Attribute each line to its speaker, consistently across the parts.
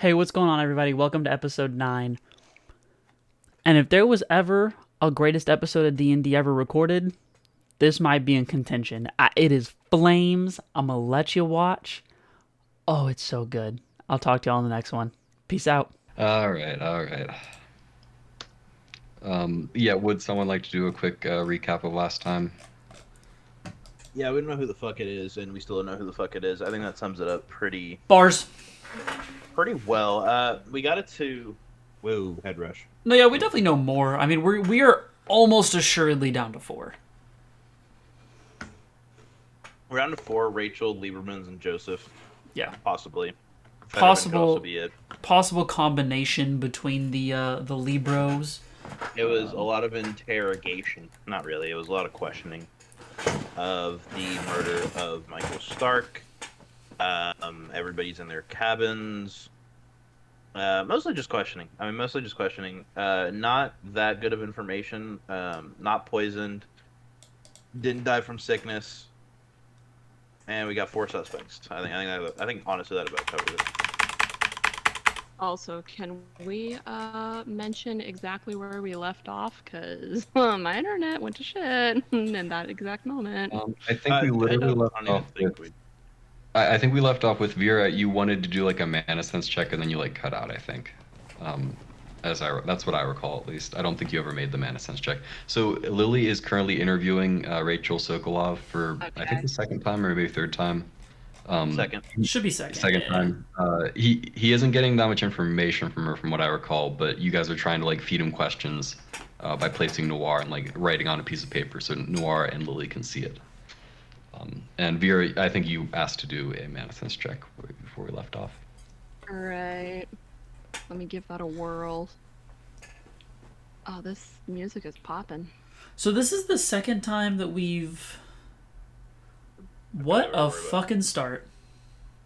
Speaker 1: Hey, what's going on, everybody? Welcome to episode 9. And if there was ever a greatest episode of D&D ever recorded, this might be in contention. It is flames. I'm gonna let you watch. Oh, it's so good. I'll talk to y'all on the next one. Peace out.
Speaker 2: All right. Yeah, would someone like to do a quick recap of last time?
Speaker 3: Yeah, we don't know who the fuck it is, and we still don't know who the fuck it is. I think that sums it up pretty
Speaker 1: Bars.
Speaker 3: well. We got it to... Whoa, head rush.
Speaker 1: No, yeah, we definitely know more. I mean, we are almost assuredly down to 4.
Speaker 3: We're down to 4, Rachel, Liebermans, and Joseph.
Speaker 1: Yeah.
Speaker 3: Possibly.
Speaker 1: Possible
Speaker 3: Could also be it.
Speaker 1: Possible combination between the Libros.
Speaker 3: It was a lot of interrogation. Not really. It was a lot of questioning of the murder of Michael Stark. Everybody's in their cabins. Mostly just questioning. Not that good of information. Not poisoned. Didn't die from sickness. And we got 4 suspects. I think honestly that about covers it.
Speaker 4: Also, can we mention exactly where we left off? Because my internet went to shit in that exact moment.
Speaker 2: I think we literally left off with... I think we left off with Vera. You wanted to do like a mana sense check, and then you like cut out, I think. That's what I recall, at least. I don't think you ever made the mana sense check. So Lily is currently interviewing Rachel Sokolov for, I think, the second time or maybe third time.
Speaker 3: Second.
Speaker 1: Should be second.
Speaker 2: Second time. He isn't getting that much information from her, from what I recall, but you guys are trying to like feed him questions by placing Noir and like writing on a piece of paper so Noir and Lily can see it. And Vera, I think you asked to do a mana sense check before we left off.
Speaker 4: All right. Let me give that a whirl. Oh, this music is popping.
Speaker 1: So this is the second time that we've... What a fucking start.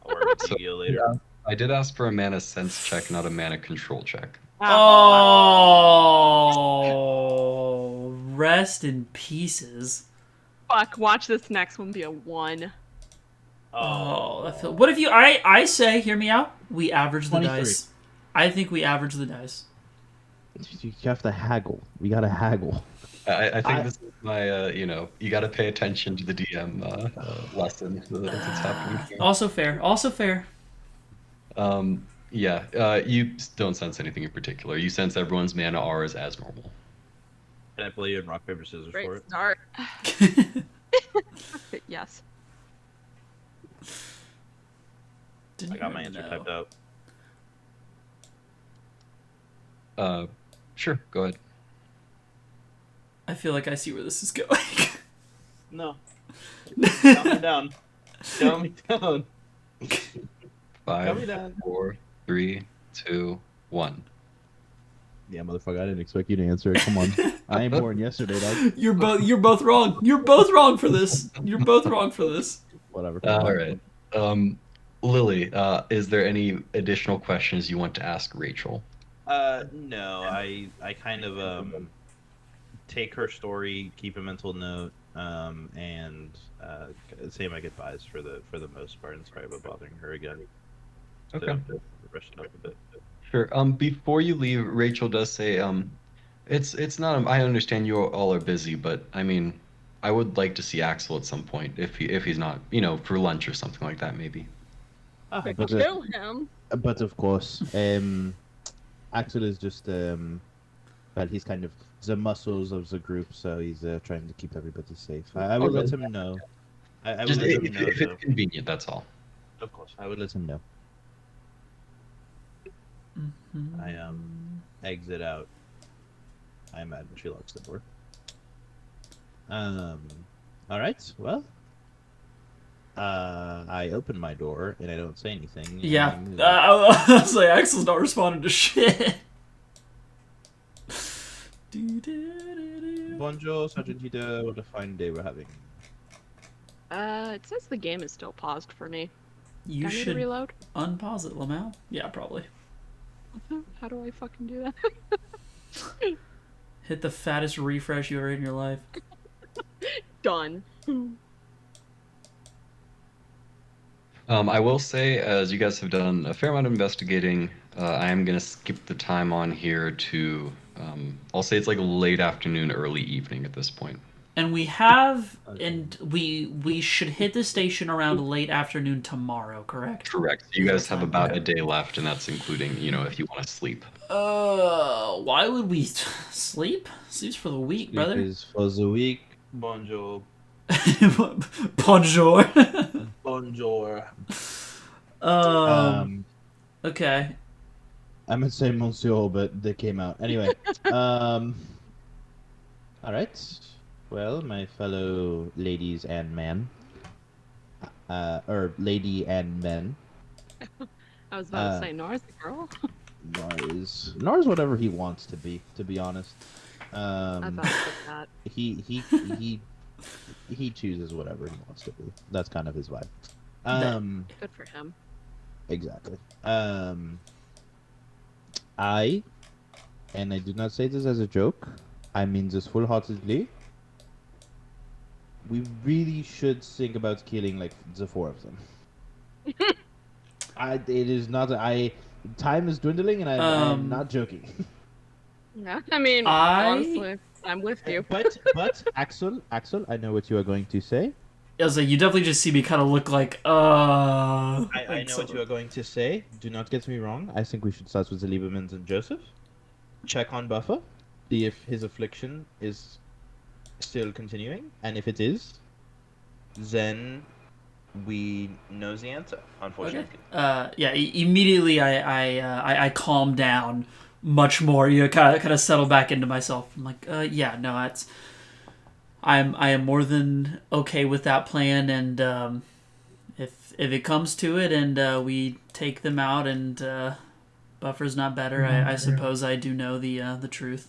Speaker 3: I'll worry about you later.
Speaker 2: Yeah, I did ask for a mana sense check, not a mana control check.
Speaker 1: Oh, rest in pieces.
Speaker 4: Fuck, watch this next one be a 1.
Speaker 1: What if you... I say, hear me out, we average the
Speaker 5: 23.
Speaker 1: dice. I think we average the dice.
Speaker 5: You have to haggle. We gotta haggle.
Speaker 2: I think this is my, you got to pay attention to the DM lesson so that it's happening here.
Speaker 1: Also fair.
Speaker 2: You don't sense anything in particular. You sense everyone's mana auras as normal.
Speaker 3: Can I play you in rock, paper, scissors
Speaker 4: Great
Speaker 3: for it?
Speaker 4: start. Yes.
Speaker 1: Didn't
Speaker 3: I got my
Speaker 1: even
Speaker 3: answer
Speaker 1: know.
Speaker 3: typed out.
Speaker 2: Sure, go ahead.
Speaker 1: I feel like I see where this is going.
Speaker 3: No. Count me down. Count me down.
Speaker 2: 5, 4, 3, 2, 1.
Speaker 5: Yeah, motherfucker, I didn't expect you to answer it. Come on. I ain't born yesterday, dog.
Speaker 1: You're both wrong. You're both wrong for this.
Speaker 5: Whatever.
Speaker 2: All right. Lily, is there any additional questions you want to ask Rachel?
Speaker 3: No. I kind of take her story, keep a mental note, and say my goodbyes for the most part, and sorry about bothering her again.
Speaker 2: Okay.
Speaker 3: To brush it up a bit.
Speaker 2: Sure. Before you leave, Rachel does say, it's not. I understand you all are busy, but I mean, I would like to see Axel at some point if he's not, for lunch or something like that, maybe.
Speaker 3: Okay.
Speaker 5: But,
Speaker 4: Kill him.
Speaker 5: but of course, Axel is just he's kind of the muscles of the group, so he's trying to keep everybody safe. I would let him know. I would
Speaker 2: Just
Speaker 5: let him
Speaker 2: if
Speaker 5: know.
Speaker 2: it's
Speaker 5: though.
Speaker 2: convenient, that's all.
Speaker 3: Of course.
Speaker 5: I would let him know.
Speaker 3: I exit out. I imagine she locks the door. All right. Well, I open my door and I don't say anything.
Speaker 1: Yeah.
Speaker 3: and I move.
Speaker 1: I was like, Axel's not responding to shit.
Speaker 3: Bonjour, Sergeant Tito. What a fine day we're having.
Speaker 4: It says the game is still paused for me.
Speaker 1: You
Speaker 4: Do I need to
Speaker 1: should
Speaker 4: reload?
Speaker 1: unpause it, Lamau. Yeah, probably.
Speaker 4: How do I fucking do that?
Speaker 1: Hit the fattest refresh you ever in your life.
Speaker 4: Done.
Speaker 2: I will say, as you guys have done a fair amount of investigating, I am going to skip the time on here to, I'll say it's like late afternoon, early evening at this point.
Speaker 1: And we should hit the station around late afternoon tomorrow, correct?
Speaker 2: Correct. You guys have about a day left, and that's including, if you want to sleep.
Speaker 1: Why would we sleep? Sleep's for the week, brother.
Speaker 5: Sleep is for the week.
Speaker 3: Bonjour.
Speaker 1: Bonjour.
Speaker 3: Bonjour.
Speaker 1: Okay.
Speaker 5: I meant to say Monsieur, but they came out. Anyway. All right. Well, my fellow ladies and men. Or lady and men.
Speaker 4: I was about to say Nor's the girl.
Speaker 5: Nor's whatever he wants to be honest.
Speaker 4: I thought of that.
Speaker 5: He chooses whatever he wants to be. That's kind of his vibe.
Speaker 4: Good for him.
Speaker 5: Exactly. I do not say this as a joke, I mean this full-heartedly, we really should think about killing like the 4 of them. Time is dwindling and I'm not joking.
Speaker 4: Yeah, I mean, honestly, I'm with you.
Speaker 5: But Axel, I know what you are going to say.
Speaker 1: I was like, you definitely just see me kind of look like,
Speaker 5: I know what you are going to say. Do not get me wrong. I think we should start with the Liebermans and Joseph. Check on Buffer. See if his affliction is still continuing. And if it is, then we know the answer, unfortunately.
Speaker 1: Okay. Immediately I calm down much more. Kind of settle back into myself. I'm like, no, I am more than okay with that plan, and if it comes to it, and we take them out, and Buffer's not better, I suppose I do know the truth.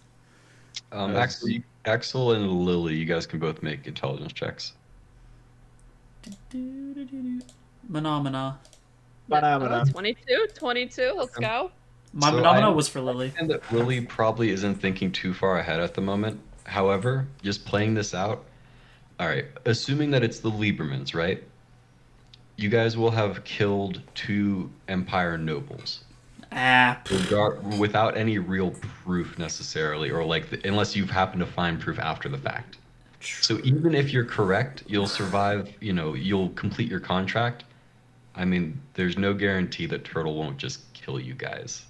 Speaker 2: Axel and Lily, you guys can both make intelligence checks.
Speaker 1: Phenomena.
Speaker 4: 22, let's go.
Speaker 1: My phenomena was for Lily.
Speaker 2: And that Lily probably isn't thinking too far ahead at the moment. However, just playing this out, all right, assuming that it's the Liebermans, right? You guys will have killed 2 Empire nobles. Without any real proof necessarily, or unless you've happened to find proof after the fact. So even if you're correct, you'll survive, you'll complete your contract. I mean, there's no guarantee that Turtle won't just kill you guys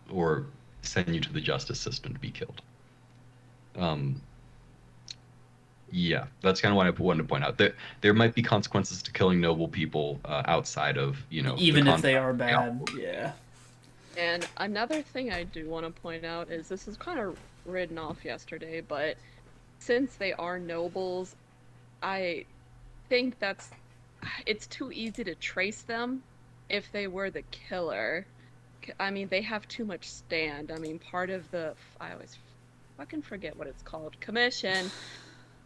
Speaker 2: or send you to the justice system to be killed. Yeah, that's kind of what I wanted to point out. There might be consequences to killing noble people outside of,
Speaker 1: even if they are bad. Yeah.
Speaker 4: And another thing I do want to point out is this is kind of written off yesterday, but since they are nobles, I think it's too easy to trace them if they were the killer. I mean, they have too much stand. I mean, part of I always fucking forget what it's called, commission.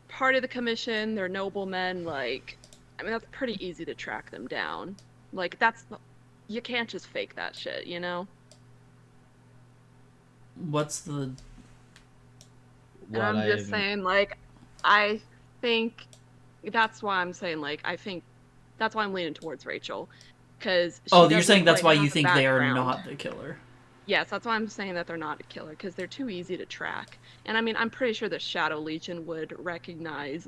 Speaker 4: Part of the commission, they're noblemen, that's pretty easy to track them down. You can't just fake that shit,
Speaker 1: What's the...
Speaker 4: And I'm just saying, I think that's why I'm saying, I think that's why I'm leaning towards Rachel. Because
Speaker 1: you're saying that's why you think they are not the killer?
Speaker 4: Yes, that's why I'm saying that they're not a killer, because they're too easy to track. And I mean, I'm pretty sure the Shadow Legion would recognize,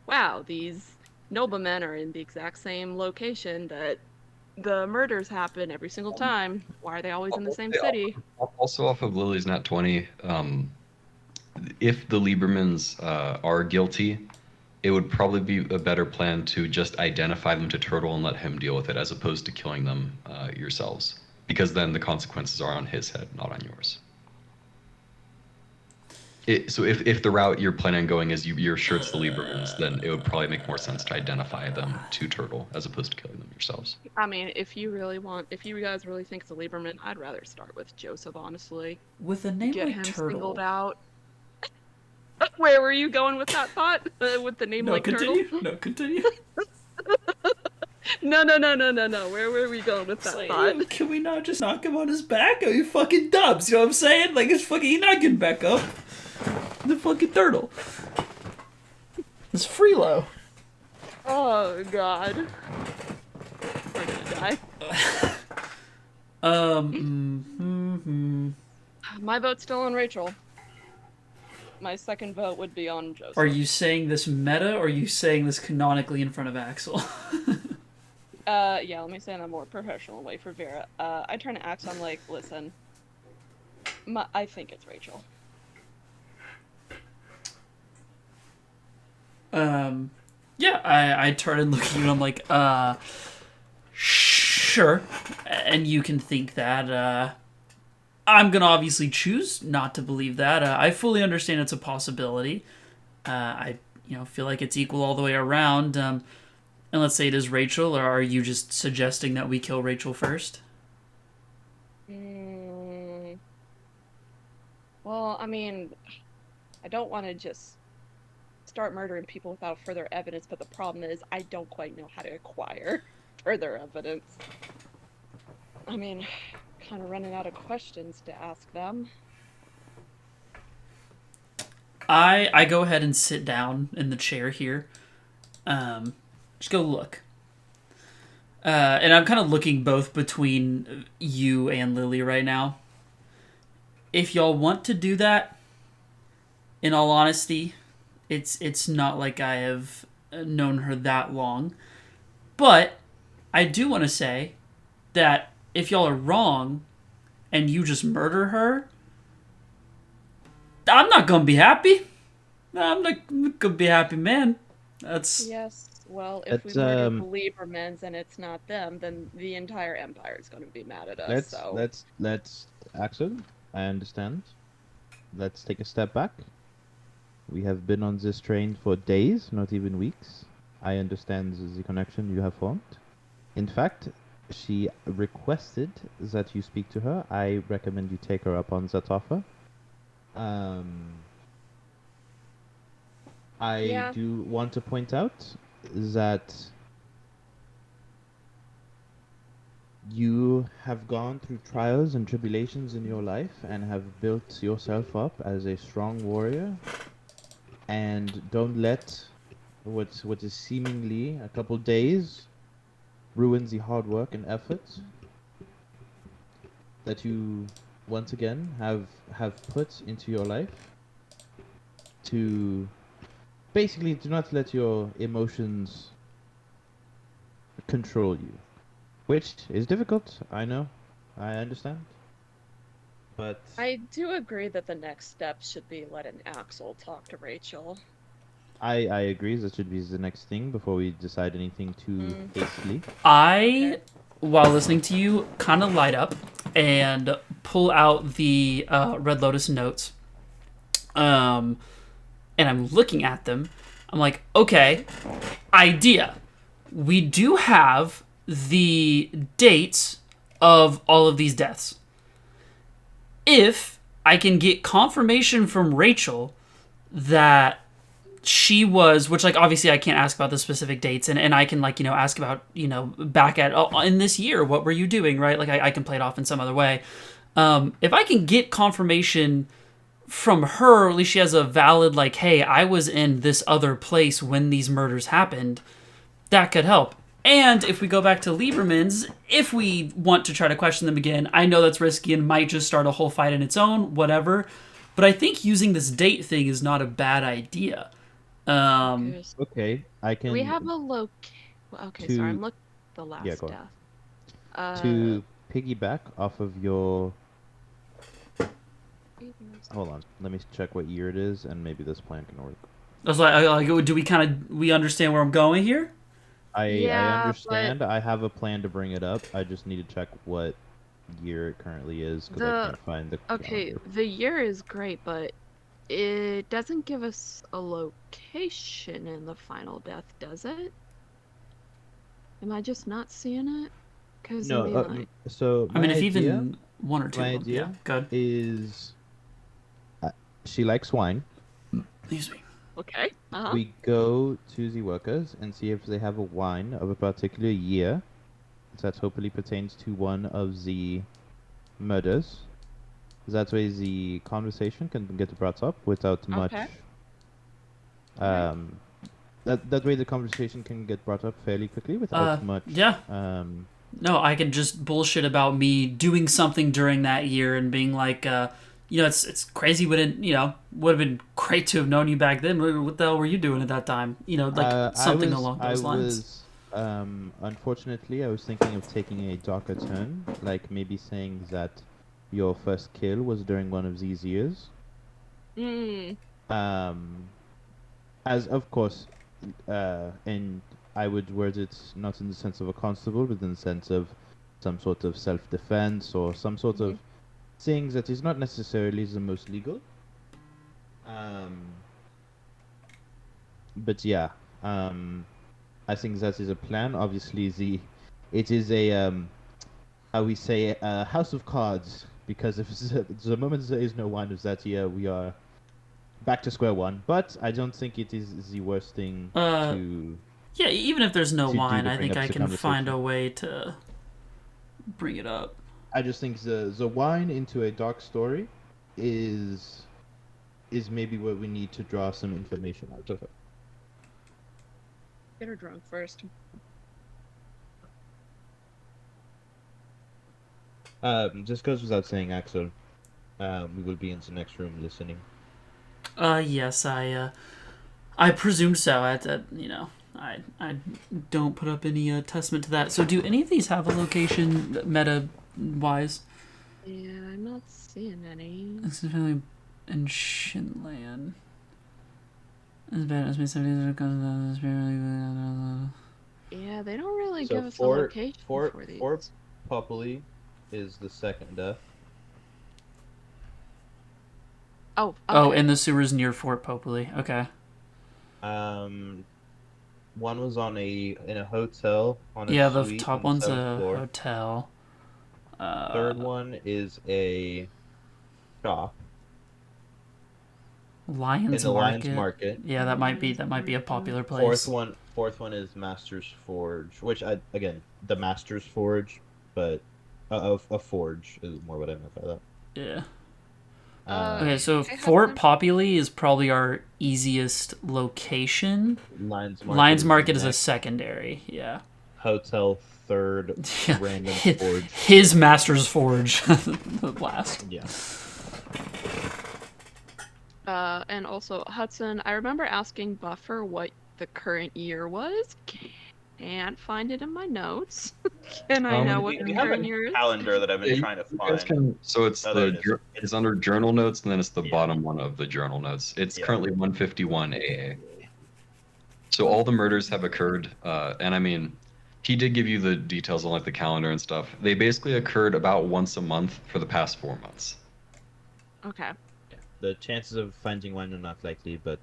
Speaker 4: wow, these noblemen are in the exact same location that the murders happen every single time. Why are they always in the same city?
Speaker 2: Also off of Lily's Nat 20, if the Liebermans are guilty, it would probably be a better plan to just identify them to Turtle and let him deal with it, as opposed to killing them yourselves. Because then the consequences are on his head, not on yours. So if the route you're planning on going is you're sure it's the Liebermans, then it would probably make more sense to identify them to Turtle as opposed to killing them yourselves.
Speaker 4: I mean, if you guys really think it's a Lieberman, I'd rather start with Joseph, honestly.
Speaker 1: With a name
Speaker 4: Get
Speaker 1: like
Speaker 4: him
Speaker 1: Turtle.
Speaker 4: singled out. Where were you going with that thought? With the name like
Speaker 1: continue.
Speaker 4: Turtle?
Speaker 1: No, continue.
Speaker 4: No. Where were we going with that thought?
Speaker 1: Can we not just knock him on his back? Are you fucking dubs? You know what I'm saying? He's not getting back up. The fucking turtle. It's Freelo.
Speaker 4: Oh, God. We're gonna My vote's still on Rachel. My second vote would be on Joseph.
Speaker 1: Are you saying this meta, or are you saying this canonically in front of Axel?
Speaker 4: Yeah, let me say it in a more professional way for Vera. I turn to Axel, I'm like, listen, I think it's Rachel.
Speaker 1: Yeah, I turn and look at you and I'm like, sure. And you can think that, I'm gonna obviously choose not to believe that. I fully understand it's a possibility. I feel like it's equal all the way around. And let's say it is Rachel, or are you just suggesting that we kill Rachel first?
Speaker 4: Well, I mean, I don't want to just start murdering people without further evidence, but the problem is I don't quite know how to acquire further evidence. I mean, kind of running out of questions to ask them.
Speaker 1: I go ahead and sit down in the chair here. Just go look. And I'm kind of looking both between you and Lily right now. If y'all want to do that, in all honesty, it's not like I have known her that long. But I do want to say that if y'all are wrong and you just murder her, I'm not going to be happy. I'm not going to be happy, man. That's...
Speaker 4: Yes, well, if we murder the Liebermans and it's not them, then the entire Empire is going to be mad at us,
Speaker 5: Let's Axel, I understand. Let's take a step back. We have been on this train for days, not even weeks. I understand the connection you have formed. In fact, she requested that you speak to her. I recommend you take her up on that offer. I do want to point out that you have gone through trials and tribulations in your life and have built yourself up as a strong warrior. And don't let what is seemingly a couple days ruin the hard work and effort that you once again have put into your life. To basically do not let your emotions control you, which is difficult. I know, I understand. But
Speaker 4: I do agree that the next step should be letting Axel talk to Rachel.
Speaker 5: I agree that should be the next thing before we decide anything too hastily.
Speaker 1: While listening to you, kind of light up and pull out the Red Lotus notes. And I'm looking at them. I'm like, okay, idea. We do have the dates of all of these deaths. If I can get confirmation from Rachel that she was, which, like, obviously I can't ask about the specific dates, and I can, like, ask about, back at, in this year, what were you doing, right? Like, I can play it off in some other way. If I can get confirmation from her, or at least she has a valid, like, hey, I was in this other place when these murders happened, that could help. And if we go back to Lieberman's, if we want to try to question them again, I know that's risky and might just start a whole fight in its own, whatever. But I think using this date thing is not a bad idea.
Speaker 5: Okay, I can...
Speaker 4: We have a Okay, sorry, I'm looking at the last death.
Speaker 5: To piggyback off of your... Hold on, let me check what year it is, and maybe this plan can work.
Speaker 1: I was like, do we understand where I'm going here?
Speaker 5: I understand. But I have a plan to bring it up. I just need to check what year it currently is because I can't find the calendar.
Speaker 4: The year is great, but it doesn't give us a location in the final death, does it? Am I just not seeing it?
Speaker 5: No. So
Speaker 1: I mean, if even one or two.
Speaker 5: My idea
Speaker 1: good.
Speaker 5: is she likes wine.
Speaker 1: Excuse me.
Speaker 4: Okay.
Speaker 5: We go to the workers and see if they have a wine of a particular year that hopefully pertains to one of the murders. That way the conversation can get brought up without much... That way the conversation can get brought up fairly quickly without much
Speaker 1: No, I could just bullshit about me doing something during that year and being like, it's crazy. Wouldn't would have been great to have known you back then. What the hell were you doing at that time? Like something along those lines.
Speaker 5: Unfortunately, I was thinking of taking a darker turn, like maybe saying that your first kill was during one of these years. As of course, and I would word it not in the sense of a constable, but in the sense of some sort of self-defense or some sort of thing that is not necessarily the most legal. But yeah, I think that is a plan. Obviously, it is a how we say a house of cards, because if the moment there is no wine of that year, we are back to square one. But I don't think it is the worst thing to.
Speaker 1: Yeah, even if there's no
Speaker 5: to
Speaker 1: wine,
Speaker 5: do to
Speaker 1: I
Speaker 5: bring
Speaker 1: think
Speaker 5: up
Speaker 1: I
Speaker 5: the
Speaker 1: can find
Speaker 5: conversation.
Speaker 1: a way to bring it up.
Speaker 5: I just think the wine into a dark story is maybe what we need to draw some information out of it.
Speaker 4: Get her drunk first.
Speaker 5: Just goes without saying, Axel. We will be in the next room listening.
Speaker 1: Yes, I presume so. I don't put up any testament to that. So, do any of these have a location meta-wise?
Speaker 4: Yeah, I'm not seeing any.
Speaker 1: It's definitely in Shinland. As bad as me,
Speaker 4: Yeah, they don't really
Speaker 5: So
Speaker 4: give us a location for these.
Speaker 5: Fort Populi is the second death.
Speaker 4: Oh,
Speaker 1: Oh, in the sewers near Fort Populi. Okay.
Speaker 5: One was in a hotel on a
Speaker 1: Yeah, the
Speaker 5: suite
Speaker 1: top
Speaker 5: on
Speaker 1: one's
Speaker 5: the seventh
Speaker 1: a
Speaker 5: floor.
Speaker 1: hotel.
Speaker 5: Third one is a shop
Speaker 1: Lions
Speaker 5: in the
Speaker 1: Market.
Speaker 5: Lions Market.
Speaker 1: Yeah, that might be a popular place.
Speaker 5: Fourth one is Master's Forge, which the Master's Forge, but a forge is more what I meant by that.
Speaker 1: Yeah.
Speaker 5: Uh,
Speaker 1: Okay, so
Speaker 4: Hey,
Speaker 1: Fort
Speaker 4: Hudson.
Speaker 1: Populi is probably our easiest location.
Speaker 5: Lions
Speaker 1: Lions Market is a
Speaker 5: next.
Speaker 1: secondary. Yeah.
Speaker 5: Hotel third,
Speaker 1: Yeah.
Speaker 5: random forge.
Speaker 1: His Master's Forge. The last.
Speaker 5: Yeah.
Speaker 4: And also Hudson, I remember asking Buffer what the current year was. Can't find it in my notes. Can I know what the
Speaker 3: We have
Speaker 4: current
Speaker 3: a
Speaker 4: year is?
Speaker 3: calendar that I've been
Speaker 2: Yeah,
Speaker 3: trying to
Speaker 2: you guys
Speaker 3: find.
Speaker 2: so it's
Speaker 3: Oh, there it is.
Speaker 2: it's under journal notes, and then it's the
Speaker 3: Yeah.
Speaker 2: bottom one of the journal notes. It's
Speaker 3: Yeah.
Speaker 2: currently 151 AA. So all the murders have occurred, and I mean, he did give you the details on like the calendar and stuff. They basically occurred about once a month for the past 4 months.
Speaker 4: Okay.
Speaker 5: The chances of finding one are not likely, but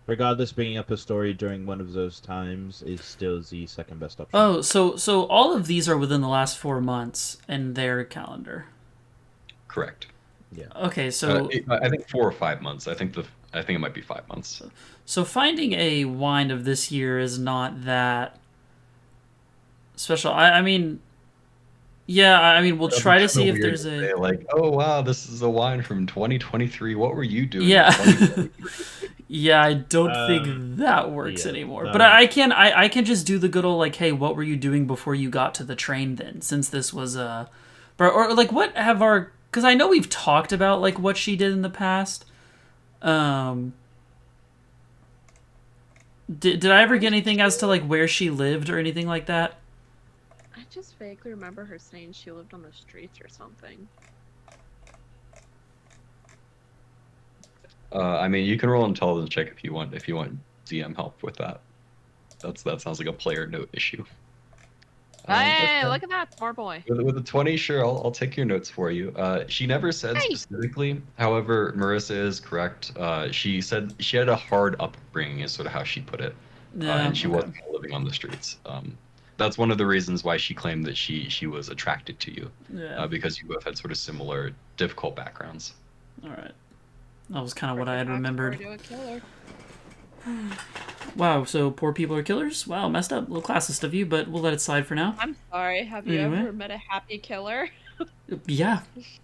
Speaker 5: regardless, bringing up a story during one of those times is still the second best option.
Speaker 1: Oh, so all of these are within the last 4 months in their calendar.
Speaker 2: Correct.
Speaker 5: Yeah.
Speaker 1: Okay, so
Speaker 2: I think 4 or 5 months. I think it might be 5 months.
Speaker 1: so finding a wine of this year is not that special. I mean, yeah, I mean, we'll try to see if there's a
Speaker 2: like, oh wow, this is a wine from 2023. What were you doing?
Speaker 1: Yeah.
Speaker 2: in 2023?"
Speaker 1: Yeah, I don't think that works
Speaker 5: yeah,
Speaker 1: anymore.
Speaker 5: that
Speaker 1: But I can just do the good old like, hey, what were you doing before you got to the train then? Since this was or like what have our, because I know we've talked about like what she did in the past. Did I ever get anything as to like where she lived or anything like that?
Speaker 4: I just vaguely remember her saying she lived on the streets or something.
Speaker 2: I mean, you can roll intelligence check if you want DM help with that. That sounds like a player note issue.
Speaker 4: Hey, look at that, poor boy.
Speaker 2: With a 20, sure, I'll take your notes for you. She never said
Speaker 4: Hey.
Speaker 2: specifically. However, Marissa is correct. She said she had a hard upbringing, is sort of how she put it, and she wasn't living on the streets. That's one of the reasons why she claimed that she was attracted to you,
Speaker 1: Yeah.
Speaker 2: because you both had sort of similar difficult backgrounds.
Speaker 1: All right. That was kind of what I had remembered.
Speaker 4: To a killer.
Speaker 1: Wow, so poor people are killers? Wow, messed up. A little classist of you, but we'll let it slide for now.
Speaker 4: I'm sorry. Have you
Speaker 1: Anyway.
Speaker 4: ever met a happy killer?
Speaker 1: Yeah,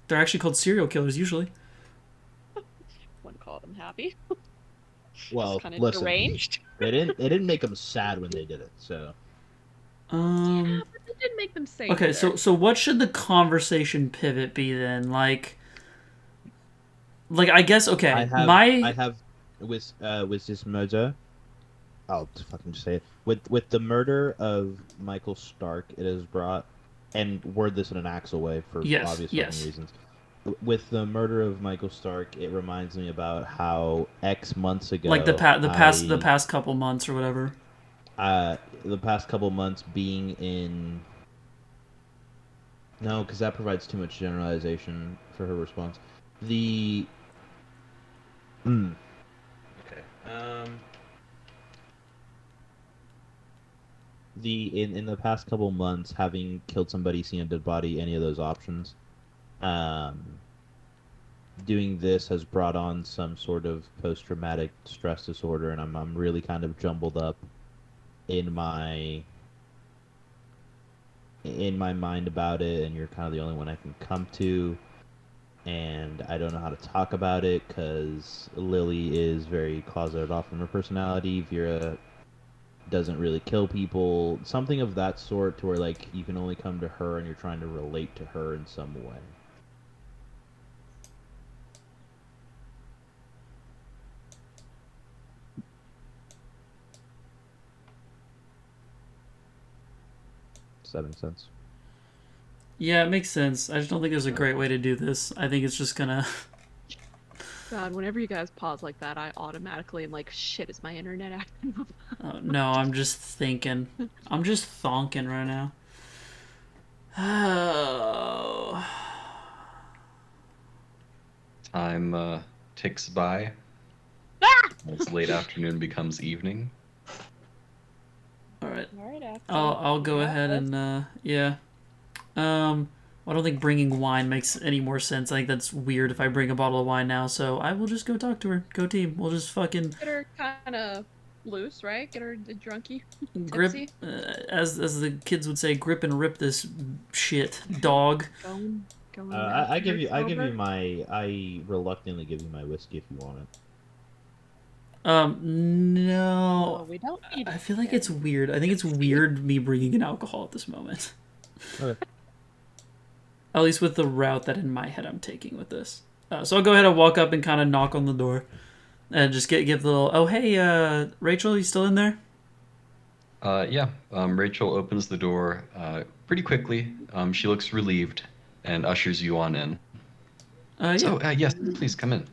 Speaker 1: they're actually called serial killers usually.
Speaker 4: Wouldn't call them happy.
Speaker 5: Well,
Speaker 4: Kind of
Speaker 5: listen,
Speaker 4: deranged.
Speaker 5: they didn't make them sad when they did it, so
Speaker 4: Yeah, but they did make them say.
Speaker 1: Okay, so what should the conversation pivot be then? Like I guess okay.
Speaker 5: I have with this murder. I'll just fucking say it. With the murder of Michael Stark, it has brought, and word this in an Axel way for obvious reasons. With the murder of Michael Stark, it reminds me about how X months ago,
Speaker 1: like the past couple months or whatever.
Speaker 5: The past couple months being in. No, because that provides too much generalization for her response. The. Okay. In the past couple months, having killed somebody, seen a dead body, any of those options, doing this has brought on some sort of post-traumatic stress disorder, and I'm really kind of jumbled up in my mind about it, and you're kind of the only one I can come to, and I don't know how to talk about it because Lily is very closeted off from her personality. Vera doesn't really kill people, something of that sort, to where like you can only come to her and you're trying to relate to her in some way. Does that make sense?
Speaker 1: Yeah, it makes sense. I just don't think there's a great way to do this. I think it's just gonna.
Speaker 4: God, whenever you guys pause like that, I automatically am like, shit, is my internet acting up?
Speaker 1: Oh, no, I'm just thinking. I'm just thonking right now. Oh.
Speaker 2: Time ticks by. As late afternoon becomes evening.
Speaker 1: All right.
Speaker 4: Alright,
Speaker 1: I'll go ahead and yeah. I don't think bringing wine makes any more sense. I think that's weird if I bring a bottle of wine now. So I will just go talk to her. Go team. We'll just fucking
Speaker 4: get her kind of loose, right? Get her the drunkie,
Speaker 1: grip, as the kids would say, grip and rip this shit, dog.
Speaker 5: I reluctantly give you my whiskey if you want it.
Speaker 1: No.
Speaker 4: Oh, we don't need
Speaker 1: I feel like it's weird. I think it's weird me bringing in alcohol at this moment.
Speaker 5: Okay.
Speaker 1: At least with the route that in my head I'm taking with this. So I'll go ahead and walk up and kind of knock on the door. And just give the little, oh, hey, Rachel, you still in there?
Speaker 2: Yeah. Rachel opens the door pretty quickly. She looks relieved and ushers you on in.
Speaker 1: Yeah.
Speaker 2: So, yes, please come in.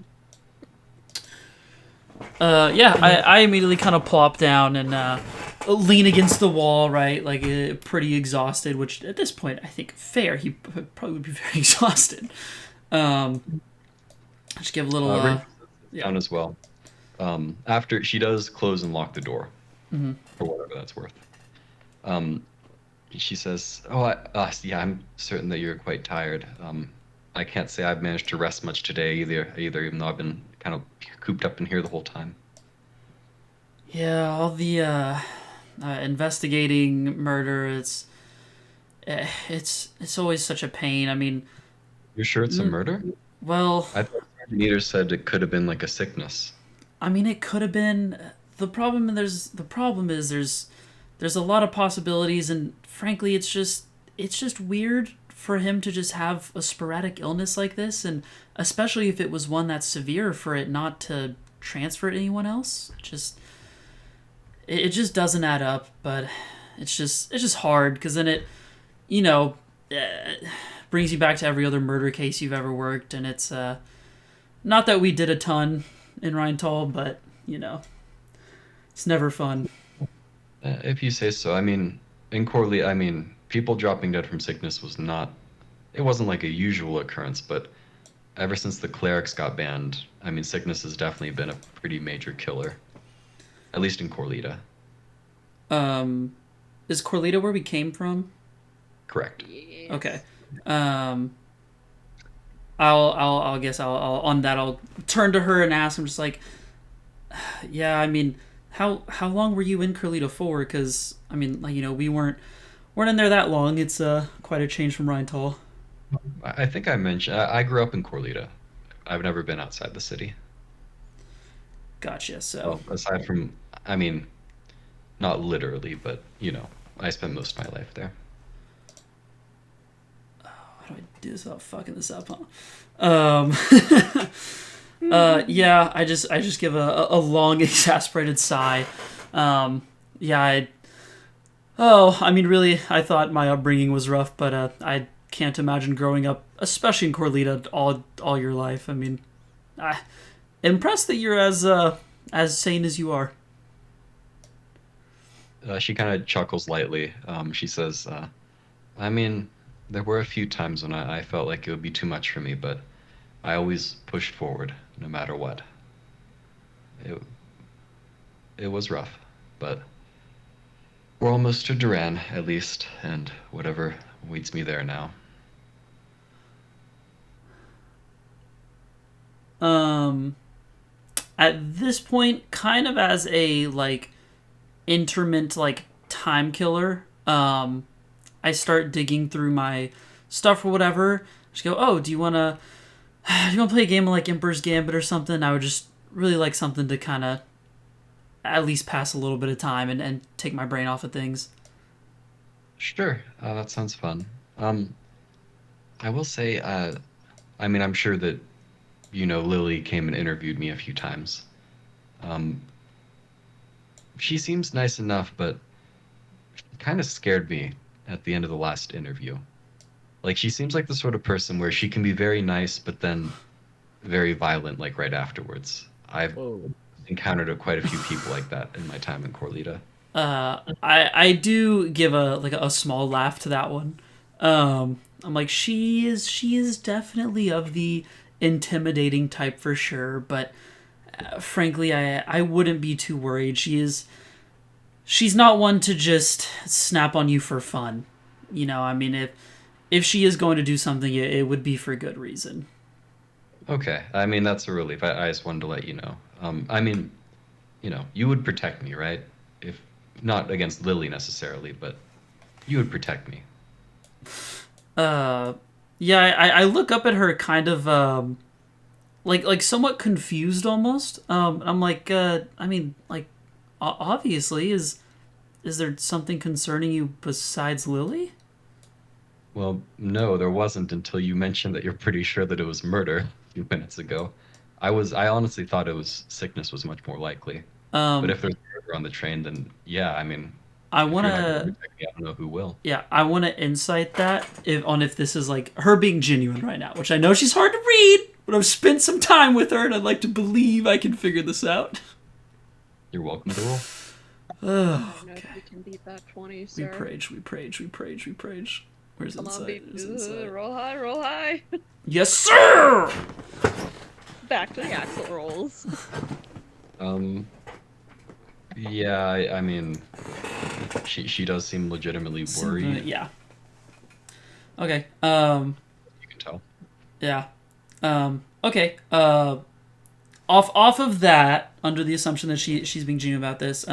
Speaker 1: Yeah, I immediately kind of plop down and lean against the wall, right? Like, pretty exhausted, which at this point, I think fair. He probably would be very exhausted. Just give a little...
Speaker 2: down as well. After she does close and lock the door,
Speaker 1: mm-hmm.
Speaker 2: for whatever that's worth. She says, yeah, I'm certain that you're quite tired. I can't say I've managed to rest much today either, even though I've been kind of cooped up in here the whole time.
Speaker 1: Yeah, all the investigating murder, it's always such a pain. I mean...
Speaker 2: You're sure it's a murder?
Speaker 1: Well...
Speaker 2: I thought the meter said it could have been like a sickness.
Speaker 1: I mean, it could have been. The problem is there's a lot of possibilities, and frankly, it's just weird for him to just have a sporadic illness like this, and especially if it was one that's severe, for it not to transfer to anyone else. It just doesn't add up. But it's just hard, because then it, brings you back to every other murder case you've ever worked, and it's not that we did a ton in Rheintal, but it's never fun.
Speaker 2: If you say so. I mean, in Corley, people dropping dead from sickness it wasn't like a usual occurrence, but ever since the clerics got banned, sickness has definitely been a pretty major killer, at least in Corlita.
Speaker 1: Is Corlita where we came from?
Speaker 2: Correct.
Speaker 4: Yes.
Speaker 1: Okay. I'll turn to her and ask him, just like, yeah, how long were you in Carlita for? Because we weren't in there that long. It's quite a change from Rheintal.
Speaker 2: I think I mentioned I grew up in Corlita. I've never been outside the city.
Speaker 1: Gotcha. So
Speaker 2: aside from, not literally, but I spent most of my life there.
Speaker 1: How do I do this without fucking this up, huh? Yeah, I just give a long, exasperated sigh. Yeah, I mean, really, I thought my upbringing was rough, but I can't imagine growing up, especially in Corlita, all your life. I mean, impressed that you're as sane as you are.
Speaker 2: She kind of chuckles lightly. She says, I mean, there were a few times when I felt like it would be too much for me, but I always pushed forward, no matter what. It was rough, but we're almost to Duran, at least, and whatever awaits me there now.
Speaker 1: At this point, kind of as a like interment like time killer, I start digging through my stuff or whatever. Just go, oh, do you wanna play a game of like Emperor's Gambit or something? I would just really like something to kind of at least pass a little bit of time and take my brain off of things.
Speaker 2: Sure, that sounds fun. I will say, I mean, I'm sure that, Lily came and interviewed me a few times. She seems nice enough, but kind of scared me at the end of the last interview. Like, she seems like the sort of person where she can be very nice, but then very violent, like, right afterwards. I've encountered quite a few people like that in my time in Corlita.
Speaker 1: I do give a small laugh to that one. I'm like, she is definitely of the intimidating type for sure, but frankly, I wouldn't be too worried. She's not one to just snap on you for fun. I mean, if she is going to do something, it would be for good reason.
Speaker 2: Okay, I mean, that's a relief. I just wanted to let you know. I mean, you would protect me, right? If not against Lily necessarily, but you would protect me.
Speaker 1: Yeah, I look up at her kind of like somewhat confused almost. I'm like, I mean, like, obviously, is there something concerning you besides Lily?
Speaker 2: Well, no, there wasn't until you mentioned that you're pretty sure that it was murder a few minutes ago. I honestly thought sickness was much more likely. But if there's murder on the train, then yeah, I mean,
Speaker 1: I
Speaker 2: if you're not gonna
Speaker 1: wanna,
Speaker 2: protect me, I don't know who will.
Speaker 1: yeah, I wanna insight that if this is like her being genuine right now, which I know she's hard to read, but I've spent some time with her and I'd like to believe I can figure this out.
Speaker 2: You're welcome to roll.
Speaker 1: Oh,
Speaker 4: I don't know if
Speaker 1: okay.
Speaker 4: we can beat that 20,
Speaker 1: We
Speaker 4: sir.
Speaker 1: prage. Where's
Speaker 4: Come on,
Speaker 1: insight? Where's insight?
Speaker 4: roll high, roll high.
Speaker 1: Yes, sir!
Speaker 4: Back to the axle rolls.
Speaker 2: Yeah, I mean, she does seem legitimately worried.
Speaker 1: Yeah. Okay.
Speaker 2: You can tell.
Speaker 1: Yeah. Okay. Off of that, under the assumption that she's being genuine about this,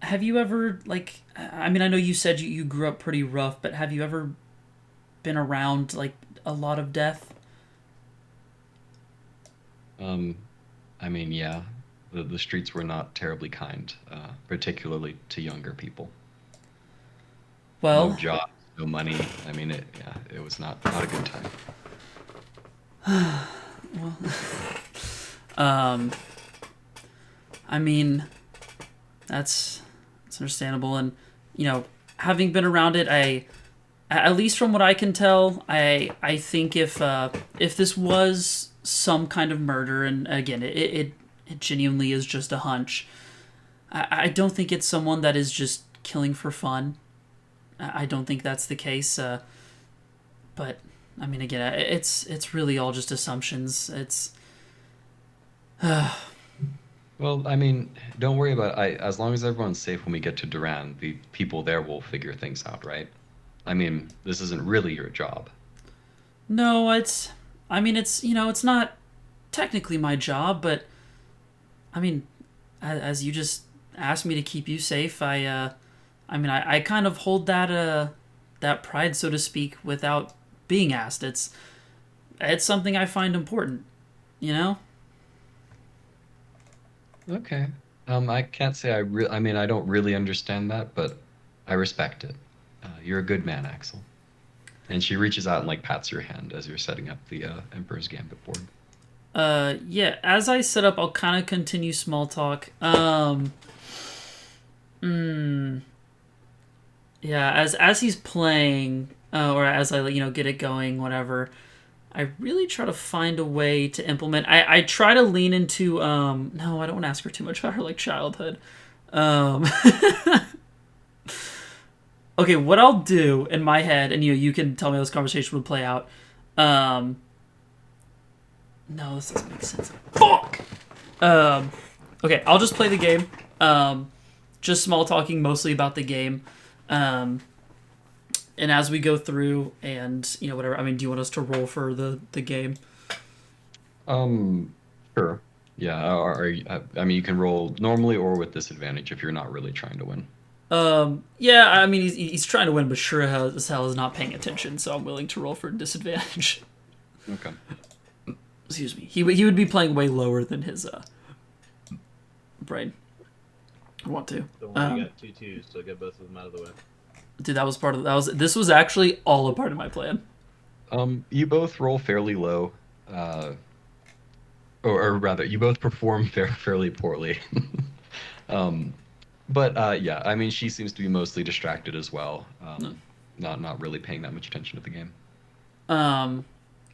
Speaker 1: have you ever, like, I mean, I know you said you grew up pretty rough, but have you ever been around, like, a lot of death?
Speaker 2: I mean, yeah, the streets were not terribly kind, particularly to younger people.
Speaker 1: Well,
Speaker 2: No jobs, no money. I mean, it was not a good time.
Speaker 1: I mean, that's understandable, and having been around it, at least from what I can tell, I think if this was some kind of murder, and again, it genuinely is just a hunch, I don't think it's someone that is just killing for fun. I don't think that's the case. But I mean, again, it's really all just assumptions. It's.
Speaker 2: Well, I mean, don't worry about it. As long as everyone's safe when we get to Duran, the people there will figure things out, right? I mean, this isn't really your job.
Speaker 1: No, it's. I mean, it's not technically my job, but I mean, as you just asked me to keep you safe, I mean, I kind of hold that pride, so to speak, without being asked. It's something I find important,
Speaker 2: Okay. I can't say I mean, I don't really understand that, but I respect it. You're a good man, Axel. And she reaches out and like pats your hand as you're setting up the Emperor's Gambit board.
Speaker 1: Yeah, as I set up, I'll kind of continue small talk. Yeah, as he's playing, or as I get it going, whatever. I really try to find a way to implement. I try to lean into. No, I don't want to ask her too much about her like childhood. Okay, what I'll do in my head, and you can tell me how this conversation would play out. No, this doesn't make sense. Fuck. Okay, I'll just play the game. Just small talking mostly about the game. And as we go through, and whatever. I mean, do you want us to roll for the game?
Speaker 2: Sure. Yeah. I mean, you can roll normally or with disadvantage if you're not really trying to win.
Speaker 1: Yeah. I mean, he's trying to win, but sure as hell is not paying attention. So I'm willing to roll for disadvantage.
Speaker 2: Okay.
Speaker 1: Excuse me. He would be playing way lower than his brain. I want to.
Speaker 5: The one you got 2-2, so get both of them out of the way.
Speaker 1: Dude, this was actually all a part of my plan.
Speaker 2: You both roll fairly low, or rather, you both perform fairly poorly. But yeah, I mean, she seems to be mostly distracted as well. Not really paying that much attention to the game.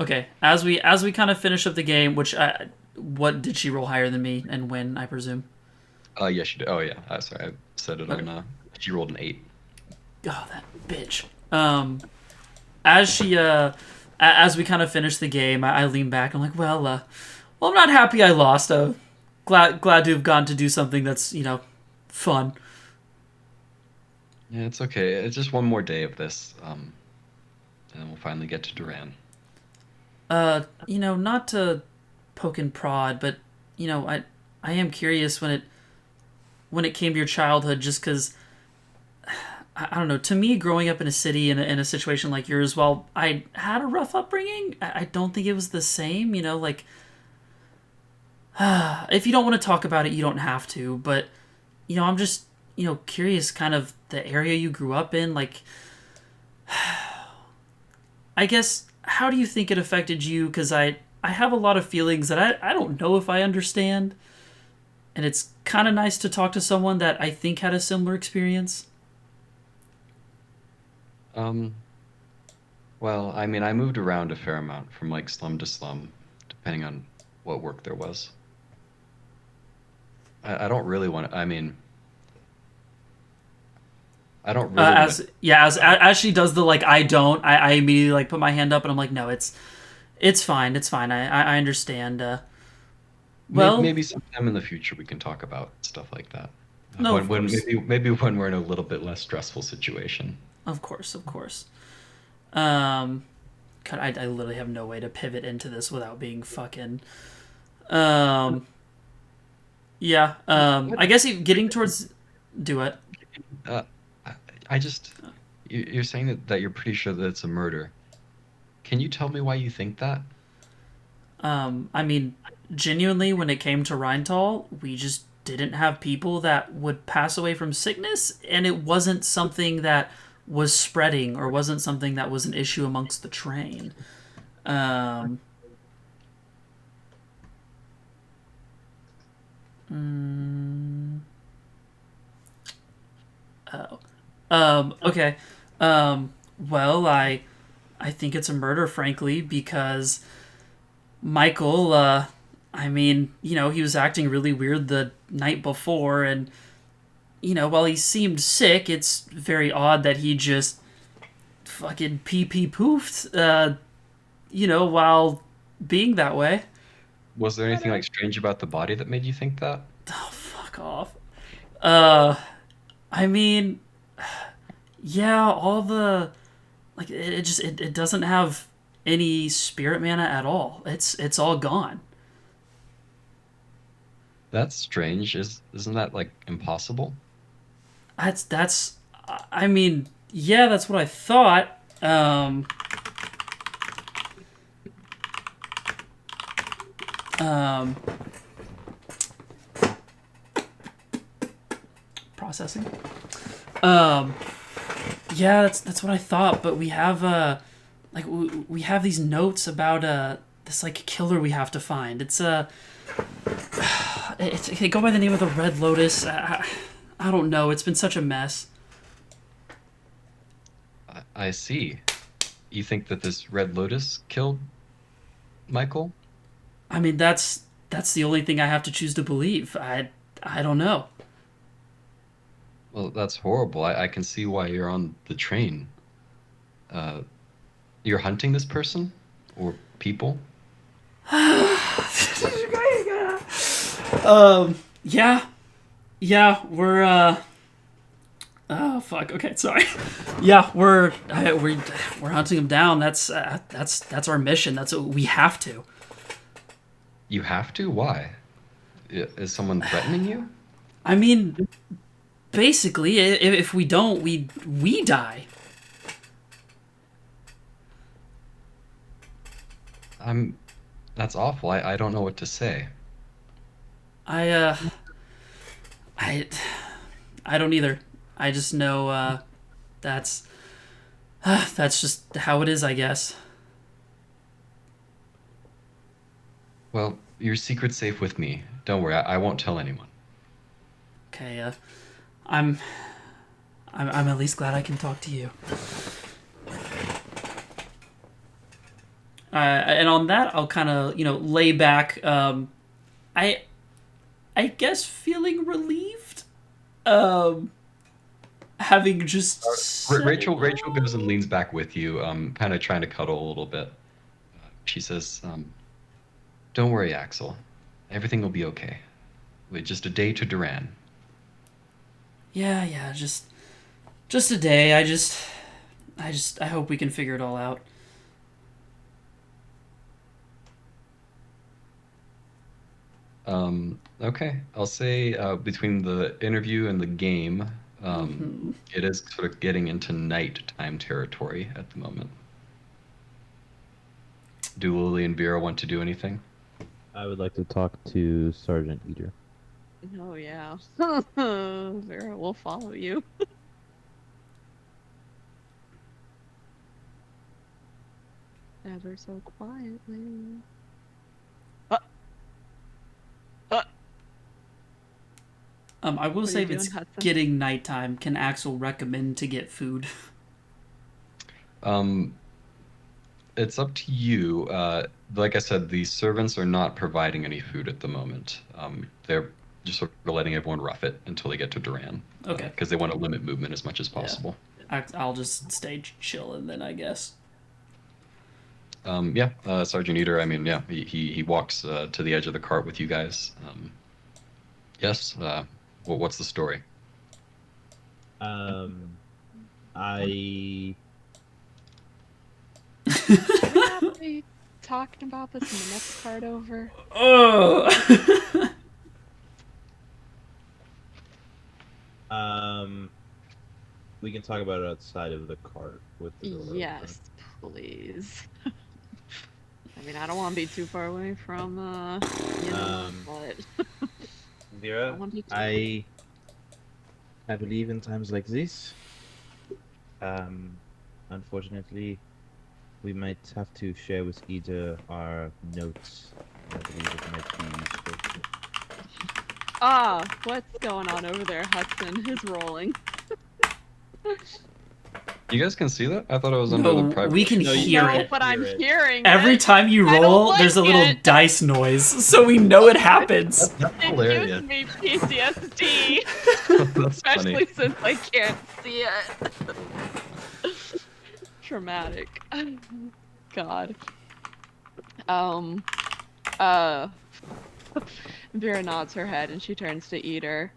Speaker 1: Okay, as we kind of finish up the game, what did she roll higher than me and win? I presume.
Speaker 2: Yeah, she did. Oh yeah, sorry, I said it on. She rolled an 8.
Speaker 1: Oh, that bitch. As we kind of finish the game, I lean back. I'm like, well, I'm not happy I lost. Glad to have gone to do something that's fun.
Speaker 2: Yeah, it's okay. It's just one more day of this, and then we'll finally get to Duran.
Speaker 1: Not to poke and prod, but I am curious when it came to your childhood, just because I don't know. To me, growing up in a city in a situation like yours, while I had a rough upbringing, I don't think it was the same. Like if you don't want to talk about it, you don't have to. But I'm just curious, kind of the area you grew up in. Like, I guess, how do you think it affected you? Because I have a lot of feelings that I don't know if I understand. And it's kind of nice to talk to someone that I think had a similar experience.
Speaker 2: Well, I mean, I moved around a fair amount from like slum to slum, depending on what work there was. I don't really want to. I mean, I don't really.
Speaker 1: As she does the like, I immediately like put my hand up and I'm like, no, it's fine, I understand. Well,
Speaker 2: maybe sometime in the future we can talk about stuff like that.
Speaker 1: No,
Speaker 2: when maybe when we're in a little bit less stressful situation.
Speaker 1: Of course. God, I literally have no way to pivot into this without being fucking. Yeah. I guess getting towards. Do it.
Speaker 2: You're saying that you're pretty sure that it's a murder. Can you tell me why you think that?
Speaker 1: I mean, genuinely, when it came to Rheintal, we just didn't have people that would pass away from sickness, and it wasn't something that was spreading or wasn't something that was an issue amongst the train. Okay. Well, I think it's a murder, frankly, because Michael, I mean, he was acting really weird the night before, and, while he seemed sick, it's very odd that he just fucking pee-poofed, while being that way.
Speaker 2: Was there anything, like, strange about the body that made you think that?
Speaker 1: Oh, fuck off. I mean, yeah, all the, like, it doesn't have any spirit mana at all. It's all gone.
Speaker 2: That's strange. Isn't that, like, impossible?
Speaker 1: That's I mean, yeah, that's what I thought. Processing. Yeah, that's what I thought. But we have like we have these notes about this like killer we have to find. They go by the name of the Red Lotus. I don't know. It's been such a mess.
Speaker 2: I see. You think that this Red Lotus killed Michael?
Speaker 1: I mean, that's the only thing I have to choose to believe. I don't know.
Speaker 2: Well, that's horrible. I can see why you're on the train. You're hunting this person? Or people?
Speaker 1: Yeah. Yeah, we're oh fuck. Okay, sorry. Yeah, we're hunting him down. That's our mission. That's what we have to.
Speaker 2: You have to? Why? Is someone threatening you?
Speaker 1: I mean, basically, if we don't, we die.
Speaker 2: That's awful. I don't know what to say.
Speaker 1: I don't either. I just know that's just how it is, I guess.
Speaker 2: Well, your secret's safe with me. Don't worry, I won't tell anyone.
Speaker 1: Okay, I'm at least glad I can talk to you. And on that, I'll kind of lay back. I guess feeling relieved. Having just
Speaker 2: Rachel goes and leans back with you, kind of trying to cuddle a little bit. She says, "Don't worry, Axel. Everything will be okay. Wait, just a day to Duran."
Speaker 1: Yeah, just a day. I hope we can figure it all out.
Speaker 2: Okay. I'll say between the interview and the game, it is sort of getting into nighttime territory at the moment. Do Lily and Vera want to do anything?
Speaker 5: I would like to talk to Sergeant Eater.
Speaker 4: Oh yeah. Vera will follow you. Ever so quietly.
Speaker 1: I will say if
Speaker 4: you
Speaker 1: it's
Speaker 4: doing, Hudson?
Speaker 1: getting nighttime, can Axel recommend to get food?
Speaker 2: It's up to you. Like I said, the servants are not providing any food at the moment. They're just sort of letting everyone rough it until they get to Duran.
Speaker 1: Okay.
Speaker 2: Because they want to limit movement as much as possible.
Speaker 1: I'll just stay chilling then, I guess.
Speaker 2: Sergeant Eater, I mean, yeah, he walks to the edge of the cart with you guys. Yes, what's the story?
Speaker 5: I
Speaker 4: Are we talking about this in the next part over?
Speaker 1: Oh.
Speaker 5: we can talk about it outside of the cart with the door
Speaker 4: Yes, please. I mean, I don't want to be too far away from, but
Speaker 5: Vera, I believe in times like this, unfortunately, we might have to share with either our notes. I believe it might be useful.
Speaker 4: Ah, what's going on over there, Hudson? Who's rolling?
Speaker 2: You guys can see that? I thought it was under
Speaker 1: No,
Speaker 2: the private.
Speaker 1: we can hear
Speaker 4: No,
Speaker 1: it.
Speaker 4: but I'm hearing
Speaker 1: Every
Speaker 4: it.
Speaker 1: time you
Speaker 4: I don't
Speaker 1: roll,
Speaker 4: like
Speaker 1: there's a little
Speaker 4: it.
Speaker 1: dice noise, so we know it happens.
Speaker 2: That's
Speaker 4: It
Speaker 2: hilarious.
Speaker 4: gives me PTSD,
Speaker 2: That's
Speaker 4: especially
Speaker 2: funny.
Speaker 4: since I can't see it. Traumatic. God. Vera nods her head and she turns to Eater.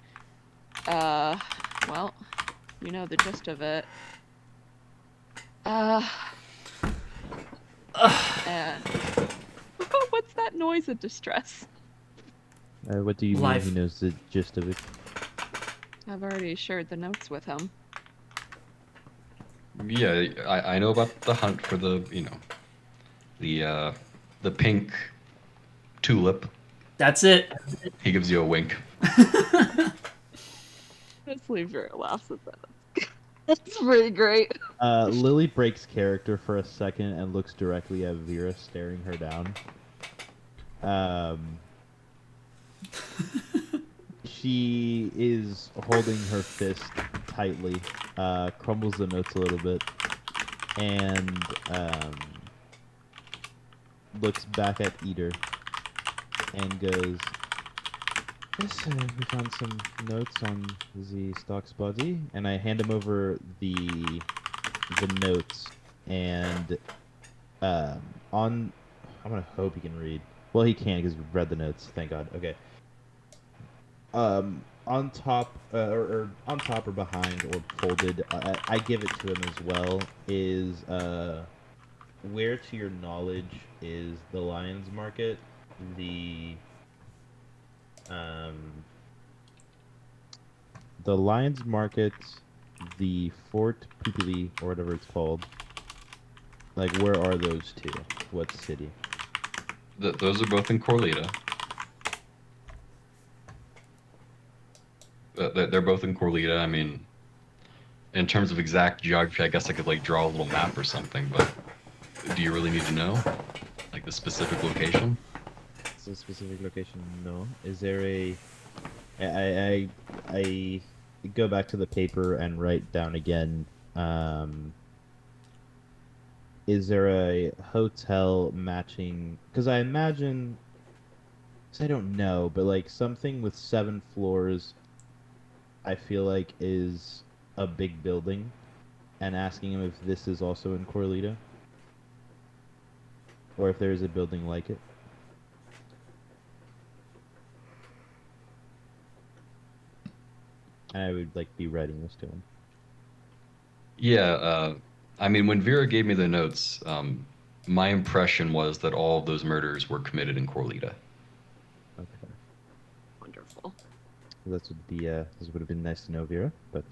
Speaker 4: Well, you know the gist of it. And what's that noise of distress?
Speaker 5: What do you
Speaker 1: Life.
Speaker 5: mean he knows the gist of it?
Speaker 4: I've already shared the notes with him.
Speaker 2: Yeah, I know about the hunt for the pink tulip.
Speaker 1: That's it.
Speaker 2: He gives you a wink.
Speaker 4: Let's leave Vera laughs at that. That's pretty great.
Speaker 5: Lily breaks character for a second and looks directly at Vera, staring her down. She is holding her fist tightly, crumbles the notes a little bit, and looks back at Eater and goes, "Yes, we found some notes on the Stock's body," and I hand him over the notes, and I'm gonna hope he can read. Well, he can because we've read the notes. Thank God. Okay. On top, or on top or behind or folded, I give it to him as well. Is where to your knowledge is the Lions Market, the Lions Market, the Fort Pupili, or whatever it's called. Like, where are those two? What city?
Speaker 2: Those are both in Corlita. They're both in Corlita. I mean, in terms of exact geography, I guess I could like draw a little map or something. But do you really need to know, like the specific location?
Speaker 5: It's a specific location. No. Is there a? I go back to the paper and write down again. Is there a hotel matching? Because I imagine. Cause I don't know, but like something with 7 floors. I feel like is a big building, and asking him if this is also in Corlita, or if there is a building like it. I would like be writing this to him.
Speaker 2: Yeah, I mean, when Vera gave me the notes, my impression was that all of those murders were committed in Corlita.
Speaker 5: Okay.
Speaker 4: Wonderful.
Speaker 5: This would have been nice to know, Vera, but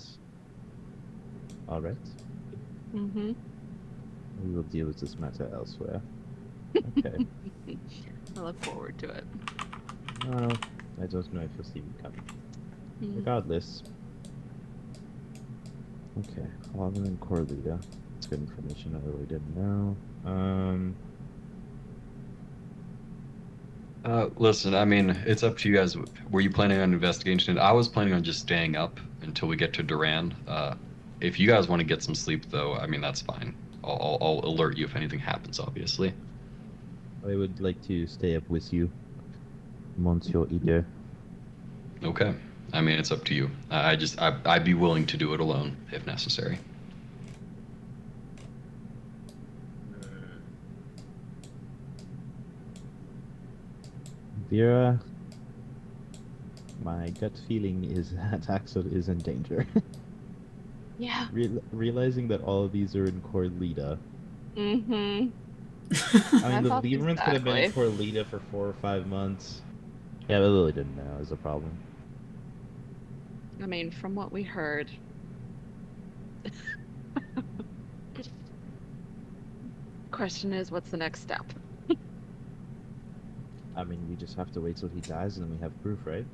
Speaker 5: all right.
Speaker 4: Mm-hmm.
Speaker 5: We will deal with this matter elsewhere. Okay.
Speaker 4: I look forward to it.
Speaker 5: No, I don't know if you'll see me coming.
Speaker 4: Mm.
Speaker 5: Regardless. Okay, well, I'm in Corlita. It's good information I really didn't know.
Speaker 2: Listen, I mean, it's up to you guys. Were you planning on investigation? I was planning on just staying up until we get to Duran. If you guys want to get some sleep, though, I mean, that's fine. I'll alert you if anything happens, obviously.
Speaker 5: I would like to stay up with you, Monsieur Eder.
Speaker 2: Okay. I mean, it's up to you. I'd be willing to do it alone if necessary.
Speaker 5: Vera, my gut feeling is that Axel is in danger.
Speaker 4: Yeah.
Speaker 5: Realizing that all of these are in Corlita.
Speaker 4: Mm-hmm.
Speaker 5: I mean, the Liebermans could have been in Corlita for 4 or 5 months. Yeah, but Lily didn't know is a problem.
Speaker 4: I mean, from what we heard. Question is, what's the next step?
Speaker 5: I mean, we just have to wait till he dies and then we have proof, right?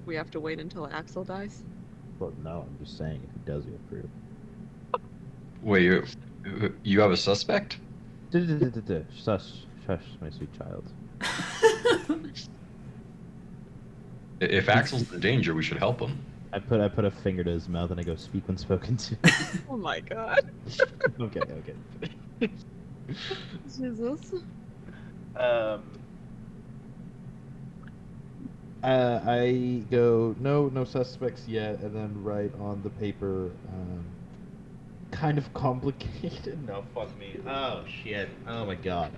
Speaker 4: We have to wait until Axel dies?
Speaker 5: Well, no, I'm just saying if he does, we have proof.
Speaker 2: Wait, you have a suspect?
Speaker 5: Shush, my sweet child.
Speaker 2: If Axel's in danger, we should help him.
Speaker 5: I put a finger to his mouth and I go, speak when spoken to.
Speaker 4: Oh my god.
Speaker 5: Okay.
Speaker 4: Jesus.
Speaker 5: I go, no suspects yet, and then write on the paper, kind of complicated. No, fuck me. Oh, shit. Oh my god.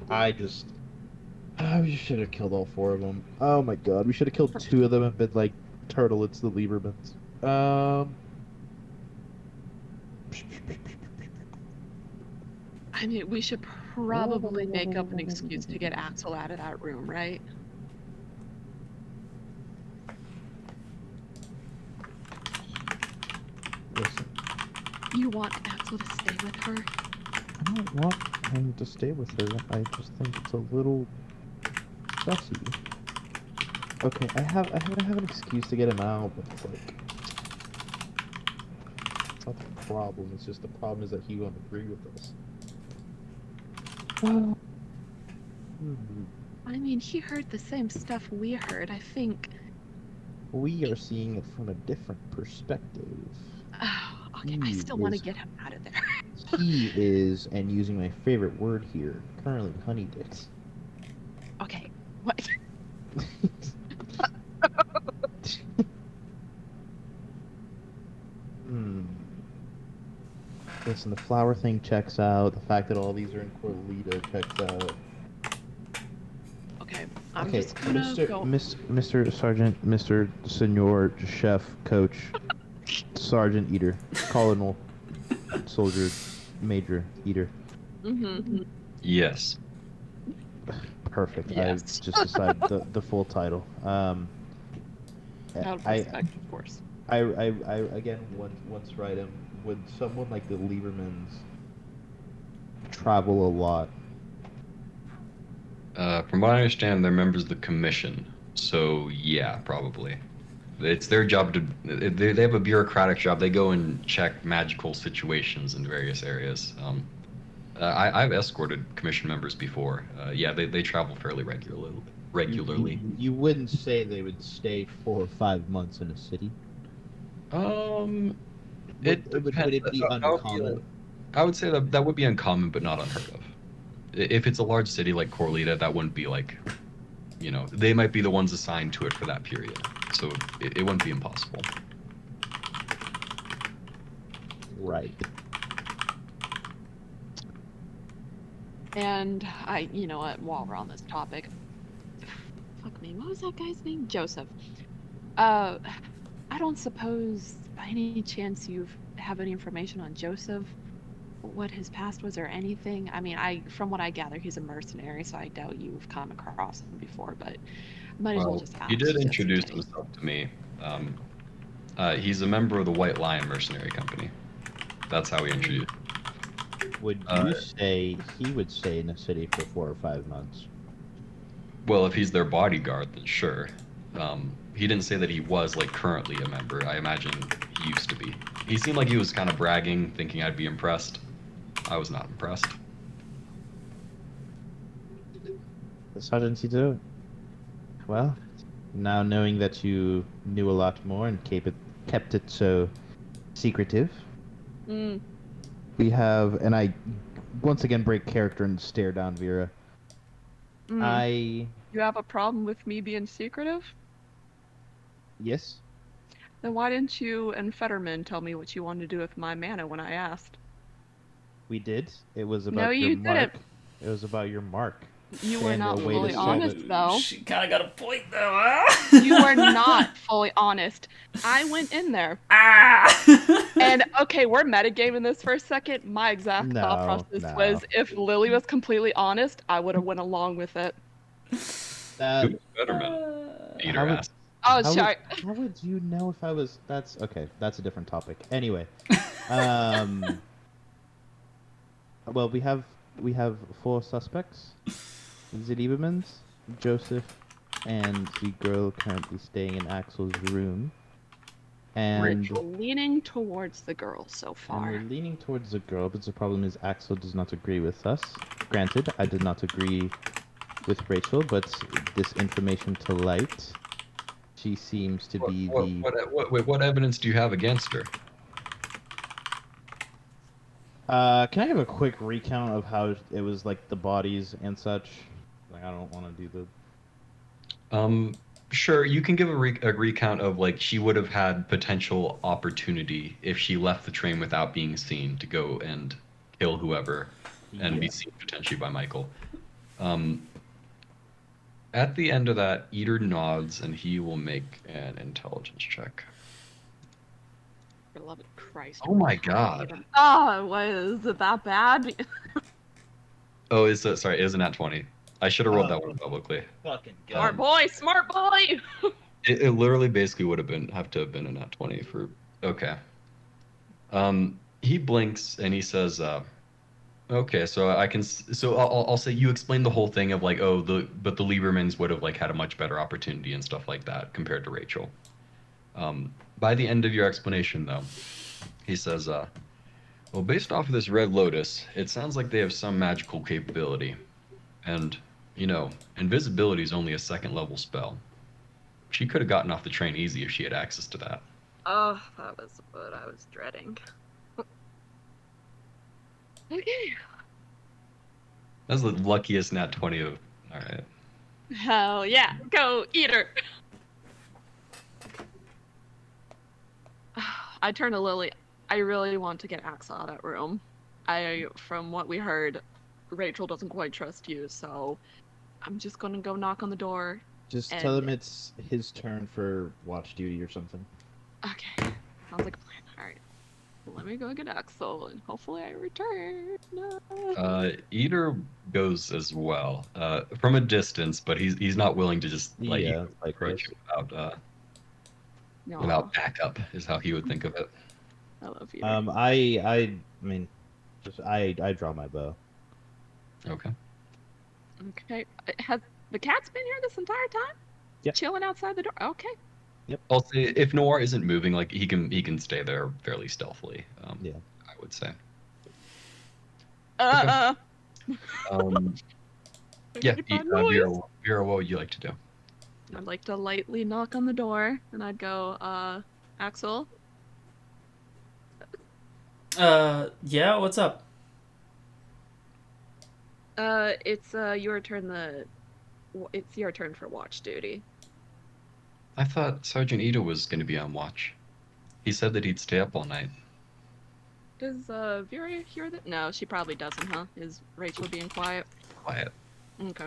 Speaker 5: We should have killed all 4 of them. Oh my god. We should have killed 2 of them and been like, Turtle, it's the Liebermans.
Speaker 4: I mean, we should probably make up an excuse to get Axel out of that room, right?
Speaker 5: Listen,
Speaker 4: You want Axel to stay with her?
Speaker 5: I don't want him to stay with her. I just think it's a little sussy. Okay, I have an excuse to get him out, but it's like it's not the problem. It's just the problem is that he won't agree with us.
Speaker 4: I mean, he heard the same stuff we heard. I think.
Speaker 5: We are seeing it from a different perspective.
Speaker 4: Oh, okay, I
Speaker 5: He
Speaker 4: still want to
Speaker 5: is-
Speaker 4: get him out of there.
Speaker 5: He is, and using my favorite word here, currently honey dicks.
Speaker 4: Okay, what?
Speaker 5: Listen, the flower thing checks out. The fact that all these are in Corlito checks out.
Speaker 4: Okay, I'm
Speaker 5: Okay,
Speaker 4: just gonna go.
Speaker 5: Mr. Sergeant, Mr. Senor, Chef, Coach, Sergeant, Eater, Colonel, Soldier, Major, Eater.
Speaker 4: Mm-hmm.
Speaker 2: Yes.
Speaker 5: Perfect.
Speaker 4: Yes.
Speaker 5: I just decided the full title.
Speaker 4: Out of respect, of course.
Speaker 5: I again once write him. Would someone like the Liebermans travel a lot?
Speaker 2: From what I understand, they're members of the commission. So yeah, probably. It's their job to. They have a bureaucratic job. They go and check magical situations in various areas. I've escorted commission members before. Yeah, they travel fairly regularly.
Speaker 5: You wouldn't say they would stay 4 or 5 months in a city.
Speaker 2: Would
Speaker 5: it be uncommon?
Speaker 2: I would say that would be uncommon, but not unheard of. If it's a large city like Corlita, that wouldn't be like, they might be the ones assigned to it for that period. So it wouldn't be impossible.
Speaker 5: Right.
Speaker 4: And you know what? While we're on this topic, fuck me, what was that guy's name? Joseph. I don't suppose by any chance you have any information on Joseph, what his past was or anything. I mean, from what I gather, he's a mercenary, so I doubt you've come across him before. But might as well just ask.
Speaker 2: He did
Speaker 4: just in
Speaker 2: introduce
Speaker 4: case.
Speaker 2: himself to me. He's a member of the White Lion Mercenary Company. That's how he introduced.
Speaker 5: Would you say he would stay in a city for 4 or 5 months?
Speaker 2: Well, if he's their bodyguard, then sure. He didn't say that he was like currently a member. I imagine he used to be. He seemed like he was kind of bragging, thinking I'd be impressed. I was not impressed.
Speaker 5: How didn't you do it? Well, now knowing that you knew a lot more and kept it so secretive, we have, and I once again break character and stare down Vera.
Speaker 4: You have a problem with me being secretive?
Speaker 5: Yes.
Speaker 4: Then why didn't you and Fetterman tell me what you wanted to do with my mana when I asked?
Speaker 5: We did. It was about
Speaker 4: No,
Speaker 5: your
Speaker 4: you
Speaker 5: mark.
Speaker 4: didn't.
Speaker 5: It was about your mark.
Speaker 4: You were
Speaker 5: Stand
Speaker 4: not
Speaker 5: your way to
Speaker 4: fully
Speaker 5: solve
Speaker 4: honest,
Speaker 5: it.
Speaker 4: though.
Speaker 1: She kind of got a point, though, huh?
Speaker 4: You were not fully honest. I went in there. And, okay, we're metagaming this for a second. My exact thought process was, if Lily was completely honest, I would have went along with it.
Speaker 2: Who's Fetterman? Peter asked.
Speaker 4: Oh, sorry.
Speaker 5: How would you know if I was? That's okay. That's a different topic. Anyway, well, we have 4 suspects: the Liebermans, Joseph, and the girl currently staying in Axel's room. And
Speaker 4: We're leaning towards the girl so far.
Speaker 5: we're leaning towards the girl, but the problem is Axel does not agree with us. Granted, I did not agree with Rachel, but this information to light. She seems to be
Speaker 2: What evidence do you have against her?
Speaker 5: Can I have a quick recount of how it was like the bodies and such? Like, I don't want to do the.
Speaker 2: Sure, you can give a recount of like she would have had potential opportunity if she left the train without being seen to go and kill whoever and be seen potentially by Michael. At the end of that, Eater nods and he will make an intelligence check.
Speaker 4: Beloved Christ.
Speaker 2: Oh my god.
Speaker 4: Oh, is it that bad?
Speaker 2: Oh, it is a nat 20. I should have rolled that one publicly.
Speaker 3: Fucking
Speaker 4: Smart
Speaker 3: god.
Speaker 4: boy, smart boy!
Speaker 2: It literally basically would have to have been a nat 20 for. Okay. He blinks and he says, Okay, so I'll say you explained the whole thing of like, oh, but the Liebermans would have like had a much better opportunity and stuff like that compared to Rachel. By the end of your explanation, though, he says, well, based off of this Red Lotus, it sounds like they have some magical capability. And, invisibility is only a second level spell. She could have gotten off the train easy if she had access to that.
Speaker 4: Oh, that was what I was dreading. Okay.
Speaker 2: That's the luckiest nat 20 of. Alright.
Speaker 4: Hell yeah. Go, Eater. I turn to Lily. I really want to get Axel out of that room. From what we heard, Rachel doesn't quite trust you, so I'm just gonna go knock on the door.
Speaker 5: Just tell him it's his turn for watch duty or something.
Speaker 4: Okay. Sounds like a plan. Alright. Let me go get Axel, and hopefully I return.
Speaker 2: Eater goes as well, from a distance, but he's not willing to just let you approach you without backup, is how he would think of it.
Speaker 4: I love you.
Speaker 5: I mean, just I draw my bow.
Speaker 2: Okay.
Speaker 4: Okay. Has the cat's been here this entire time?
Speaker 5: Yep.
Speaker 4: Chilling outside the door. Okay.
Speaker 5: Yep.
Speaker 2: I'll say if Noir isn't moving, like he can stay there fairly stealthily.
Speaker 5: Yeah.
Speaker 2: I would say.
Speaker 4: Okay.
Speaker 2: Yeah. Vera, what would you like to do?
Speaker 4: I'd like to lightly knock on the door, and I'd go, Axel.
Speaker 1: Yeah, what's up?
Speaker 4: It's your turn. It's your turn for watch duty.
Speaker 2: I thought Sergeant Ito was going to be on watch. He said that he'd stay up all night.
Speaker 4: Does Vera hear that? No, she probably doesn't, huh? Is Rachel being quiet?
Speaker 2: Quiet.
Speaker 4: Okay.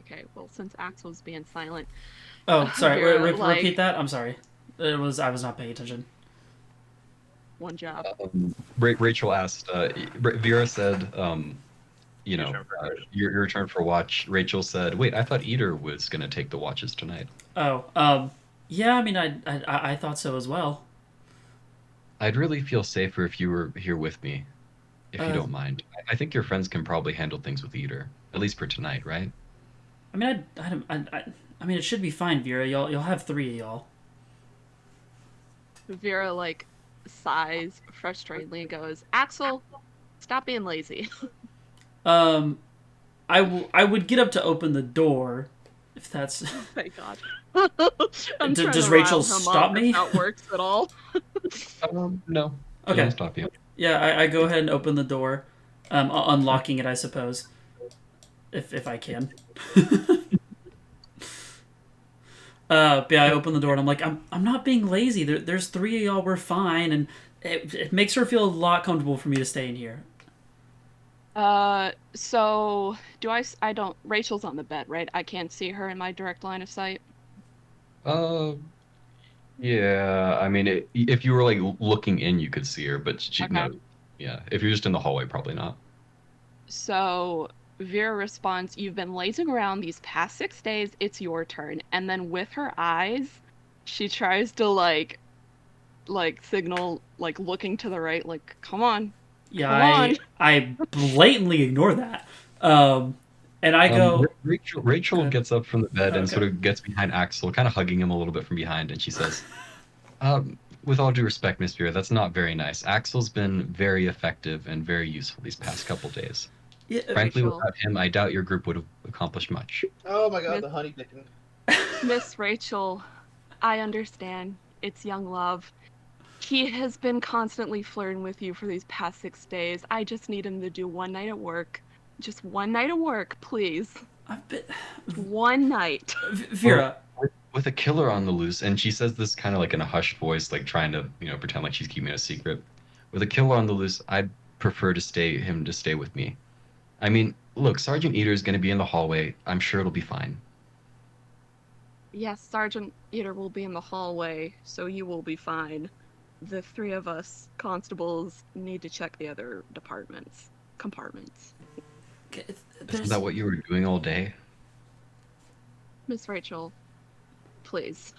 Speaker 4: Okay, well, since Axel's being silent...
Speaker 1: Oh, sorry,
Speaker 4: Vera,
Speaker 1: repeat that? I'm sorry. I was not paying attention.
Speaker 4: One job.
Speaker 2: Rachel asked, Vera said, your turn for watch. Rachel said, wait, I thought Eater was going to take the watches tonight.
Speaker 1: Oh, yeah, I mean, I thought so as well.
Speaker 2: I'd really feel safer if you were here with me, if you don't mind. I think your friends can probably handle things with Eater, at least for tonight, right?
Speaker 1: I mean, I mean, it should be fine, Vera. You'll have 3 of y'all.
Speaker 4: Vera, sighs frustratedly and goes, Axel, stop being lazy.
Speaker 1: I would get up to open the door, if that's...
Speaker 4: Oh my god.
Speaker 1: Does Rachel stop me?
Speaker 4: If that works at all.
Speaker 2: No.
Speaker 1: Okay.
Speaker 2: Don't stop you.
Speaker 1: Yeah, I go ahead and open the door, unlocking it, I suppose, if I can. But yeah, I open the door and I'm like, I'm not being lazy. There's 3 of y'all. We're fine, and it makes her feel a lot comfortable for me to stay in here.
Speaker 4: So do I don't. Rachel's on the bed, right? I can't see her in my direct line of sight.
Speaker 2: Yeah. I mean, if you were looking in, you could see her, but
Speaker 4: Okay.
Speaker 2: no. Yeah. If you're just in the hallway, probably not.
Speaker 4: So Vera responds, "You've been lazing around these past 6 days. It's your turn." And then with her eyes, she tries to signal, looking to the right, come on.
Speaker 1: Yeah, I blatantly ignore that. And I go...
Speaker 2: Rachel gets up from the bed and
Speaker 1: Okay.
Speaker 2: sort of gets behind Axel, kind of hugging him a little bit from behind, and she says, with all due respect, Miss Vera, that's not very nice. Axel's been very effective and very useful these past couple days.
Speaker 1: Yeah,
Speaker 2: Frankly,
Speaker 4: Rachel.
Speaker 2: without him, I doubt your group would have accomplished much.
Speaker 5: Oh my god,
Speaker 4: Miss-
Speaker 5: the honey chicken.
Speaker 4: Miss Rachel, I understand. It's young love. He has been constantly flirting with you for these past 6 days. I just need him to do one night at work. Just one night at work, please.
Speaker 1: I've been...
Speaker 4: One night.
Speaker 1: Vera...
Speaker 2: With a killer on the loose, and she says this kind of in a hushed voice, trying to, pretend like she's keeping it a secret. With a killer on the loose, I'd prefer him to stay with me. I mean, look, Sergeant Eater is going to be in the hallway. I'm sure it'll be fine.
Speaker 4: Yes, Sergeant Eater will be in the hallway, so you will be fine. The 3 of us constables need to check the other compartments.
Speaker 2: Isn't that what you were doing all day?
Speaker 4: Miss Rachel, please.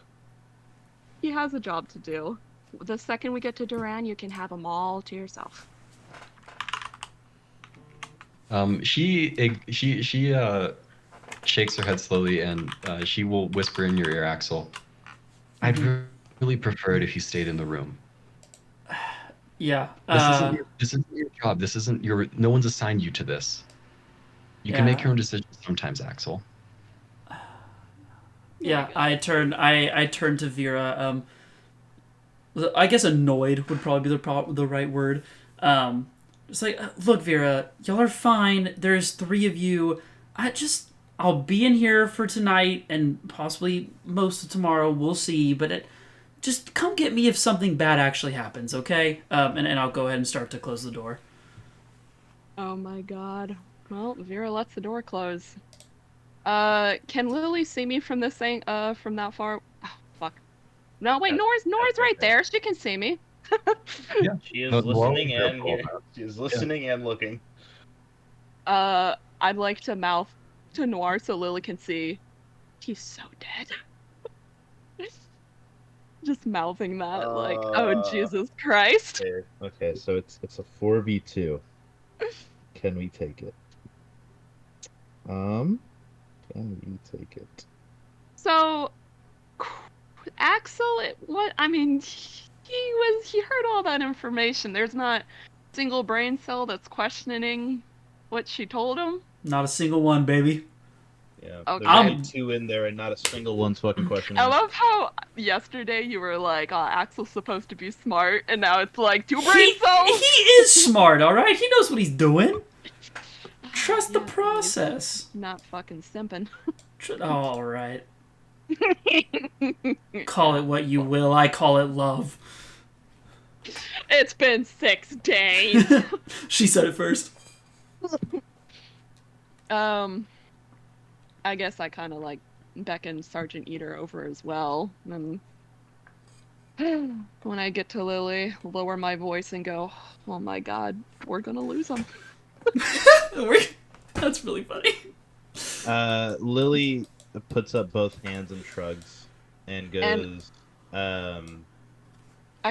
Speaker 4: He has a job to do. The second we get to Duran, you can have them all to yourself.
Speaker 2: She shakes her head slowly, and she will whisper in your ear, Axel. I'd really prefer it if you stayed in the room.
Speaker 1: Yeah.
Speaker 2: This isn't your job. This isn't your. No one's assigned you to this. You can make your own decisions sometimes, Axel.
Speaker 1: Yeah, I turn to Vera. I guess annoyed would probably be the right word. It's like, look, Vera, y'all are fine. There's 3 of you. I'll be in here for tonight and possibly most of tomorrow. We'll see, but just come get me if something bad actually happens, okay? And I'll go ahead and start to close the door.
Speaker 4: Oh my god. Well, Vera lets the door close. Can Lily see me from this thing? From that far? Oh, fuck. No, wait, Nora's right there. She can see me.
Speaker 2: Yeah,
Speaker 5: She is listening and she is listening and looking.
Speaker 4: I'd like to mouth to Noir so Lily can see. He's so dead. Just mouthing that, like, oh Jesus Christ.
Speaker 5: Okay, so it's a 4v2. Can we take it? Can we take it?
Speaker 4: So, Axel, he heard all that information. There's not a single brain cell that's questioning what she told him.
Speaker 1: Not a single one, baby.
Speaker 5: Yeah,
Speaker 4: Okay.
Speaker 5: there's 2 in there and not a single one's fucking questioning.
Speaker 4: I love how yesterday you were like, oh, Axel's supposed to be smart, and now it's like 2 brain cells.
Speaker 1: He is smart, all right? He knows what he's doing. Trust the process.
Speaker 4: Not fucking simping.
Speaker 1: All right. Call it what you will. I call it love.
Speaker 4: It's been 6 days.
Speaker 1: She said it first.
Speaker 4: I guess I kind of like beckon Sergeant Eater over as well. And when I get to Lily, lower my voice and go, oh my god, we're gonna lose him.
Speaker 1: That's really funny.
Speaker 5: Lily puts up both hands and shrugs and goes,
Speaker 4: I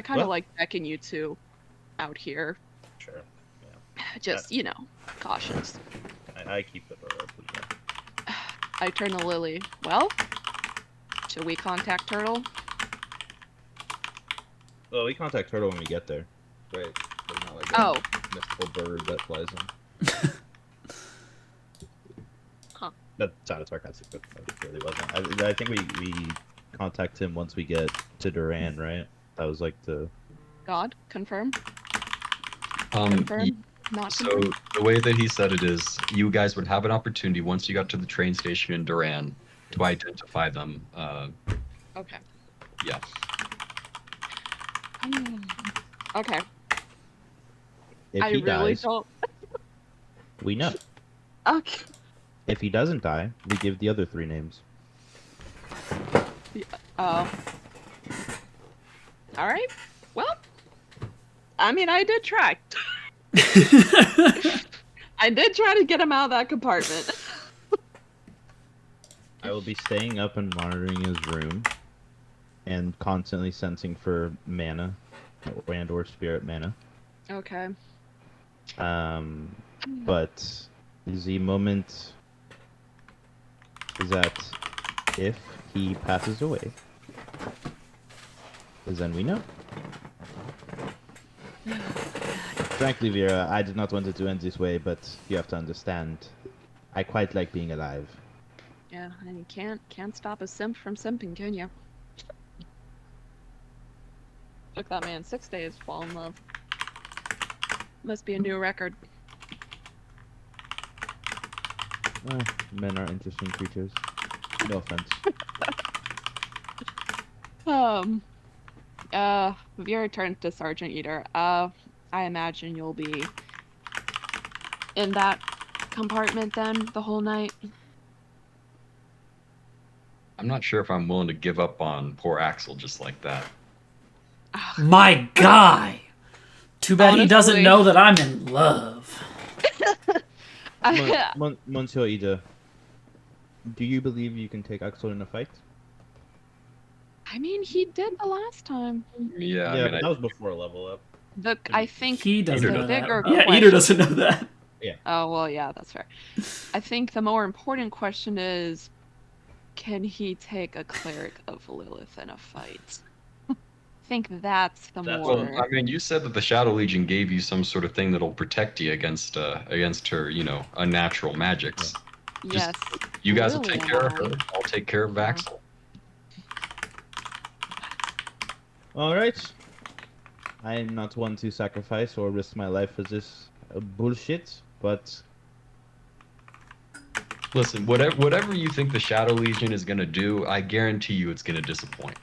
Speaker 4: kind of like beckon you two out here.
Speaker 5: Sure. Yeah.
Speaker 4: Just, cautious.
Speaker 5: I keep the door open. Yeah.
Speaker 4: I turn to Lily. Well, should we contact Turtle?
Speaker 5: Well, we contact Turtle when we get there. Right. There's not like
Speaker 4: a
Speaker 5: mystical bird that flies in.
Speaker 4: Huh.
Speaker 5: That sounded sarcastic, but it really wasn't. I think we contact him once we get to Duran, right? That was like the...
Speaker 4: God, confirm?
Speaker 2: Confirm?
Speaker 4: Not
Speaker 2: so
Speaker 4: confirm?
Speaker 2: The way that he said it is, you guys would have an opportunity once you got to the train station in Duran to identify them.
Speaker 4: Okay.
Speaker 2: Yeah.
Speaker 4: Okay.
Speaker 5: If
Speaker 4: I
Speaker 5: he
Speaker 4: really
Speaker 5: dies,
Speaker 4: don't...
Speaker 5: we know.
Speaker 4: Okay.
Speaker 5: If he doesn't die, we give the other 3 names.
Speaker 4: Alright. Well, I did try. I did try to get him out of that compartment.
Speaker 5: I will be staying up and monitoring his room and constantly sensing for mana or spirit mana.
Speaker 4: Okay.
Speaker 5: But the moment is that if he passes away, then we know. Frankly, Vera, I did not want it to end this way, but you have to understand, I quite like being alive.
Speaker 4: Yeah, and you can't stop a simp from simping, can you? Took that man 6 days to fall in love. Must be a new record.
Speaker 5: Men are interesting creatures. No offense.
Speaker 4: Vera turned to Sergeant Eater. I imagine you'll be in that compartment then the whole night.
Speaker 2: I'm not sure if I'm willing to give up on poor Axel just like that.
Speaker 1: My guy! Too bad he doesn't
Speaker 4: Honestly.
Speaker 1: know that I'm in love.
Speaker 5: Monsieur Ida, do you believe you can take Axel in a fight?
Speaker 4: I mean, he did the last time.
Speaker 2: Yeah,
Speaker 5: Yeah,
Speaker 2: I mean,
Speaker 5: that was before level up.
Speaker 4: I think
Speaker 1: He doesn't
Speaker 2: Eater
Speaker 1: know
Speaker 2: doesn't.
Speaker 1: that.
Speaker 4: bigger
Speaker 1: Yeah, Eater
Speaker 4: question-
Speaker 1: doesn't know that.
Speaker 4: Oh, well, yeah, that's fair. I think the more important question is, can he take a cleric of Lilith in a fight? I think that's the
Speaker 5: That's
Speaker 4: more...
Speaker 2: Well, I mean, you said that the Shadow Legion gave you some sort of thing that'll protect you against her, unnatural magics.
Speaker 4: Yes.
Speaker 2: You guys will
Speaker 4: Lily
Speaker 2: take
Speaker 4: and
Speaker 2: care of
Speaker 4: I.
Speaker 2: her. I'll take care of Vaxel.
Speaker 5: All right. I'm not one to sacrifice or risk my life for this bullshit, but
Speaker 2: Listen, whatever you think the Shadow Legion is gonna do, I guarantee you it's gonna disappoint.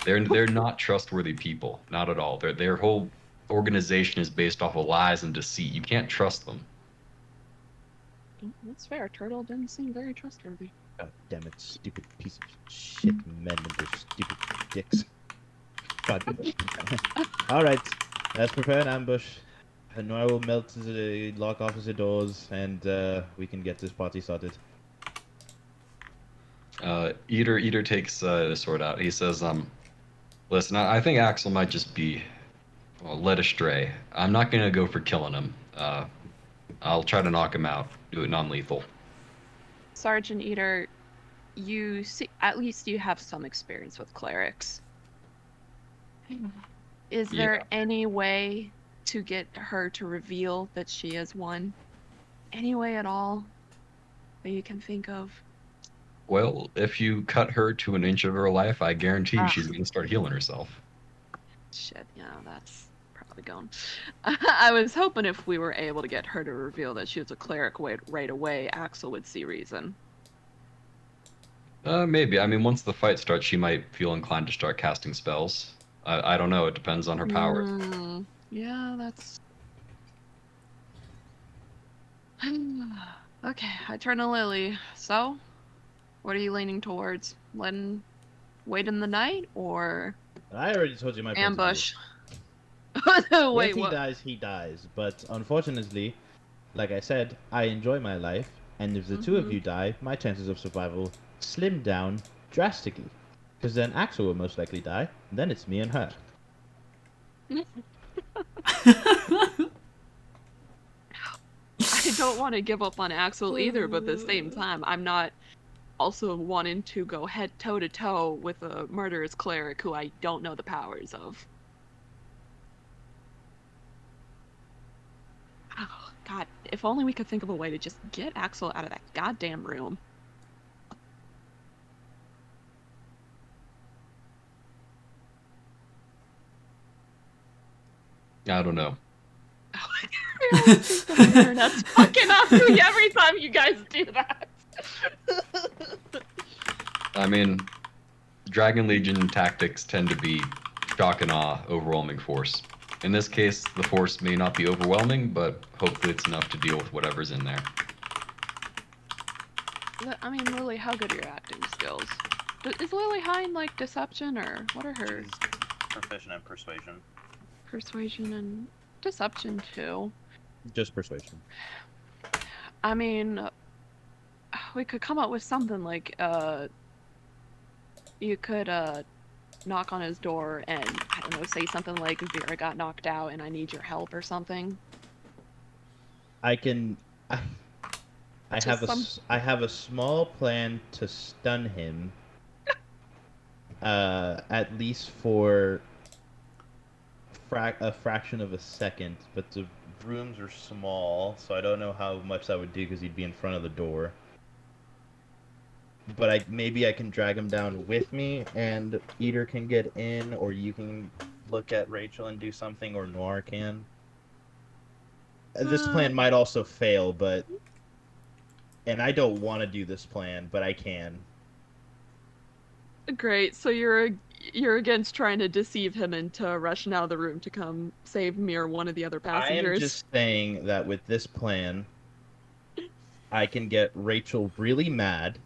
Speaker 2: They're not trustworthy people, not at all. Their whole organization is based off of lies and deceit. You can't trust them.
Speaker 4: That's fair. Turtle didn't seem very trustworthy.
Speaker 5: God damn it, stupid piece of shit men and their stupid dicks. God. Alright, let's prepare an ambush. Nora will melt the lock off the doors, and we can get this party started.
Speaker 2: Eater takes the sword out. He says, listen, I think Axel might just be led astray. I'm not gonna go for killing him. I'll try to knock him out. Do it non-lethal.
Speaker 4: Sergeant Eater, you see, at least you have some experience with clerics. Is there any way to get her to reveal that she is one? Any way at all that you can think of?
Speaker 2: Well, if you cut her to an inch of her life, I guarantee you she's gonna start healing herself.
Speaker 4: Shit, yeah, that's probably gone. I was hoping if we were able to get her to reveal that she was a cleric right away, Axel would see reason.
Speaker 2: Maybe. I mean, once the fight starts, she might feel inclined to start casting spells. I don't know. It depends on her powers.
Speaker 4: Yeah, that's... Okay, I turn to Lily. So, what are you leaning towards? Wait in the night, or
Speaker 5: I already told you my point of view.
Speaker 4: ambush? Wait,
Speaker 5: if he
Speaker 4: what?
Speaker 5: dies, he dies. But unfortunately, like I said, I enjoy my life, and if the two of you die, my chances of survival slim down drastically. Because then Axel will most likely die, and then it's me and her.
Speaker 4: I don't want to give up on Axel either, but at the same time, I'm not also wanting to go head toe to toe with a murderous cleric who I don't know the powers of. Oh, God, if only we could think of a way to just get Axel out of that goddamn room.
Speaker 2: I don't know.
Speaker 4: The internet's fucking up every time you guys do that.
Speaker 2: I mean, Dragon Legion tactics tend to be shock and awe, overwhelming force. In this case, the force may not be overwhelming, but hopefully it's enough to deal with whatever's in there.
Speaker 4: I mean, Lily, how good are your acting skills? Is Lily high in, like, deception, or what are her...
Speaker 3: Proficient in persuasion.
Speaker 4: Persuasion and deception, too.
Speaker 5: Just persuasion.
Speaker 4: I mean, we could come up with something like, you could, knock on his door and, I don't know, say something like, Vera got knocked out and I need your help or something.
Speaker 5: I can... I have a small plan to stun him. At least for a fraction of a second, but the rooms are small, so I don't know how much that would do because he'd be in front of the door. But maybe I can drag him down with me, and Eater can get in, or you can look at Rachel and do something, or Noir can. This plan might also fail, but... And I don't want to do this plan, but I can.
Speaker 4: Great, so you're against trying to deceive him into rushing out of the room to come save me or one of the other passengers.
Speaker 5: I am just saying that with this plan, I can get Rachel really mad,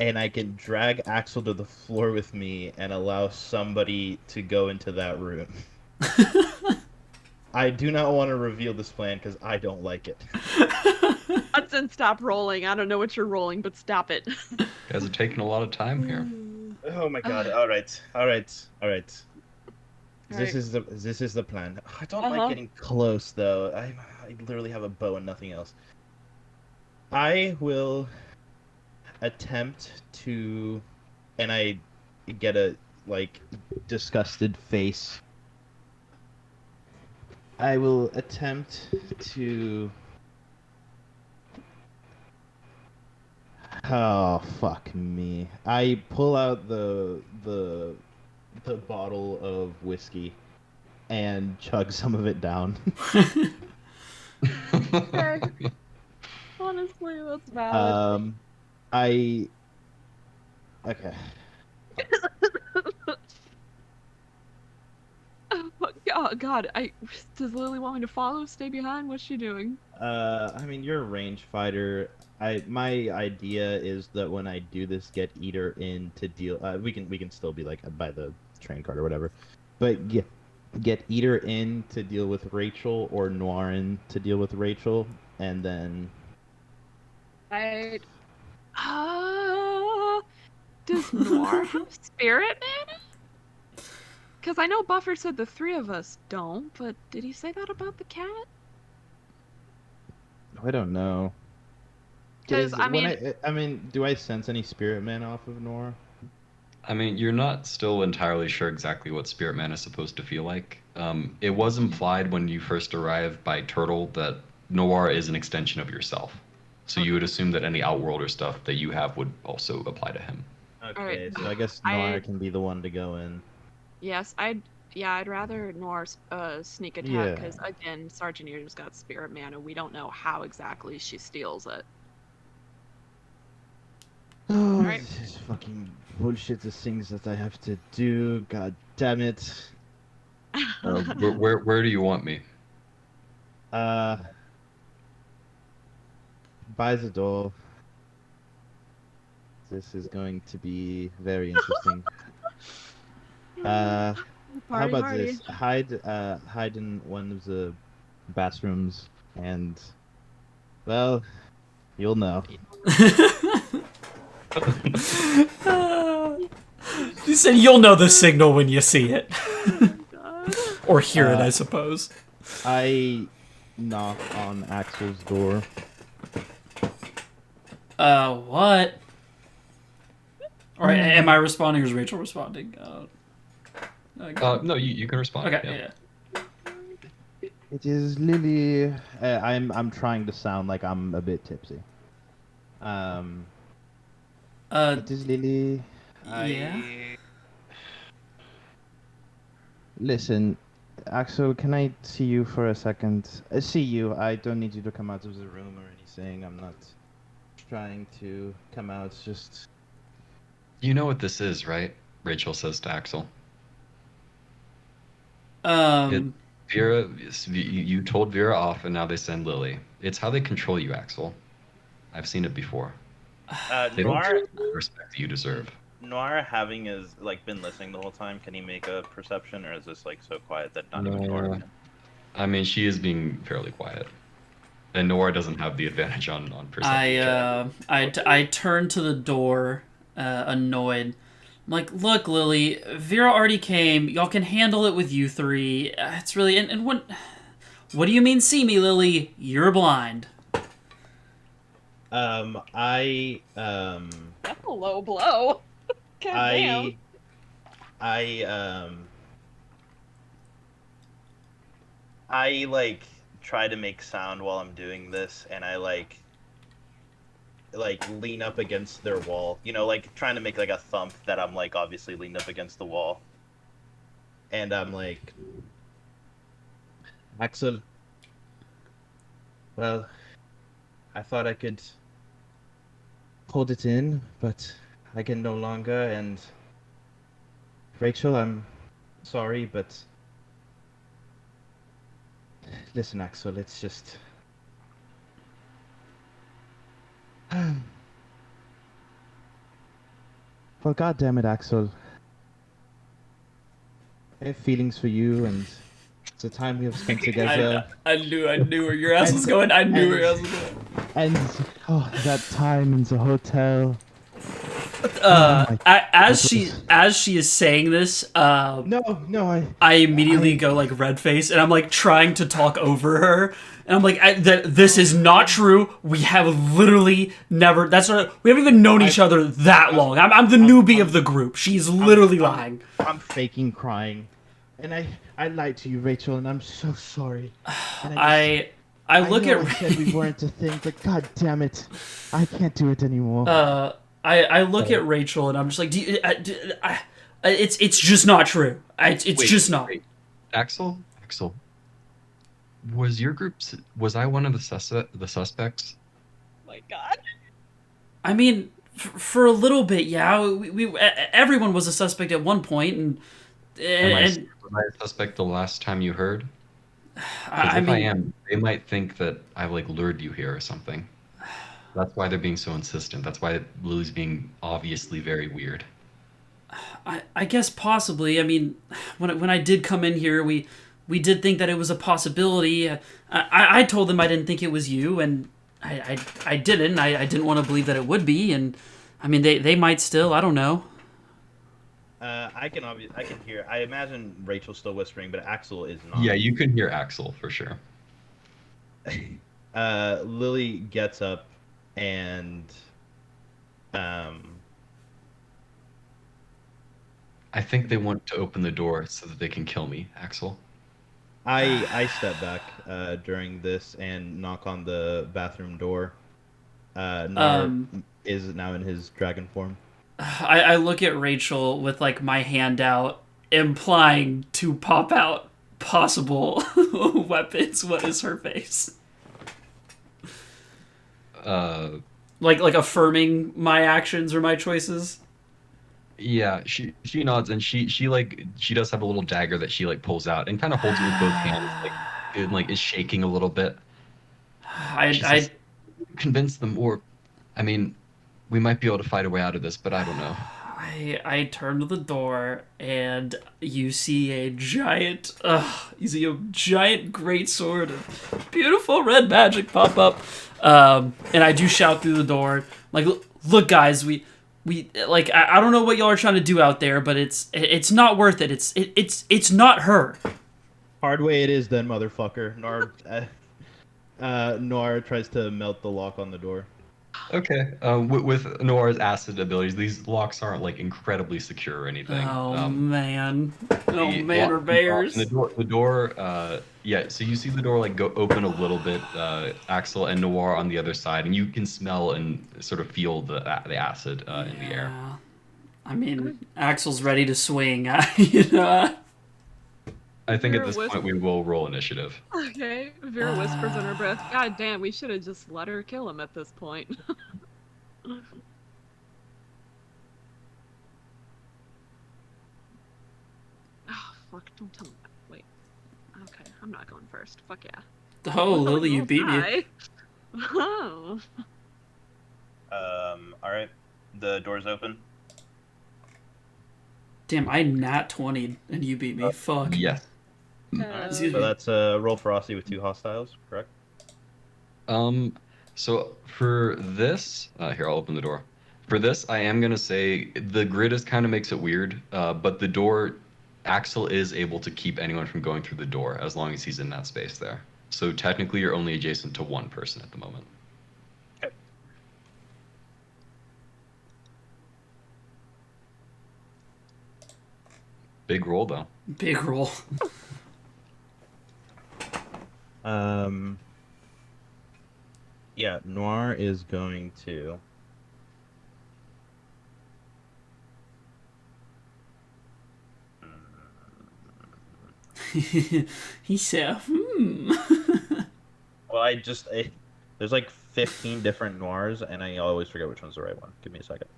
Speaker 5: and I can drag Axel to the floor with me and allow somebody to go into that room. I do not want to reveal this plan because I don't like it.
Speaker 4: Hudson, stop rolling. I don't know what you're rolling, but stop it.
Speaker 2: You guys are taking a lot of time here.
Speaker 5: Oh my god! All right. This
Speaker 4: Alright.
Speaker 5: is the plan. I don't
Speaker 4: Uh-huh.
Speaker 5: like getting close though. I literally have a bow and nothing else. I will attempt to, and I get a disgusted face. I will attempt to. Oh fuck me! I pull out the bottle of whiskey and chug some of it down.
Speaker 4: Okay. Honestly, that's valid.
Speaker 5: I. Okay.
Speaker 4: Oh God, does Lily want me to follow? Stay behind? What's she doing?
Speaker 5: I mean, you're a range fighter. My idea is that when I do this, get Eater in to deal. We can still be like by the train card or whatever, but get Eater in to deal with Rachel or Noirin to deal with Rachel, and then.
Speaker 4: Does Noir have spirit mana? Because I know Buffer said the three of us don't, but did he say that about the cat?
Speaker 5: I don't know.
Speaker 4: 'Cause, I
Speaker 5: mean, do I sense any spirit mana off of Nora?
Speaker 2: I mean, you're not still entirely sure exactly what spirit mana is supposed to feel like. It was implied when you first arrived by Turtle that Noir is an extension of yourself. So you would assume that any Outworlder stuff that you have would also apply to him.
Speaker 5: Okay,
Speaker 4: Alright.
Speaker 5: so I guess Nora can be the one to go in.
Speaker 4: Yes, I'd rather Noir sneak attack,
Speaker 5: Yeah.
Speaker 4: because again, Sergeant Eater's got spirit mana. We don't know how exactly she steals it.
Speaker 5: Oh,
Speaker 4: Alright.
Speaker 5: this is fucking bullshit. The things that I have to do. God damn it.
Speaker 2: Where do you want me?
Speaker 5: By the door. This is going to be very interesting. How about this? Hide in one of the bathrooms, and well, you'll know.
Speaker 1: You said you'll know the signal when you see it. Or hear it, I suppose.
Speaker 5: I knock on Axel's door.
Speaker 1: What? Or am I responding or is Rachel responding?
Speaker 2: No, you can respond.
Speaker 1: Okay, yeah.
Speaker 5: It is Lily. I'm trying to sound like I'm a bit tipsy. It is Lily.
Speaker 1: Yeah?
Speaker 5: Listen, Axel, can I see you for a second? See you. I don't need you to come out of the room or anything. I'm not trying to come out. It's just.
Speaker 2: You know what this is, right? Rachel says to Axel. Vera, you told Vera off, and now they send Lily. It's how they control you, Axel. I've seen it before. They
Speaker 3: Noir,
Speaker 2: don't give the respect that you deserve.
Speaker 3: Noir having been listening the whole time. Can he make a perception, or is this so quiet that not even Noir?
Speaker 2: I mean, she is being fairly quiet, and Noir doesn't have the advantage on perception.
Speaker 1: I turn to the door, annoyed. I'm like, look, Lily, Vera already came. Y'all can handle it with you three. It's really and what do you mean see me, Lily? You're blind.
Speaker 4: That's a low blow. God damn.
Speaker 3: I try to make sound while I'm doing this, and I lean up against their wall, trying to make a thump that I'm obviously leaned up against the wall, and I'm like,
Speaker 5: Axel. Well, I thought I could hold it in, but I can no longer, and Rachel, I'm sorry, but listen, Axel, it's just well, God damn it, Axel. I have feelings for you, and It's a time we have spent together.
Speaker 1: I knew where your ass was going. I knew where your ass was going.
Speaker 5: And that time in the hotel.
Speaker 1: As she is saying this, I immediately go like red face, and I'm like trying to talk over her, and I'm like, this is not true. We have literally never. We haven't even known each other that long. I'm the newbie of the group. She's literally lying.
Speaker 5: I'm faking crying, and I lied to you, Rachel, and I'm so sorry. And
Speaker 1: I look at.
Speaker 5: I said we weren't a thing, but god damn it, I can't do it anymore.
Speaker 1: I look at Rachel and I'm just like, it's just not true. It's just not.
Speaker 2: Wait. Axel, was your group? Was I one of the suspects?
Speaker 4: Oh my god.
Speaker 1: I mean, for a little bit, yeah. We everyone was a suspect at one point, and
Speaker 2: was I a suspect the last time you heard? I am, they might think that I like lured you here or something. That's why they're being so insistent. That's why Lily's being obviously very weird.
Speaker 1: I guess possibly. I mean, when I did come in here, we did think that it was a possibility. I told them I didn't think it was you, and I didn't. I didn't want to believe that it would be, and I mean they might still. I don't know.
Speaker 3: I can hear. I imagine Rachel's still whispering, but Axel is not.
Speaker 2: Yeah, you can hear Axel for sure.
Speaker 3: Lily gets up and
Speaker 2: I think they want to open the door so that they can kill me, Axel.
Speaker 3: I step back during this and knock on the bathroom door. Nar is now in his dragon form.
Speaker 1: I look at Rachel with like my hand out, implying to pop out possible weapons. What is her face? Like affirming my actions or my choices.
Speaker 2: Yeah, she nods and she does have a little dagger that she like pulls out and kind of holds it with both hands, like is shaking a little bit.
Speaker 1: I
Speaker 2: convince them, or I mean, we might be able to fight a way out of this, but I don't know.
Speaker 1: I turn to the door and you see a giant great sword of beautiful red magic pop up. And I do shout through the door, like, look guys, we like I don't know what y'all are trying to do out there, but it's not worth it. It's not her.
Speaker 5: Hard way it is then, motherfucker. Noir tries to melt the lock on the door.
Speaker 2: Okay. With Noir's acid abilities, these locks aren't like incredibly secure or anything.
Speaker 1: Oh man or bears.
Speaker 2: The door. Yeah. So you see the door like go open a little bit. Axel and Noir on the other side, and you can smell and sort of feel the acid in the air.
Speaker 1: I mean, Axel's ready to swing. You know.
Speaker 2: I think at this point we will roll initiative.
Speaker 4: Okay. Vera whispers under her breath, God damn, we should have just let her kill him at this point. Oh, fuck, don't tell me that. Wait. Okay, I'm not going first. Fuck yeah.
Speaker 1: Oh, Lily, you beat me.
Speaker 4: Oh.
Speaker 3: Alright. The door's open.
Speaker 1: Damn, I nat 20 and you beat me. Fuck.
Speaker 2: Yes.
Speaker 3: So that's a roll ferocity with 2 hostiles, correct?
Speaker 2: So for this, here I'll open the door. For this, I am gonna say the grid kind of makes it weird, but the door, Axel is able to keep anyone from going through the door as long as he's in that space there. So technically, you're only adjacent to one person at the moment.
Speaker 3: Okay.
Speaker 2: Big roll though.
Speaker 1: Big roll.
Speaker 3: Yeah, Noir is going to.
Speaker 1: He said,
Speaker 3: Well, there's like 15 different Noirs, and I always forget which one's the right one. Give me a second.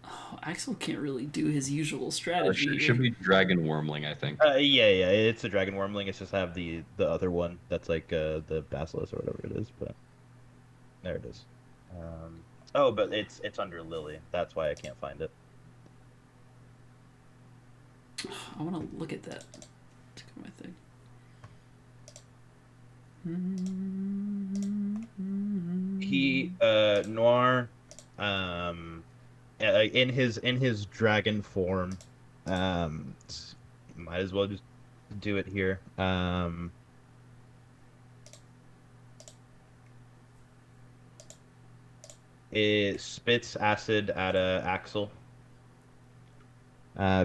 Speaker 1: Oh, Axel can't really do his usual strategy.
Speaker 2: Should be Dragon Wormling, I think.
Speaker 3: Yeah, it's a Dragon Wormling. It's just have the other one that's like the Basilisk or whatever it is, but there it is. But it's under Lily. That's why I can't find it.
Speaker 1: I want to look at that. Check my thing.
Speaker 5: Noir, in his dragon form, might as well just do it here. It spits acid at Axel,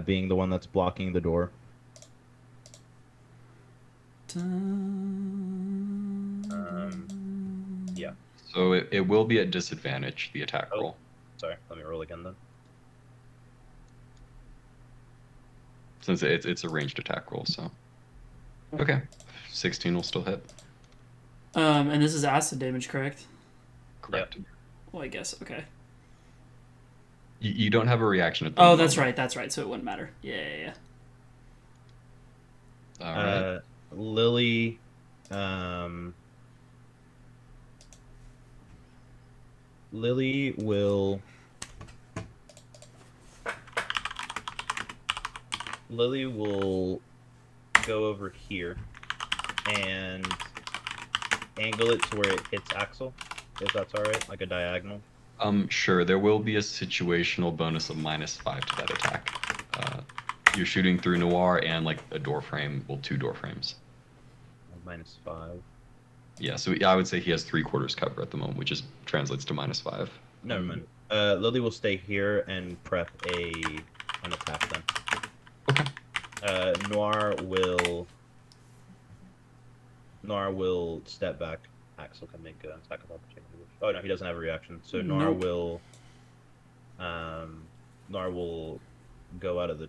Speaker 5: being the one that's blocking the door. Yeah.
Speaker 2: So it will be at disadvantage, the attack roll.
Speaker 5: Sorry, let me roll again then.
Speaker 2: Since it's a ranged attack roll, so. Okay. 16 will still hit.
Speaker 1: And this is acid damage, correct?
Speaker 2: Correct.
Speaker 5: Yep.
Speaker 1: Well, I guess, okay.
Speaker 2: You don't have a reaction at the
Speaker 1: Oh,
Speaker 2: moment.
Speaker 1: that's right, so it wouldn't matter. Yeah.
Speaker 2: All right.
Speaker 5: Lily, Lily will go over here and angle it to where it hits Axel, if that's all right, like a diagonal.
Speaker 2: Sure. There will be a situational bonus of -5 to that attack. You're shooting through Noir and like a door frame, well, 2 door frames.
Speaker 5: -5.
Speaker 2: Yeah, so I would say he has 3/4 cover at the moment, which just translates to -5.
Speaker 5: Never mind. Lily will stay here and prep an attack then.
Speaker 2: Okay.
Speaker 5: Noir will step back. Axel can make an attack of opportunity. Oh no, he doesn't have a reaction. So Noir will go out of the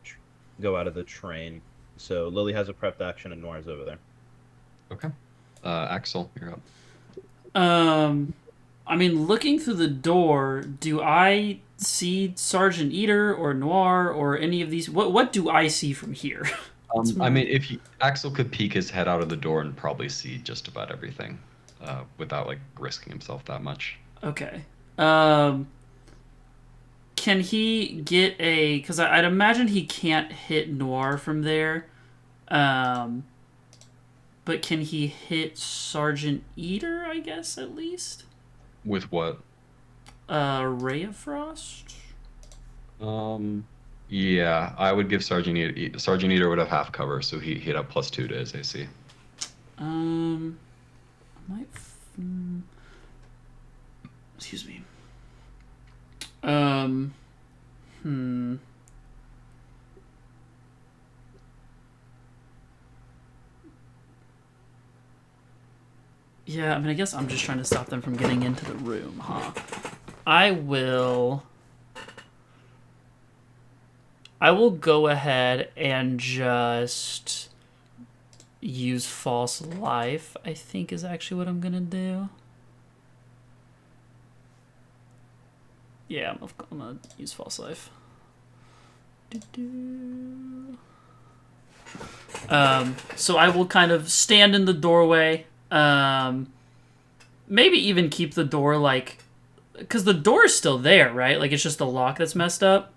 Speaker 5: train. So Lily has a prepped action and Noir's over there.
Speaker 2: Okay. Axel, you're up.
Speaker 1: I mean, looking through the door, do I see Sergeant Eater or Noir or any of these? What do I see from here?
Speaker 2: I mean, Axel could peek his head out of the door and probably see just about everything, without like risking himself that much.
Speaker 1: Okay. Can he get a? Because I'd imagine he can't hit Noir from there. But can he hit Sergeant Eater? I guess at least.
Speaker 2: With what?
Speaker 1: Ray of Frost.
Speaker 2: Yeah, I would give Sergeant Eater. Sergeant Eater would have half cover, so he'd have +2 to his AC.
Speaker 1: I might. Excuse me. Yeah, I mean, I guess I'm just trying to stop them from getting into the room, huh? I will go ahead and just use false life, I think is actually what I'm gonna do. Yeah, I'm gonna use false life. So I will kind of stand in the doorway. Maybe even keep the door because the door is still there, right? Like it's just the lock that's messed up.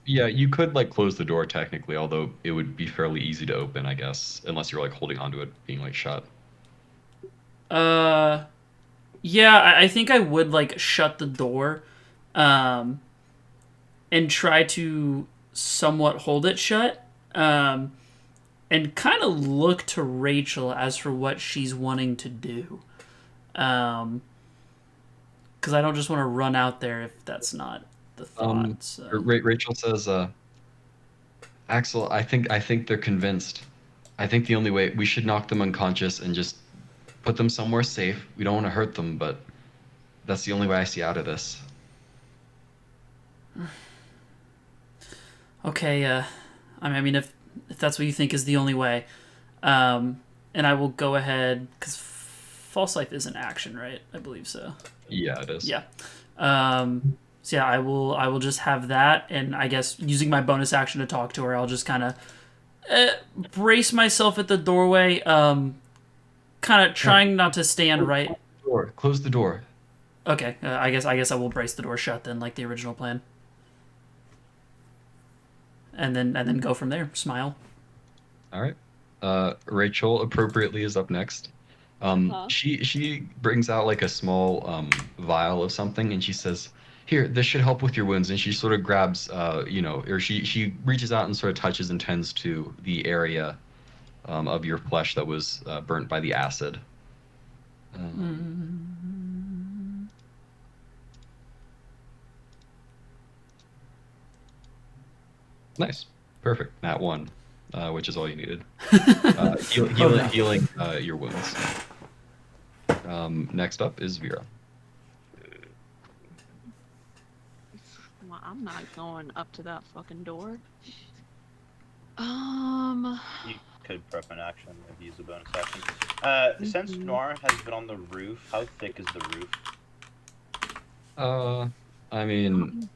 Speaker 2: Yeah, you could like close the door technically, although it would be fairly easy to open, I guess, unless you're like holding onto it being like shut.
Speaker 1: Yeah, I think I would like shut the door, and try to somewhat hold it shut, and kind of look to Rachel as for what she's wanting to do. Because I don't just want to run out there if that's not the thought. So.
Speaker 2: Rachel says, Axel, I think they're convinced. I think the only way we should knock them unconscious and just put them somewhere safe. We don't want to hurt them, but that's the only way I see out of this.
Speaker 1: Okay, I mean, if that's what you think is the only way, and I will go ahead because false life is an action, right? I believe so.
Speaker 2: Yeah, it is.
Speaker 1: Yeah. So yeah, I will just have that, and I guess using my bonus action to talk to her, I'll just kind of brace myself at the doorway, kind of trying not to stand right.
Speaker 2: Close the door.
Speaker 1: Okay, I guess I will brace the door shut then, like the original plan. And then go from there. Smile.
Speaker 2: All right. Rachel appropriately is up next. She brings out like a small vial of something, and she says, "Here, this should help with your wounds." And she sort of grabs, or she reaches out and sort of touches and tends to the area of your flesh that was burnt by the acid. Nice, perfect. Nat 1, which is all you needed. Healing your wounds. Next up is Vera.
Speaker 6: Well, I'm not going up to that fucking door.
Speaker 3: You could prep an action and use a bonus action. Since Noir has been on the roof, how thick is the roof?
Speaker 2: I mean,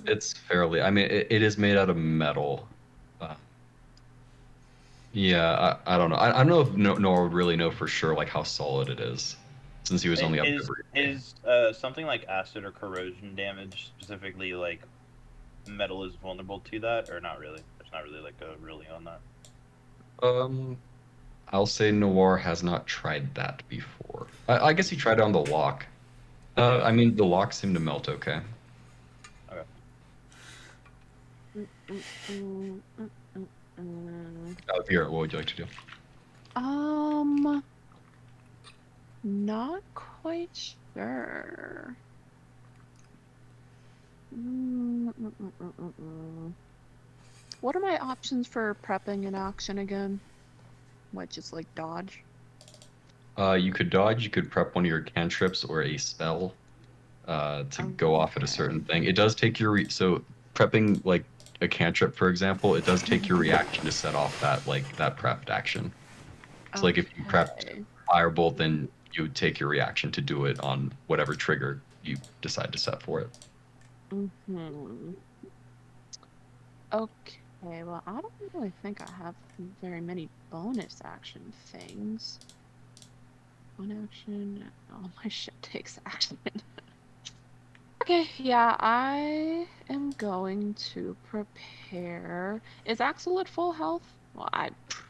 Speaker 2: it's fairly. I mean, it is made out of metal. Yeah, I don't know. I don't know if Nora would really know for sure like how solid it is, since he was only up there.
Speaker 3: Is something like acid or corrosion damage specifically like metal is vulnerable to that, or not really? There's not really like a ruling on that.
Speaker 2: I'll say Noir has not tried that before. I guess he tried it on the lock. I mean, the lock seemed to melt okay. Vera, what would you like to do?
Speaker 6: Not quite sure. What are my options for prepping an action again? What, just like dodge?
Speaker 2: You could dodge, you could prep one of your cantrips or a spell to go off at a certain thing. It does take your so prepping like a cantrip, for example, it does take your reaction to set off that prepped action. So like if you prepped Firebolt, then you would take your reaction to do it on whatever trigger you decide to set for it.
Speaker 6: Okay, well, I don't really think I have very many bonus action things. One action, all my shit takes action. Okay, yeah, I am going to prepare. Is Axel at full health? Well,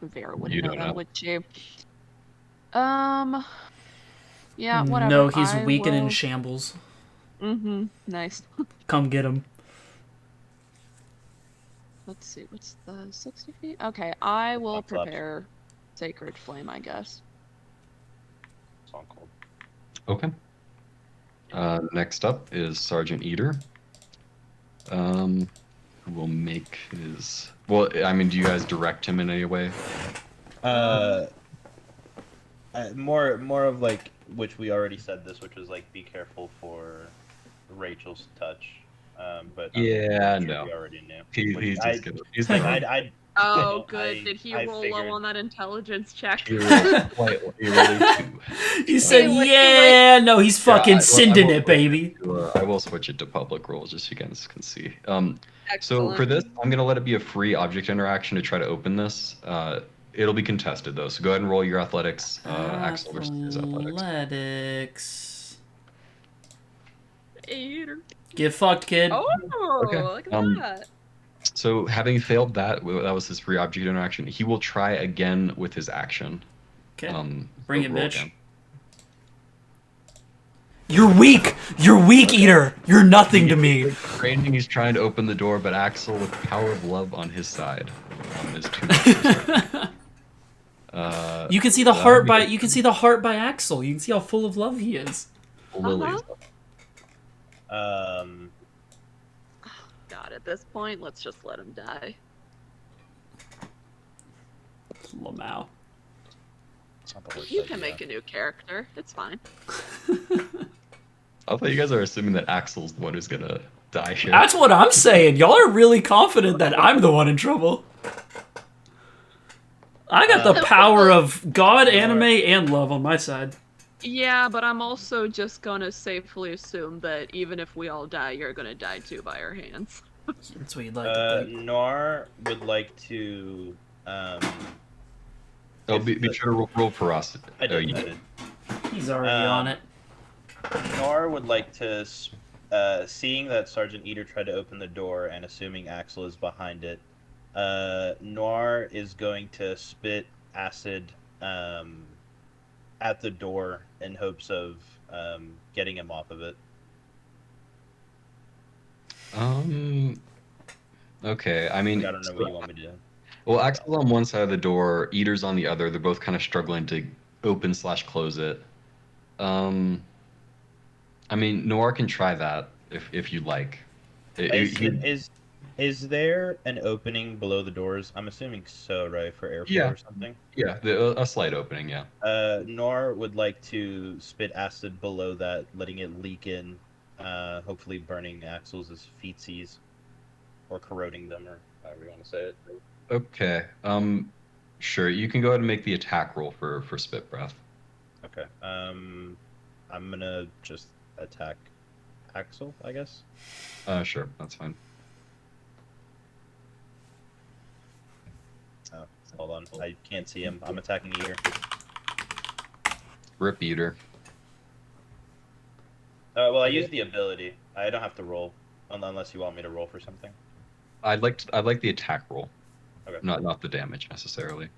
Speaker 6: Vera wouldn't know that, would you? Yeah, whatever.
Speaker 1: No, he's weak and in shambles.
Speaker 6: Nice.
Speaker 1: Come get him.
Speaker 6: Let's see, what's the 60 feet? Okay, I will prepare Sacred Flame, I guess.
Speaker 3: Song cold.
Speaker 2: Okay. Next up is Sergeant Eater. Who will make his... Well, I mean, do you guys direct him in any way?
Speaker 3: More of like, which we already said this, which was like, be careful for Rachel's touch. But
Speaker 2: yeah,
Speaker 3: sure
Speaker 2: no.
Speaker 3: we already knew.
Speaker 2: He's just gonna. He's gonna.
Speaker 4: Oh, good. Did he roll low on that intelligence check?
Speaker 2: He rolled two.
Speaker 1: He said, "Yeah, no, he's fucking sending it, baby."
Speaker 2: I will switch it to public roll just so you guys can see.
Speaker 4: Excellent.
Speaker 2: So for this, I'm gonna let it be a free object interaction to try to open this. It'll be contested though, so go ahead and roll your athletics. Axel versus his athletics.
Speaker 4: Eater.
Speaker 1: Get fucked, kid.
Speaker 4: Oh,
Speaker 2: Okay.
Speaker 4: Look at that.
Speaker 2: So having failed that was his free object interaction. He will try again with his action.
Speaker 1: Okay.
Speaker 2: Bring
Speaker 1: it, bitch. Again. You're weak. You're weak, Eater. You're nothing to me.
Speaker 2: Branding, he's trying to open the door, but Axel, with the power of love on his side, is too much.
Speaker 1: You can see the heart by Axel. You can see how full of love he is.
Speaker 2: Lily.
Speaker 4: God, at this point, let's just let him die.
Speaker 1: Lamau.
Speaker 4: You can make a new character. It's fine.
Speaker 2: I thought you guys are assuming that Axel's the one who's gonna die here.
Speaker 1: That's what I'm saying. Y'all are really confident that I'm the one in trouble. I got the power of God, anime, and love on my side.
Speaker 4: Yeah, but I'm also just gonna safely assume that even if we all die, you're gonna die too by our hands.
Speaker 1: That's what you'd like to think.
Speaker 3: Noir would like to.
Speaker 2: Be sure to roll ferocity.
Speaker 3: I did.
Speaker 1: He's already on it.
Speaker 3: Noir would like to, seeing that Sergeant Eater tried to open the door and assuming Axel is behind it, Noir is going to spit acid
Speaker 5: at the door in hopes of getting him off of it.
Speaker 2: Okay, I mean,
Speaker 5: I don't know what you want me to do.
Speaker 2: well, Axel's on one side of the door, Eater's on the other. They're both kind of struggling to open/close it. I mean, Noir can try that if you'd like.
Speaker 5: Is there an opening below the doors? I'm assuming so, right, for airflow or something?
Speaker 2: Yeah, a slight opening, yeah.
Speaker 5: Nor would like to spit acid below that, letting it leak in, hopefully burning Axel's feetsies, or corroding them, or however you want to say it.
Speaker 2: Okay, sure, you can go ahead and make the attack roll for spit breath.
Speaker 5: Okay, I'm gonna just attack Axel, I guess.
Speaker 2: Sure, that's fine.
Speaker 5: Oh, hold on, I can't see him. I'm attacking Eater.
Speaker 2: Rip Eater.
Speaker 5: Well, I used the ability. I don't have to roll, unless you want me to roll for something.
Speaker 2: I'd like the attack roll.
Speaker 5: Okay.
Speaker 2: Not the damage necessarily.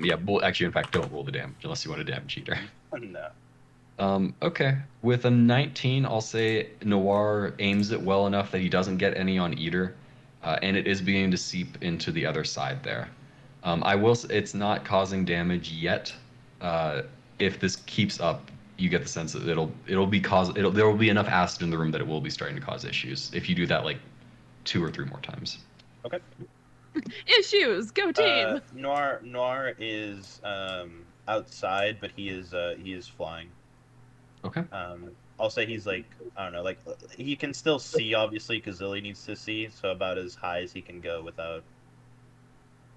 Speaker 2: Yeah, well, actually, in fact, don't roll the damage unless you want to damage Eater.
Speaker 5: No.
Speaker 2: Okay. With a 19, I'll say Noir aims it well enough that he doesn't get any on Eater, and it is beginning to seep into the other side there. I will say it's not causing damage yet. If this keeps up, you get the sense that there will be enough acid in the room that it will be starting to cause issues if you do that like 2 or 3 more times.
Speaker 5: Okay.
Speaker 6: Issues, go team.
Speaker 5: Noir is outside, but he is flying.
Speaker 2: Okay.
Speaker 5: I'll say he's like, I don't know, like he can still see obviously because Lily needs to see, so about as high as he can go without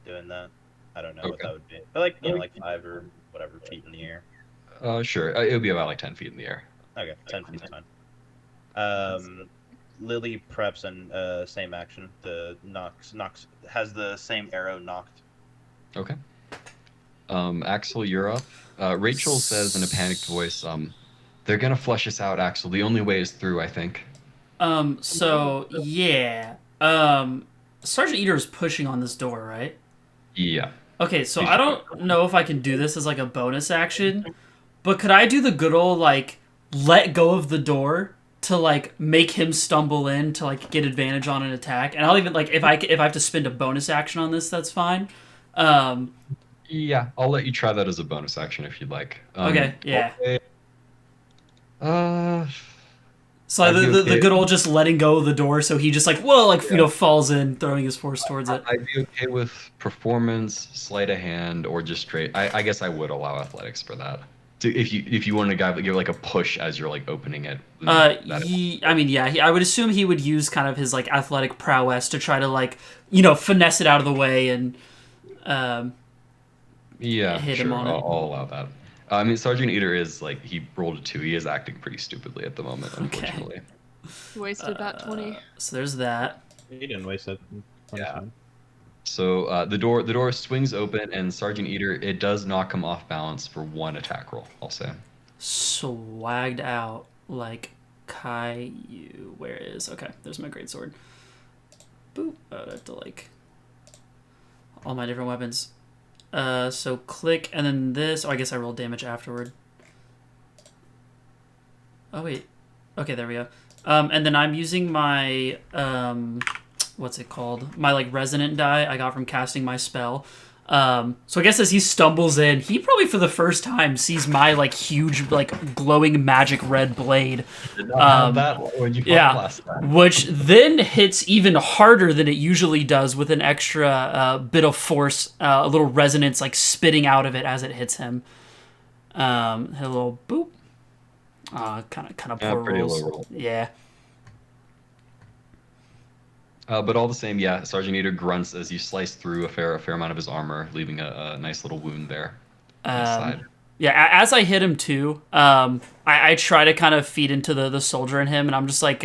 Speaker 5: doing that. I don't know what that would be, but like like 5 or whatever feet in the air.
Speaker 2: Sure. It would be about like 10 feet in the air.
Speaker 5: Okay, 10 feet is fine. Lily preps and same action. The Nox has the same arrow knocked.
Speaker 2: Okay. Axel, you're up. Rachel says in a panicked voice, they're gonna flush us out, Axel. The only way is through, I think.
Speaker 1: So yeah. Sergeant Eater is pushing on this door, right?
Speaker 2: Yeah.
Speaker 1: Okay, so I don't know if I can do this as like a bonus action, but could I do the good old like let go of the door to like make him stumble in to like get advantage on an attack? And I'll even like if I have to spend a bonus action on this, that's fine.
Speaker 2: Yeah, I'll let you try that as a bonus action if you'd like.
Speaker 1: Okay, yeah. So the good old just letting go of the door, so he just like falls in, throwing his force towards it.
Speaker 2: I'd be okay with performance, sleight of hand, or just straight. I guess I would allow athletics for that. If you want to give like a push as you're like opening it.
Speaker 1: I would assume he would use kind of his like athletic prowess to try to like finesse it out of the way and hit him on it.
Speaker 2: I'll allow that. I mean, Sergeant Eater is like he rolled a 2. He is acting pretty stupidly at the moment, unfortunately.
Speaker 6: Okay. Wasted about 20.
Speaker 1: So there's that.
Speaker 5: He didn't waste it.
Speaker 2: Yeah. So the door swings open, and Sergeant Eater, it does knock him off balance for 1 attack roll, I'll say.
Speaker 1: Swagged out like Caillou. Where is? Okay, there's my greatsword. Boop. Oh, I have to like all my different weapons. So click, and then this. Oh, I guess I rolled damage afterward. Oh wait. Okay, there we go. And then I'm using my what's it called? My like resonant die I got from casting my spell. So I guess as he stumbles in, he probably for the first time sees my like huge like glowing magic red blade.
Speaker 2: Did not have that when you fought last time.
Speaker 1: Which then hits even harder than it usually does with an extra bit of force, a little resonance like spitting out of it as it hits him. Hit a little boop. Kind of poor
Speaker 2: pretty
Speaker 1: rolls.
Speaker 2: low roll.
Speaker 1: Yeah.
Speaker 2: But all the same, yeah, Sergeant Eater grunts as you slice through a fair amount of his armor, leaving a nice little wound there.
Speaker 1: Yeah, as I hit him too, I try to kind of feed into the soldier in him, and I'm just like,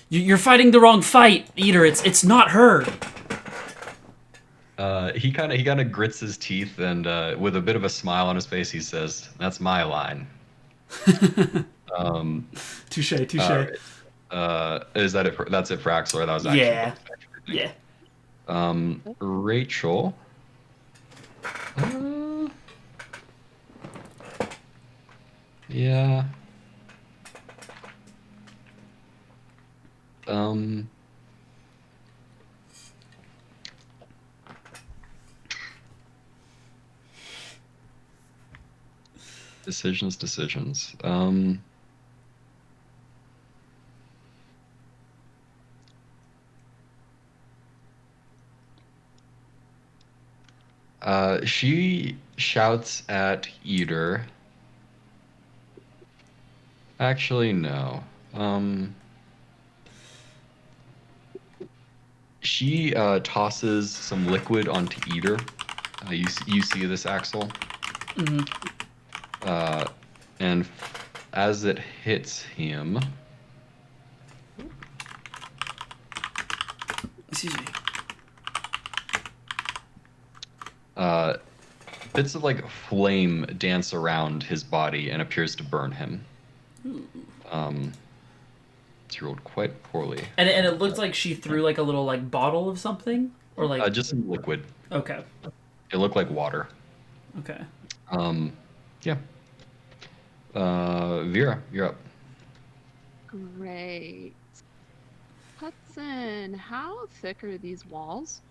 Speaker 1: you're fighting the wrong fight, Eater. It's not her.
Speaker 2: He kind of grits his teeth, and with a bit of a smile on his face, he says, "That's my line."
Speaker 1: Touche.
Speaker 2: Is that it? That's it for Axel. Or that was actually
Speaker 1: yeah.
Speaker 2: Rachel. Yeah. Um. Decisions. She shouts at Eater. Actually, no. She tosses some liquid onto Eater. You see this, Axel?
Speaker 1: Mm-hmm.
Speaker 2: And as it hits him,
Speaker 1: Excuse me.
Speaker 2: bits of like flame dance around his body and appears to burn him. It's rolled quite poorly.
Speaker 1: And it looked like she threw like a little like bottle of something, or like
Speaker 2: just some liquid.
Speaker 1: Okay.
Speaker 2: It looked like water.
Speaker 1: Okay.
Speaker 2: Yeah. Vera, you're up.
Speaker 6: Great. Hudson, how thick are these walls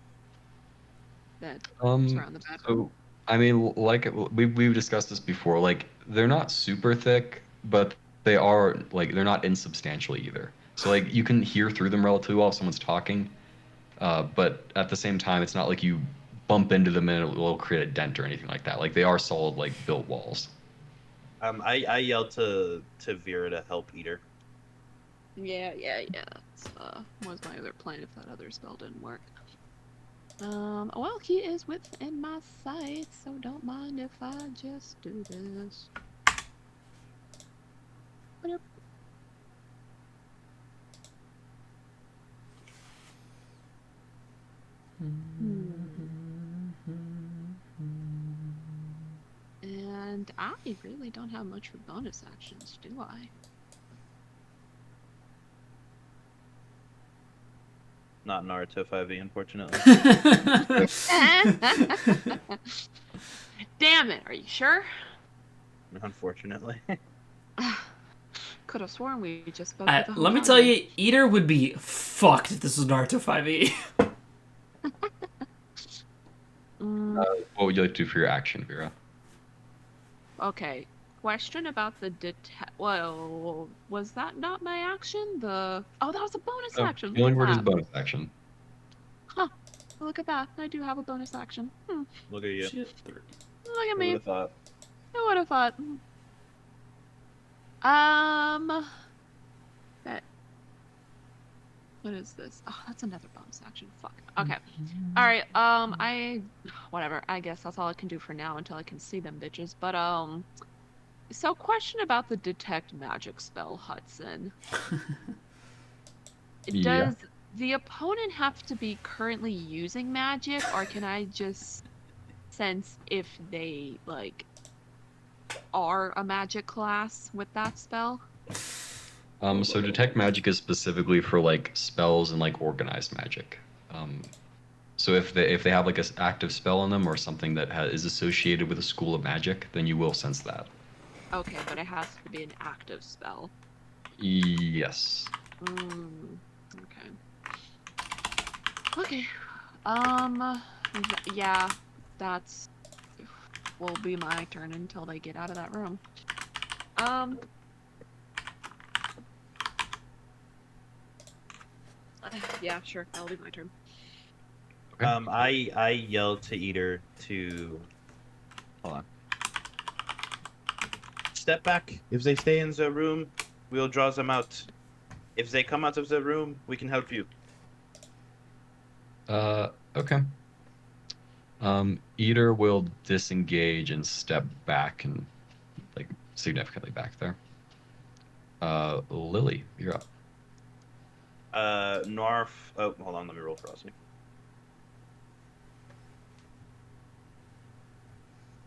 Speaker 6: that surround the bedroom?
Speaker 2: So, I mean, like we've discussed this before. Like they're not super thick, but they are like they're not insubstantial either. So like you can hear through them relatively well if someone's talking, but at the same time, it's not like you bump into them and it will create a dent or anything like that. Like they are solid, like built walls.
Speaker 3: I yelled to Vera to help Eater.
Speaker 6: Yeah. That's was my other plan if that other spell didn't work. Well, he is within my sight, so don't mind if I just do this. What up? And I really don't have much for bonus actions, do I?
Speaker 3: Not Naruto 5e, unfortunately.
Speaker 6: Damn it, are you sure?
Speaker 3: Unfortunately.
Speaker 6: Could have sworn we just spoke with the
Speaker 1: Let me tell you, Eater would be fucked if this was Naruto 5e.
Speaker 2: What would you like to do for your action, Vera?
Speaker 6: Okay, question about the well, was that not my action? That was a bonus action.
Speaker 2: Healing word is a bonus action.
Speaker 6: Huh. Look at that. I do have a bonus action.
Speaker 3: Look at you.
Speaker 1: Shit.
Speaker 6: Look at me.
Speaker 3: Who would have thought?
Speaker 6: Who would have thought? That. What is this? Oh, that's another bonus action. Fuck. Okay. All right. Whatever. I guess that's all I can do for now until I can see them bitches. But so question about the detect magic spell, Hudson.
Speaker 2: Yeah.
Speaker 6: Does the opponent have to be currently using magic, or can I just sense if they like are a magic class with that spell?
Speaker 2: So detect magic is specifically for like spells and like organized magic. So if they have like an active spell on them or something that is associated with a school of magic, then you will sense that.
Speaker 6: Okay, but it has to be an active spell.
Speaker 2: Yes.
Speaker 6: Okay. Yeah, that's will be my turn until they get out of that room. Yeah, sure. That'll be my turn.
Speaker 2: Okay.
Speaker 3: I yelled to Eater to hold on. Step back. If they stay in the room, we'll draw them out. If they come out of the room, we can help you.
Speaker 2: Okay. Eater will disengage and step back and like significantly back there. Lily, you're up.
Speaker 3: Norf. Oh, hold on. Let me roll Frosty.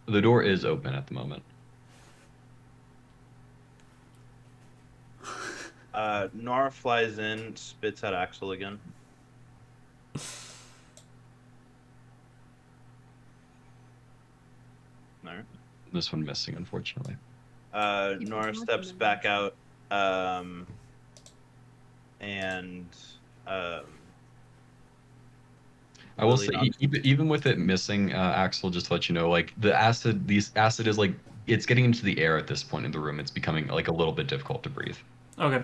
Speaker 2: The door is open at the moment.
Speaker 3: Norf flies in, spits at Axel again. Alright.
Speaker 2: This one missing, unfortunately.
Speaker 3: Nora steps back out, and
Speaker 2: I will
Speaker 3: Lily
Speaker 2: say,
Speaker 3: knocks-
Speaker 2: even with it missing, Axel, just to let you know, like the acid is like it's getting into the air at this point in the room. It's becoming like a little bit difficult to breathe.
Speaker 1: Okay.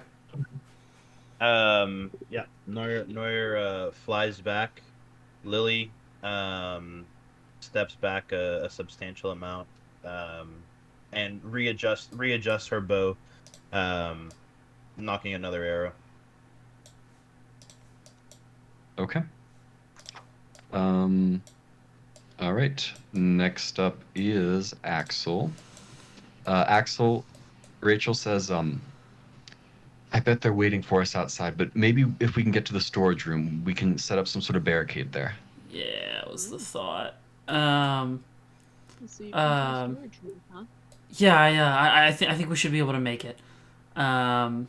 Speaker 3: Yeah. Neuer flies back. Lily steps back a substantial amount, and readjusts her bow, knocking another arrow.
Speaker 2: Okay. All right. Next up is Axel. Axel, Rachel says, I bet they're waiting for us outside, but maybe if we can get to the storage room, we can set up some sort of barricade there.
Speaker 1: Yeah, was the thought.
Speaker 6: So you can do storage room, huh?
Speaker 1: Yeah. I think we should be able to make it. How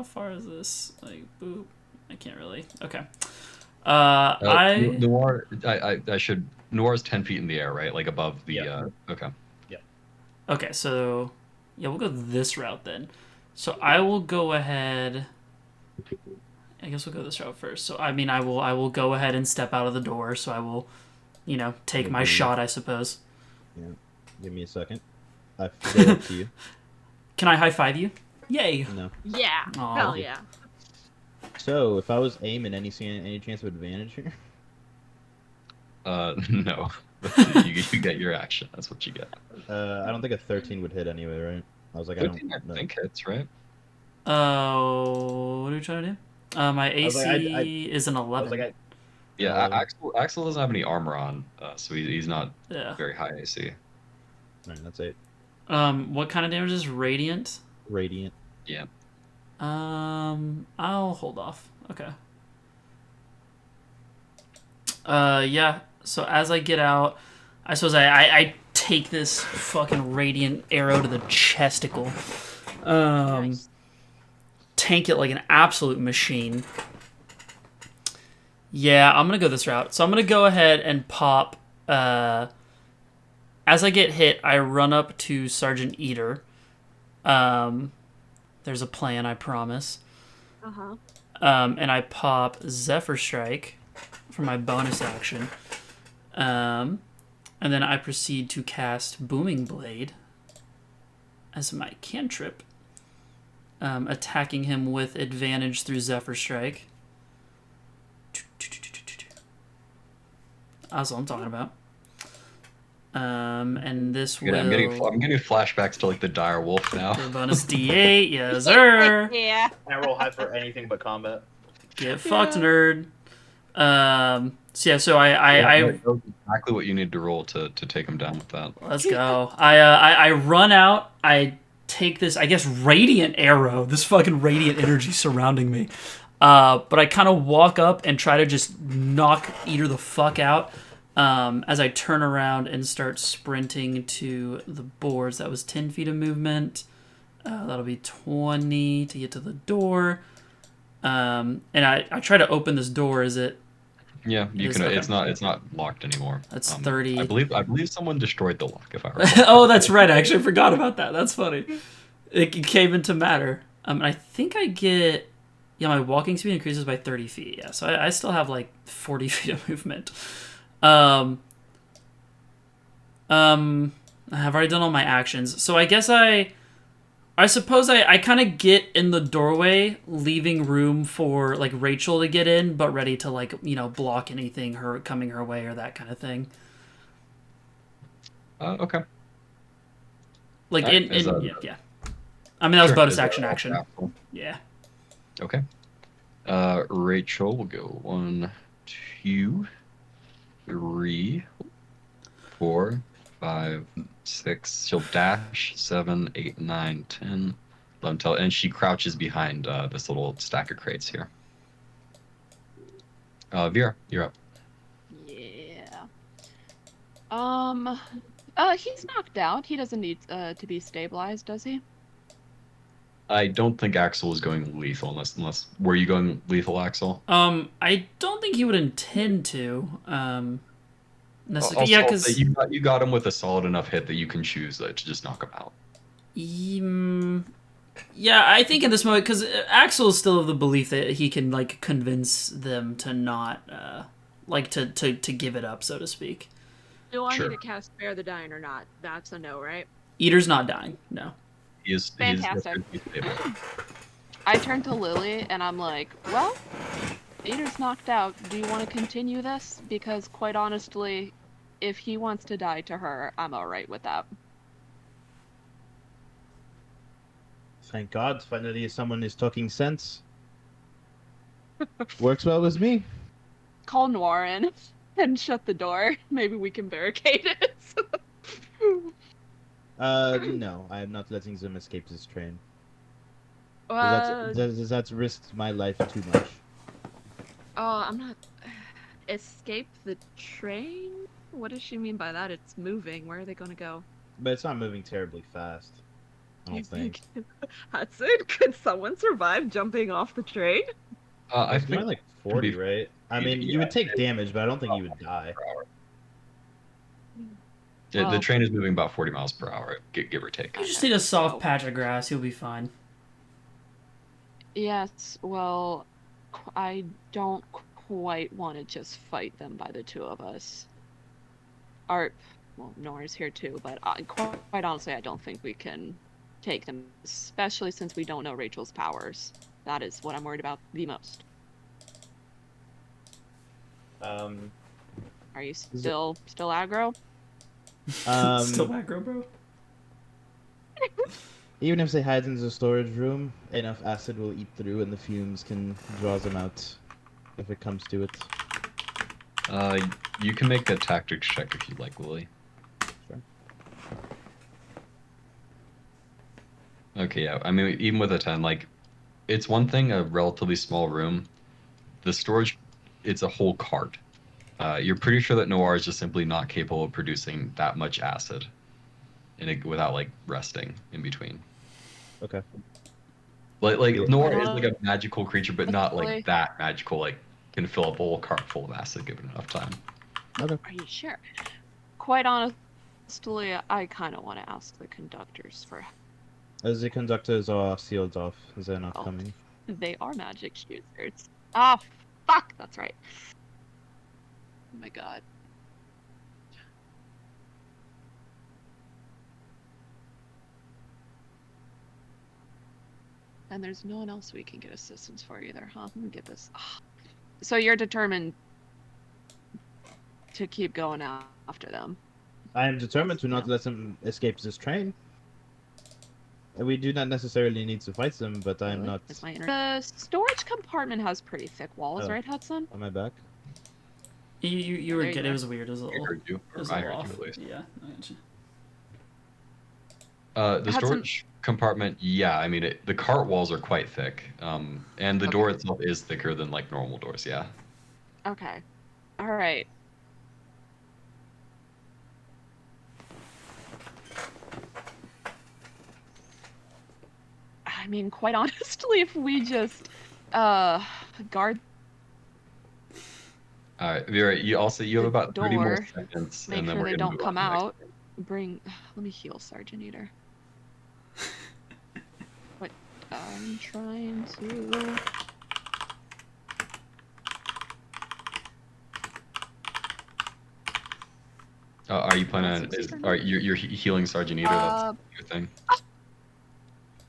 Speaker 1: far is this? Like, boop. I can't really. Okay.
Speaker 2: Noir. I should. Noir's 10 feet in the air, right? Like above the.
Speaker 3: Yeah.
Speaker 2: Okay.
Speaker 1: Okay, so yeah, we'll go this route then. So I will go ahead. I guess we'll go this route first. So I mean, I will go ahead and step out of the door. So I will, take my shot, I suppose.
Speaker 5: Yeah. Give me a second. I feel up to you.
Speaker 1: Can I high five you? Yay!
Speaker 5: No.
Speaker 6: Yeah.
Speaker 1: Aw.
Speaker 6: Hell yeah.
Speaker 5: So, if I was aiming, any chance of advantage here?
Speaker 2: No. you get your action. That's what you get.
Speaker 5: I don't think a 13 would hit anyway, right? I was like, I
Speaker 2: 13,
Speaker 5: don't know.
Speaker 2: I think hits, right?
Speaker 1: What are you trying to do? My AC
Speaker 5: was like,
Speaker 1: is an
Speaker 5: I
Speaker 1: 11.
Speaker 5: was like,
Speaker 2: Yeah, Axel doesn't have any armor on, so he's not
Speaker 1: Yeah.
Speaker 2: very high AC.
Speaker 5: Alright, that's 8.
Speaker 1: What kind of damage is radiant?
Speaker 5: Radiant.
Speaker 2: Yeah.
Speaker 1: I'll hold off. Okay. Yeah. So as I get out, I suppose I take this fucking radiant arrow to the chesticle.
Speaker 6: Nice.
Speaker 1: Tank it like an absolute machine. Yeah, I'm gonna go this route. So I'm gonna go ahead and pop. As I get hit, I run up to Sergeant Eater. There's a plan, I promise.
Speaker 6: Uh-huh.
Speaker 1: And I pop Zephyr Strike for my bonus action. And then I proceed to cast Booming Blade as my cantrip, attacking him with advantage through Zephyr Strike. That's what I'm talking about. And this will...
Speaker 2: I'm getting flashbacks to like the dire wolf now.
Speaker 1: The bonus D8, yes sir.
Speaker 6: Yeah.
Speaker 3: I roll high for anything but combat.
Speaker 1: Get fucked, nerd. So I
Speaker 2: That was exactly what you need to roll to take him down with that.
Speaker 1: let's go. I run out. I take this, I guess, radiant arrow. This fucking radiant energy surrounding me. But I kind of walk up and try to just knock Eater the fuck out. As I turn around and start sprinting to the boards. That was 10 feet of movement. That'll be 20 to get to the door. And I try to open this door. Is it?
Speaker 2: Yeah, you
Speaker 1: It is,
Speaker 2: can.
Speaker 1: okay.
Speaker 2: It's not locked anymore.
Speaker 1: That's 30.
Speaker 2: I believe someone destroyed the lock. If I recall.
Speaker 1: Oh, that's right. I actually forgot about that. That's funny. It came into matter. I think I get... Yeah, my walking speed increases by 30 feet. Yeah, so I still have like 40 feet of movement. I've already done all my actions. So I guess I suppose I kind of get in the doorway, leaving room for like Rachel to get in, but ready to like, block anything her coming her way or that kind of thing.
Speaker 2: Okay.
Speaker 1: Like
Speaker 2: Alright,
Speaker 1: yeah. I mean, that was
Speaker 2: Sure.
Speaker 1: bonus
Speaker 2: Is that
Speaker 1: action.
Speaker 2: all?
Speaker 1: Yeah.
Speaker 2: Okay. Rachel will go 1, 2, 3, 4, 5, 6. She'll dash 7, 8, 9, 10, 11, 12, and she crouches behind this little stack of crates here. Vera, you're up.
Speaker 6: Yeah. He's knocked out. He doesn't need to be stabilized, does he?
Speaker 2: I don't think Axel was going lethal unless were you going lethal, Axel?
Speaker 1: I don't think he would intend to. Yeah, because
Speaker 2: you got him with a solid enough hit that you can choose to just knock him out.
Speaker 1: Yeah, I think in this moment, because Axel is still of the belief that he can like convince them to not to give it up, so to speak.
Speaker 6: Do I
Speaker 2: Sure.
Speaker 6: need to cast Spare the Dying or not? That's a no, right?
Speaker 1: Eater's not dying. No.
Speaker 2: He is
Speaker 6: Fantastic. I turn to Lily and I'm like, well, Eater's knocked out. Do you want to continue this? Because quite honestly, if he wants to die to her, I'm alright with that.
Speaker 5: Thank God, finally someone is talking sense. Works well with me.
Speaker 6: Call Noir in and shut the door. Maybe we can barricade it.
Speaker 5: No, I am not letting them escape this train. That's risked my life too much.
Speaker 6: Oh, I'm not. Escape the train? What does she mean by that? It's moving. Where are they gonna go?
Speaker 5: But it's not moving terribly fast. I don't think.
Speaker 6: Hudson, could someone survive jumping off the train?
Speaker 2: I
Speaker 5: It's
Speaker 2: think
Speaker 5: more like 40, right? I mean, you would take damage, but I don't think you would die.
Speaker 2: the
Speaker 6: Well-
Speaker 2: train is moving about 40 miles per hour, give or take.
Speaker 1: You just need a soft patch of grass. You'll be fine.
Speaker 6: Yes, well, I don't quite want to just fight them by the two of us. Well, Nora's here too, but quite honestly, I don't think we can take them, especially since we don't know Rachel's powers. That is what I'm worried about the most. Are you still aggro?
Speaker 1: Still aggro, bro.
Speaker 5: Even if they hide in the storage room, enough acid will eat through and the fumes can draw them out if it comes to it.
Speaker 2: You can make a tactics check if you'd like, Lily.
Speaker 5: Sure.
Speaker 2: Okay, yeah. I mean, even with a 10, like, it's one thing, a relatively small room. The storage, it's a whole cart. You're pretty sure that Noir is just simply not capable of producing that much acid without, like, resting in between.
Speaker 5: Okay.
Speaker 2: Like
Speaker 5: Yeah.
Speaker 2: Noir is like a magical creature, but not like
Speaker 6: Hopefully.
Speaker 2: that magical. Like, can fill up a whole cart full of acid given enough time.
Speaker 5: Okay.
Speaker 6: Are you sure? Quite honestly, I kind of want to ask the conductors for.
Speaker 5: As the conductors are sealed off, they're not
Speaker 6: Oh.
Speaker 5: coming.
Speaker 6: They are magic users. Ah, fuck! That's right. Oh my god. And there's no one else we can get assistance for either, huh? Let me get this. So you're determined to keep going after them.
Speaker 5: I am determined to not let them escape this train. We do not necessarily need to fight them, but I'm not
Speaker 6: Is my the storage compartment has pretty thick walls,
Speaker 5: Oh.
Speaker 6: right, Hudson?
Speaker 5: on my back.
Speaker 1: You were
Speaker 6: There you
Speaker 1: good.
Speaker 6: go.
Speaker 1: It was weird. It was a
Speaker 2: I
Speaker 1: little.
Speaker 2: heard you,
Speaker 1: It
Speaker 2: or
Speaker 1: was
Speaker 2: I
Speaker 1: a
Speaker 2: heard
Speaker 1: little
Speaker 2: you
Speaker 1: off.
Speaker 2: at least.
Speaker 1: Yeah. I gotcha.
Speaker 2: The
Speaker 6: Hudson-
Speaker 2: storage compartment, yeah. I mean, the cart walls are quite thick, and the door itself is thicker than like normal doors. Yeah.
Speaker 6: Okay. All right. I mean, quite honestly, if we just guard
Speaker 2: All right, Vera. You have
Speaker 6: The
Speaker 2: about 30 more
Speaker 6: door,
Speaker 2: seconds,
Speaker 6: make
Speaker 2: and then
Speaker 6: sure
Speaker 2: we're
Speaker 6: they
Speaker 2: gonna
Speaker 6: don't
Speaker 2: move
Speaker 6: come
Speaker 2: on to the
Speaker 6: out, let me heal Sergeant Eater. What I'm trying to.
Speaker 2: Are you planning on? Are you're healing Sergeant Eater? That's your thing.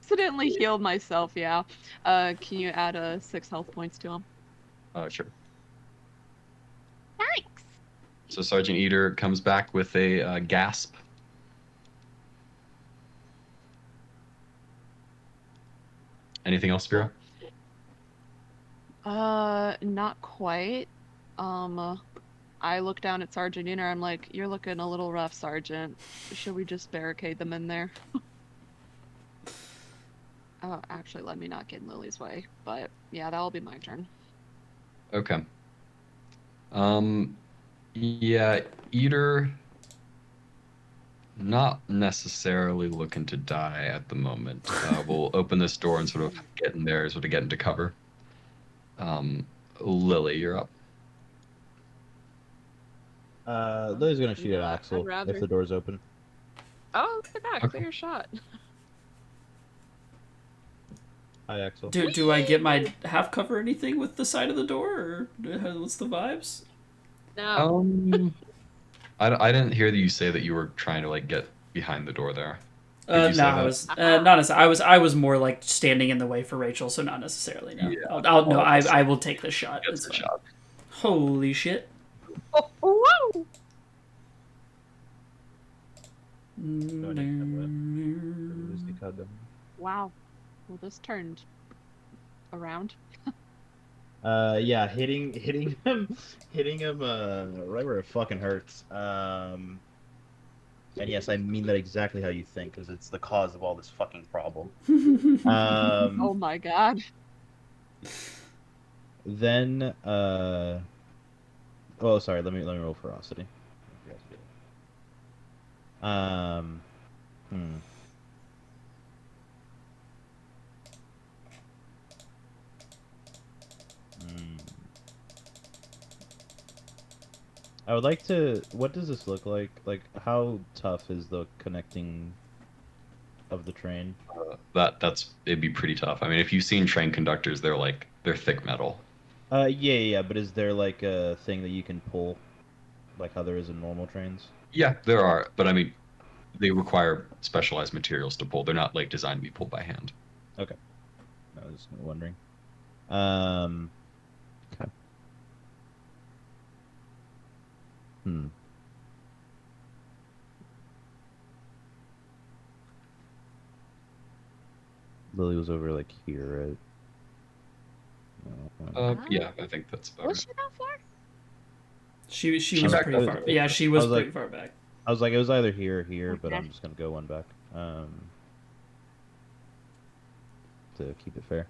Speaker 6: Accidentally healed myself, yeah. Can you add 6 health points to him?
Speaker 2: Sure.
Speaker 6: Thanks!
Speaker 2: So Sergeant Eater comes back with a gasp. Anything else, Vera?
Speaker 6: Not quite. I look down at Sergeant Eater, I'm like, you're looking a little rough, Sergeant. Should we just barricade them in there? Oh, actually, let me not get in Lily's way. But yeah, that'll be my turn.
Speaker 2: Okay. Yeah, Eater. Not necessarily looking to die at the moment. We'll open this door and sort of get in there, sort of get into cover. Lily, you're up.
Speaker 5: Lily's gonna shoot
Speaker 6: You
Speaker 5: at
Speaker 6: know, I'd
Speaker 5: Axel
Speaker 6: rather-
Speaker 5: if the door's open.
Speaker 6: Oh, look at that!
Speaker 2: Okay.
Speaker 6: Clear shot.
Speaker 5: Hi, Axel.
Speaker 1: Do I get my half cover anything with the side of the door, or what's the vibes?
Speaker 6: No.
Speaker 2: I didn't hear that you say that you were trying to like get behind the door there. Did you
Speaker 1: No,
Speaker 2: say
Speaker 1: I
Speaker 2: that?
Speaker 1: was not necessarily. I was more like standing in the way for Rachel, so not necessarily. No,
Speaker 2: Yeah.
Speaker 1: no, I will take the shot.
Speaker 2: Gets
Speaker 1: It's
Speaker 2: the
Speaker 1: fine.
Speaker 2: shot.
Speaker 1: Holy shit!
Speaker 6: Oh, whoa! Wow. Well, this turned around.
Speaker 5: Yeah, hitting him, right where it fucking hurts. And yes, I mean that exactly how you think, because it's the cause of all this fucking problem.
Speaker 6: Oh my god.
Speaker 5: Then, oh, sorry. Let me roll ferocity. Hmm. I would like to. What does this look like? Like, how tough is the connecting of the train?
Speaker 2: It'd be pretty tough. I mean, if you've seen train conductors, they're thick metal.
Speaker 5: Yeah. But is there like a thing that you can pull, like how there is in normal trains?
Speaker 2: Yeah, there are, but I mean, they require specialized materials to pull. They're not like designed to be pulled by hand.
Speaker 5: Okay. I was wondering. Okay. Lily was over like here, right?
Speaker 2: Yeah, I think that's about
Speaker 6: Was
Speaker 2: right.
Speaker 6: she that far?
Speaker 1: She was
Speaker 2: back
Speaker 1: pretty
Speaker 5: there.
Speaker 1: far. Yeah, she was
Speaker 5: I was
Speaker 1: pretty
Speaker 5: like-
Speaker 1: far back.
Speaker 5: I was like, it was either here or here, but
Speaker 6: Okay.
Speaker 5: I'm just gonna go one back. To keep it fair.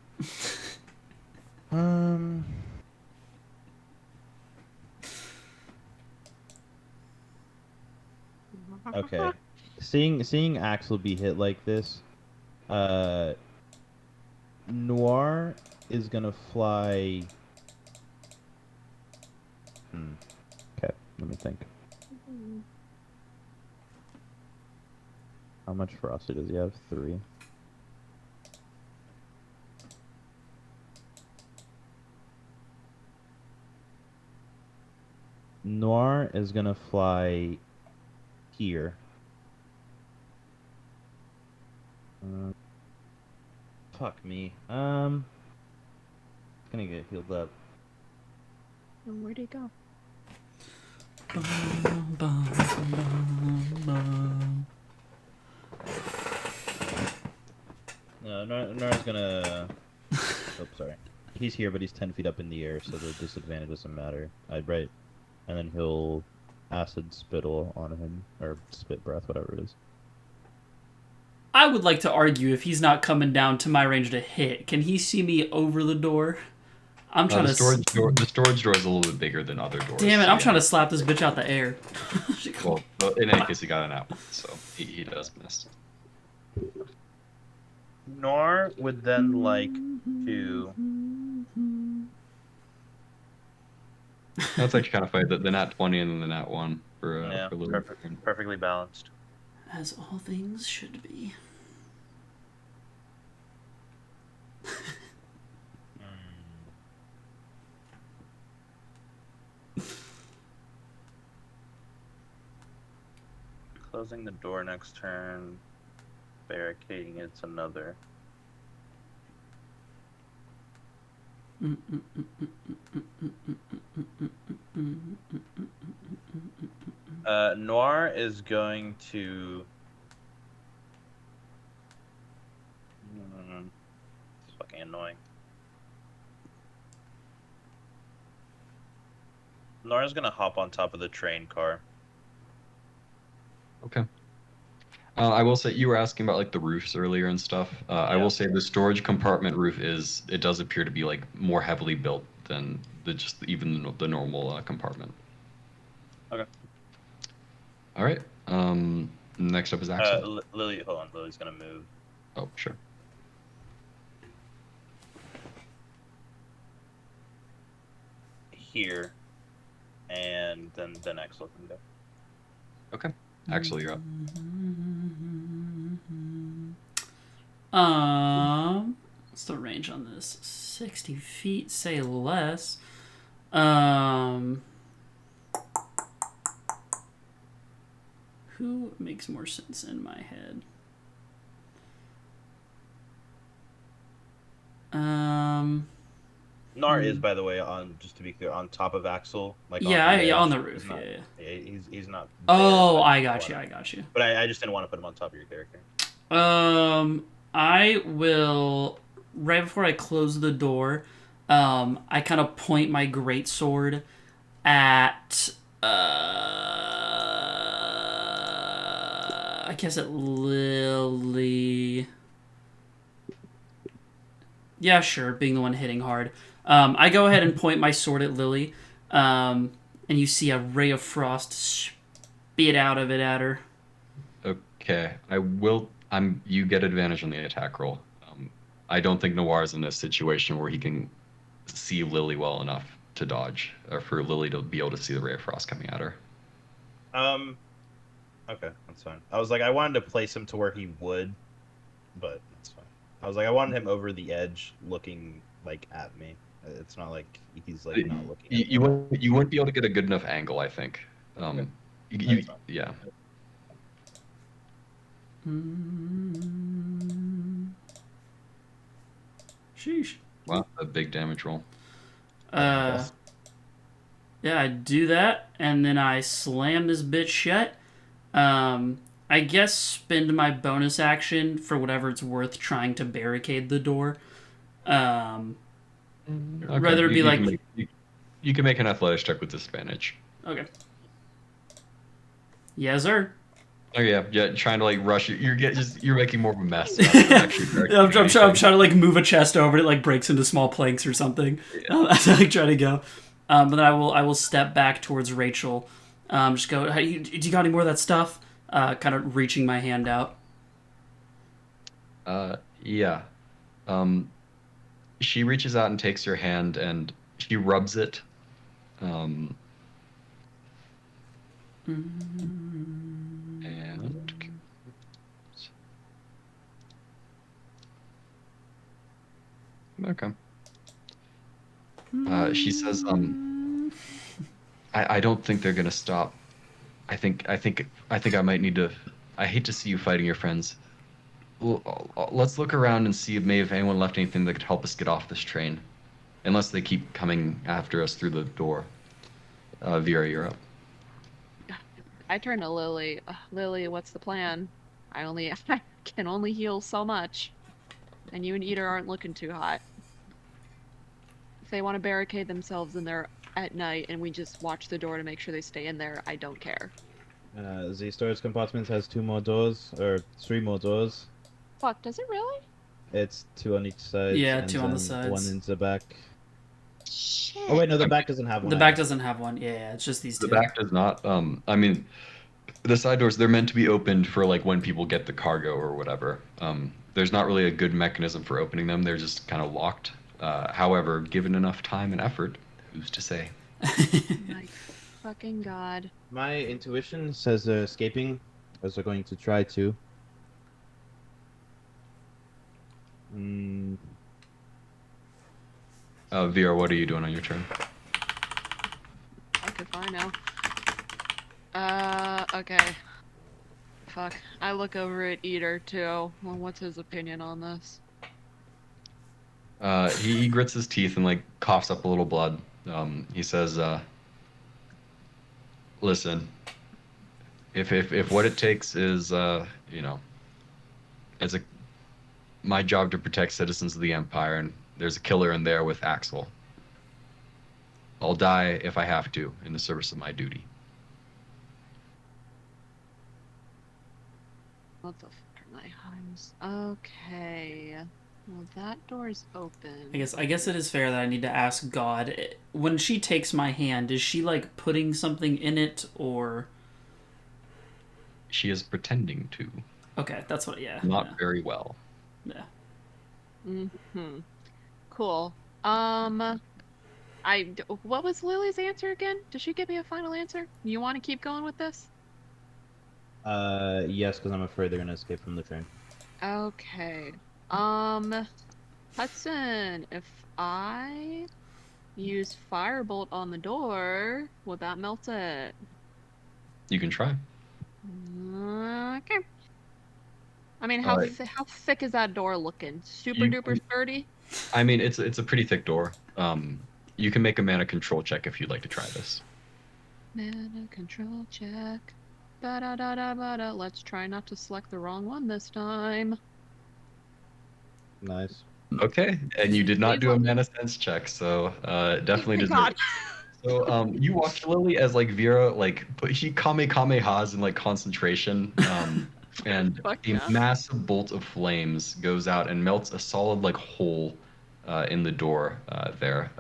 Speaker 5: Okay. Seeing Axel be hit like this, Noir is gonna fly. Okay, let me think. How much ferocity does he have? 3. Noir is gonna fly here. Fuck me. Gonna get healed up.
Speaker 6: And where'd he go?
Speaker 5: No, Noir's gonna. Oh, sorry. He's here, but he's 10 feet up in the air, so the disadvantage doesn't matter. Right. And then he'll acid spittle on him, or spit breath, whatever it is.
Speaker 1: I would like to argue if he's not coming down to my range to hit, can he see me over the door? I'm trying
Speaker 2: The storage door is a little bit bigger than other doors.
Speaker 1: Damn it!
Speaker 2: so
Speaker 1: I'm
Speaker 2: yeah.
Speaker 1: trying to slap this bitch out the air.
Speaker 2: Well, in any case, he got an out, so he does miss.
Speaker 5: Noir would then like to.
Speaker 2: That's actually kind of funny. The nat 20 and then the nat 1 for Lily.
Speaker 5: Perfectly balanced.
Speaker 1: As all things should be.
Speaker 5: Closing the door next turn, barricading it's another. Noir is going to. It's fucking annoying. Noir's gonna hop on top of the train car.
Speaker 2: Okay. I will say you were asking about like the roofs earlier and stuff. I will say the storage compartment roof does appear to be like more heavily built than even the normal compartment.
Speaker 5: Okay.
Speaker 2: All right. Next up is Axel.
Speaker 5: Lily, hold on. Lily's gonna move.
Speaker 2: Oh, sure.
Speaker 5: Here, and
Speaker 3: and then Axel can go.
Speaker 2: Okay. Axel, you're up.
Speaker 1: What's the range on this? 60 feet, say less. Who makes more sense in my head?
Speaker 3: Nar is, by the way, on, just to be clear, on top of Axel. Like
Speaker 1: yeah,
Speaker 3: on the edge.
Speaker 1: on the roof.
Speaker 3: Not,
Speaker 1: yeah.
Speaker 3: He's not.
Speaker 1: Oh,
Speaker 3: there,
Speaker 1: I got you.
Speaker 3: But I just didn't want to put him on top of your character.
Speaker 1: I will, right before I close the door, I kind of point my greatsword at, I guess at Lily. Yeah, sure, being the one hitting hard. I go ahead and point my sword at Lily, and you see a ray of frost spit out of it at her.
Speaker 2: Okay, you get advantage on the attack roll. I don't think Noir's in a situation where he can see Lily well enough to dodge, or for Lily to be able to see the ray of frost coming at her.
Speaker 3: Okay, that's fine. I was like, I wanted to place him to where he would, but that's fine. I was like, I wanted him over the edge, looking like at me. It's not like he's like not looking.
Speaker 2: You wouldn't be able to get a good enough angle, I think.
Speaker 3: Okay.
Speaker 2: Yeah.
Speaker 1: Sheesh.
Speaker 2: Wow, a big damage roll.
Speaker 1: Yeah, I do that, and then I slam this bitch shut. I guess spend my bonus action for whatever it's worth trying to barricade the door.
Speaker 2: Okay.
Speaker 1: Rather be like...
Speaker 2: You can make an athletics check with disadvantage.
Speaker 1: Okay. Yes, sir.
Speaker 2: Oh yeah, trying to like rush it. You're making more of a mess.
Speaker 1: I'm trying to like move a chest over and it like breaks into small planks or something. Yeah. As I like try to go, but then I will step back towards Rachel. Just go. Hey, do you got any more of that stuff? Kind of reaching my hand out.
Speaker 2: Yeah. She reaches out and takes your hand and she rubs it. And okay. She says, I don't think they're gonna stop. I think I might need to. I hate to see you fighting your friends. Let's look around and see if anyone left anything that could help us get off this train. Unless they keep coming after us through the door. Vera, you're up.
Speaker 6: I turn to Lily. Lily, what's the plan? I can only heal so much. And you and Eater aren't looking too hot. If they want to barricade themselves in there at night and we just watch the door to make sure they stay in there, I don't care.
Speaker 5: The storage compartment has 2 more doors, or 3 more doors.
Speaker 6: Fuck, does it really?
Speaker 5: It's 2 on each side.
Speaker 1: Yeah,
Speaker 5: and
Speaker 1: 2 on the
Speaker 5: then
Speaker 1: sides.
Speaker 5: 1 in the back.
Speaker 6: Shit.
Speaker 5: Oh wait, no, the back doesn't have one.
Speaker 1: The back doesn't have one. Yeah, it's just these two.
Speaker 2: The back does not. I mean, the side doors, they're meant to be opened for like when people get the cargo or whatever. There's not really a good mechanism for opening them. They're just kind of locked. However, given enough time and effort, who's to say?
Speaker 6: My fucking god.
Speaker 5: My intuition says they're escaping, as they're going to try to.
Speaker 2: Vera, what are you doing on your turn?
Speaker 6: Fuck if I know. Okay. Fuck. I look over at Eater, too. Well, what's his opinion on this?
Speaker 2: He grits his teeth and like coughs up a little blood. He says, listen, if what it takes is, it's my job to protect citizens of the Empire, and there's a killer in there with Axel, I'll die if I have to in the service of my duty.
Speaker 6: What the fuck are my himes? Okay. Well, that door's open.
Speaker 1: I guess it is fair that I need to ask God. When she takes my hand, is she like putting something in it, or?
Speaker 2: She is pretending to.
Speaker 1: Okay, that's what. Yeah.
Speaker 2: Not very well.
Speaker 1: Yeah.
Speaker 6: Cool. What was Lily's answer again? Did she give me a final answer? You want to keep going with this?
Speaker 5: Yes, because I'm afraid they're gonna escape from the train.
Speaker 6: Okay. Hudson, if I use Firebolt on the door, will that melt it?
Speaker 2: You can try.
Speaker 6: Okay. I mean, how
Speaker 2: Alright.
Speaker 6: how thick is that door looking? Super
Speaker 2: You-
Speaker 6: duper sturdy?
Speaker 2: I mean, it's a pretty thick door. You can make a mana control check if you'd like to try this.
Speaker 6: Mana control check. Ba-da-da-da-ba-da. Let's try not to select the wrong one this time.
Speaker 5: Nice.
Speaker 2: Okay, and you did not
Speaker 6: Please
Speaker 2: do a
Speaker 6: let me-
Speaker 2: mana sense check, so definitely
Speaker 6: Thank
Speaker 2: deserve
Speaker 6: God.
Speaker 2: it. So you watch Lily as like Vera she kamehamehas in like concentration, and
Speaker 6: Fuck
Speaker 2: a
Speaker 6: yeah.
Speaker 2: massive bolt of flames goes out and melts a solid like hole in the door there.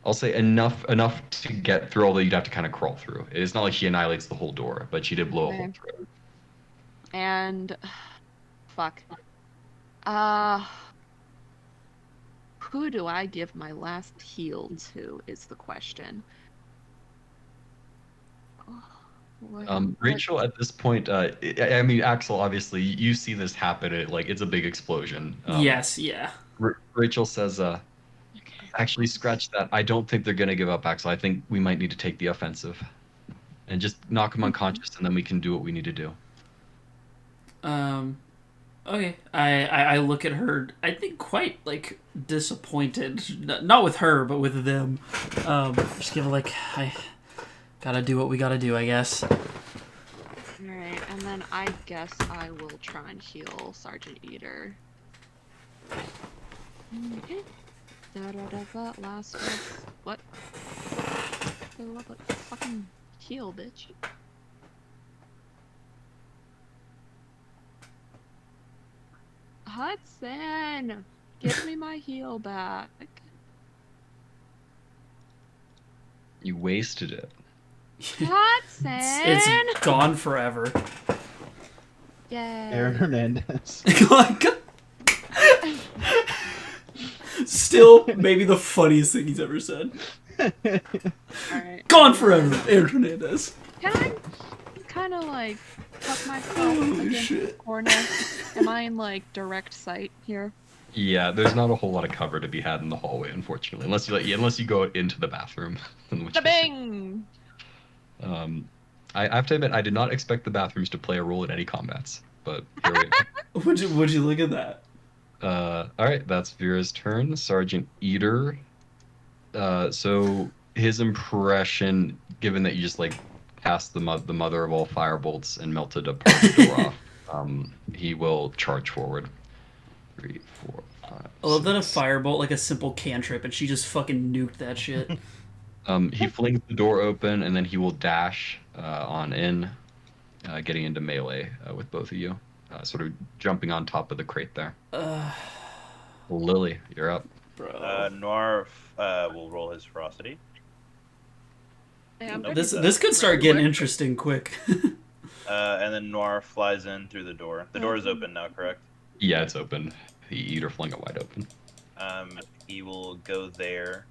Speaker 2: I'll say enough to get through, although you'd have to kind of crawl through. It's not like she annihilates the whole door, but she did blow a hole
Speaker 6: Okay.
Speaker 2: through it.
Speaker 6: And fuck. Who do I give my last heal to is the question.
Speaker 2: Rachel, at this point, I mean, Axel, obviously, you see this happen. It's a big explosion.
Speaker 1: Yes, yeah.
Speaker 2: Rachel says, actually, scratch that. I don't think they're going to give up, Axel. I think we might need to take the offensive and just knock him unconscious, and then we can do what we need to do.
Speaker 1: Okay. I look at her, I think quite, like, disappointed. Not with her, but with them. Just give her, like, I gotta do what we gotta do, I guess.
Speaker 6: Alright, and then I guess I will try and heal Sergeant Eater. Okay. Da-da-da-da, last of... What? Fucking heal, bitch. Hudson! Give me my heal back.
Speaker 2: You wasted it.
Speaker 6: Hudson!
Speaker 1: It's gone forever.
Speaker 6: Yay.
Speaker 5: Aaron Hernandez.
Speaker 1: Still, maybe the funniest thing he's ever said.
Speaker 6: Alright.
Speaker 1: Gone forever, Aaron Hernandez.
Speaker 6: Can I kind of like tuck myself
Speaker 1: Holy
Speaker 6: against the
Speaker 1: shit.
Speaker 6: corner? Am I in like direct sight here?
Speaker 2: Yeah, there's not a whole lot of cover to be had in the hallway, unfortunately, unless you go into the bathroom. Which
Speaker 6: Bing!
Speaker 2: I have to admit, I did not expect the bathrooms to play a role in any combats, but here we go.
Speaker 1: Would you look at that?
Speaker 2: All right, that's Vera's turn. Sergeant Eater. So his impression, given that you just like cast the mother of all firebolts and melted a part of the door off, he will charge forward. 3, 4, 5.
Speaker 1: I love that a
Speaker 2: 6.
Speaker 1: firebolt, like a simple cantrip, and she just fucking nuked that shit.
Speaker 2: He flings the door open and then he will dash on in, getting into melee with both of you, sort of jumping on top of the crate there. Lily, you're up.
Speaker 1: Bro.
Speaker 3: Noir will roll his ferocity.
Speaker 6: Damn,
Speaker 1: This could start getting interesting quick.
Speaker 3: And then Noir flies in through the door. The door is open now, correct?
Speaker 2: Yeah, it's open. The Eater flung it wide open.
Speaker 3: He will go there.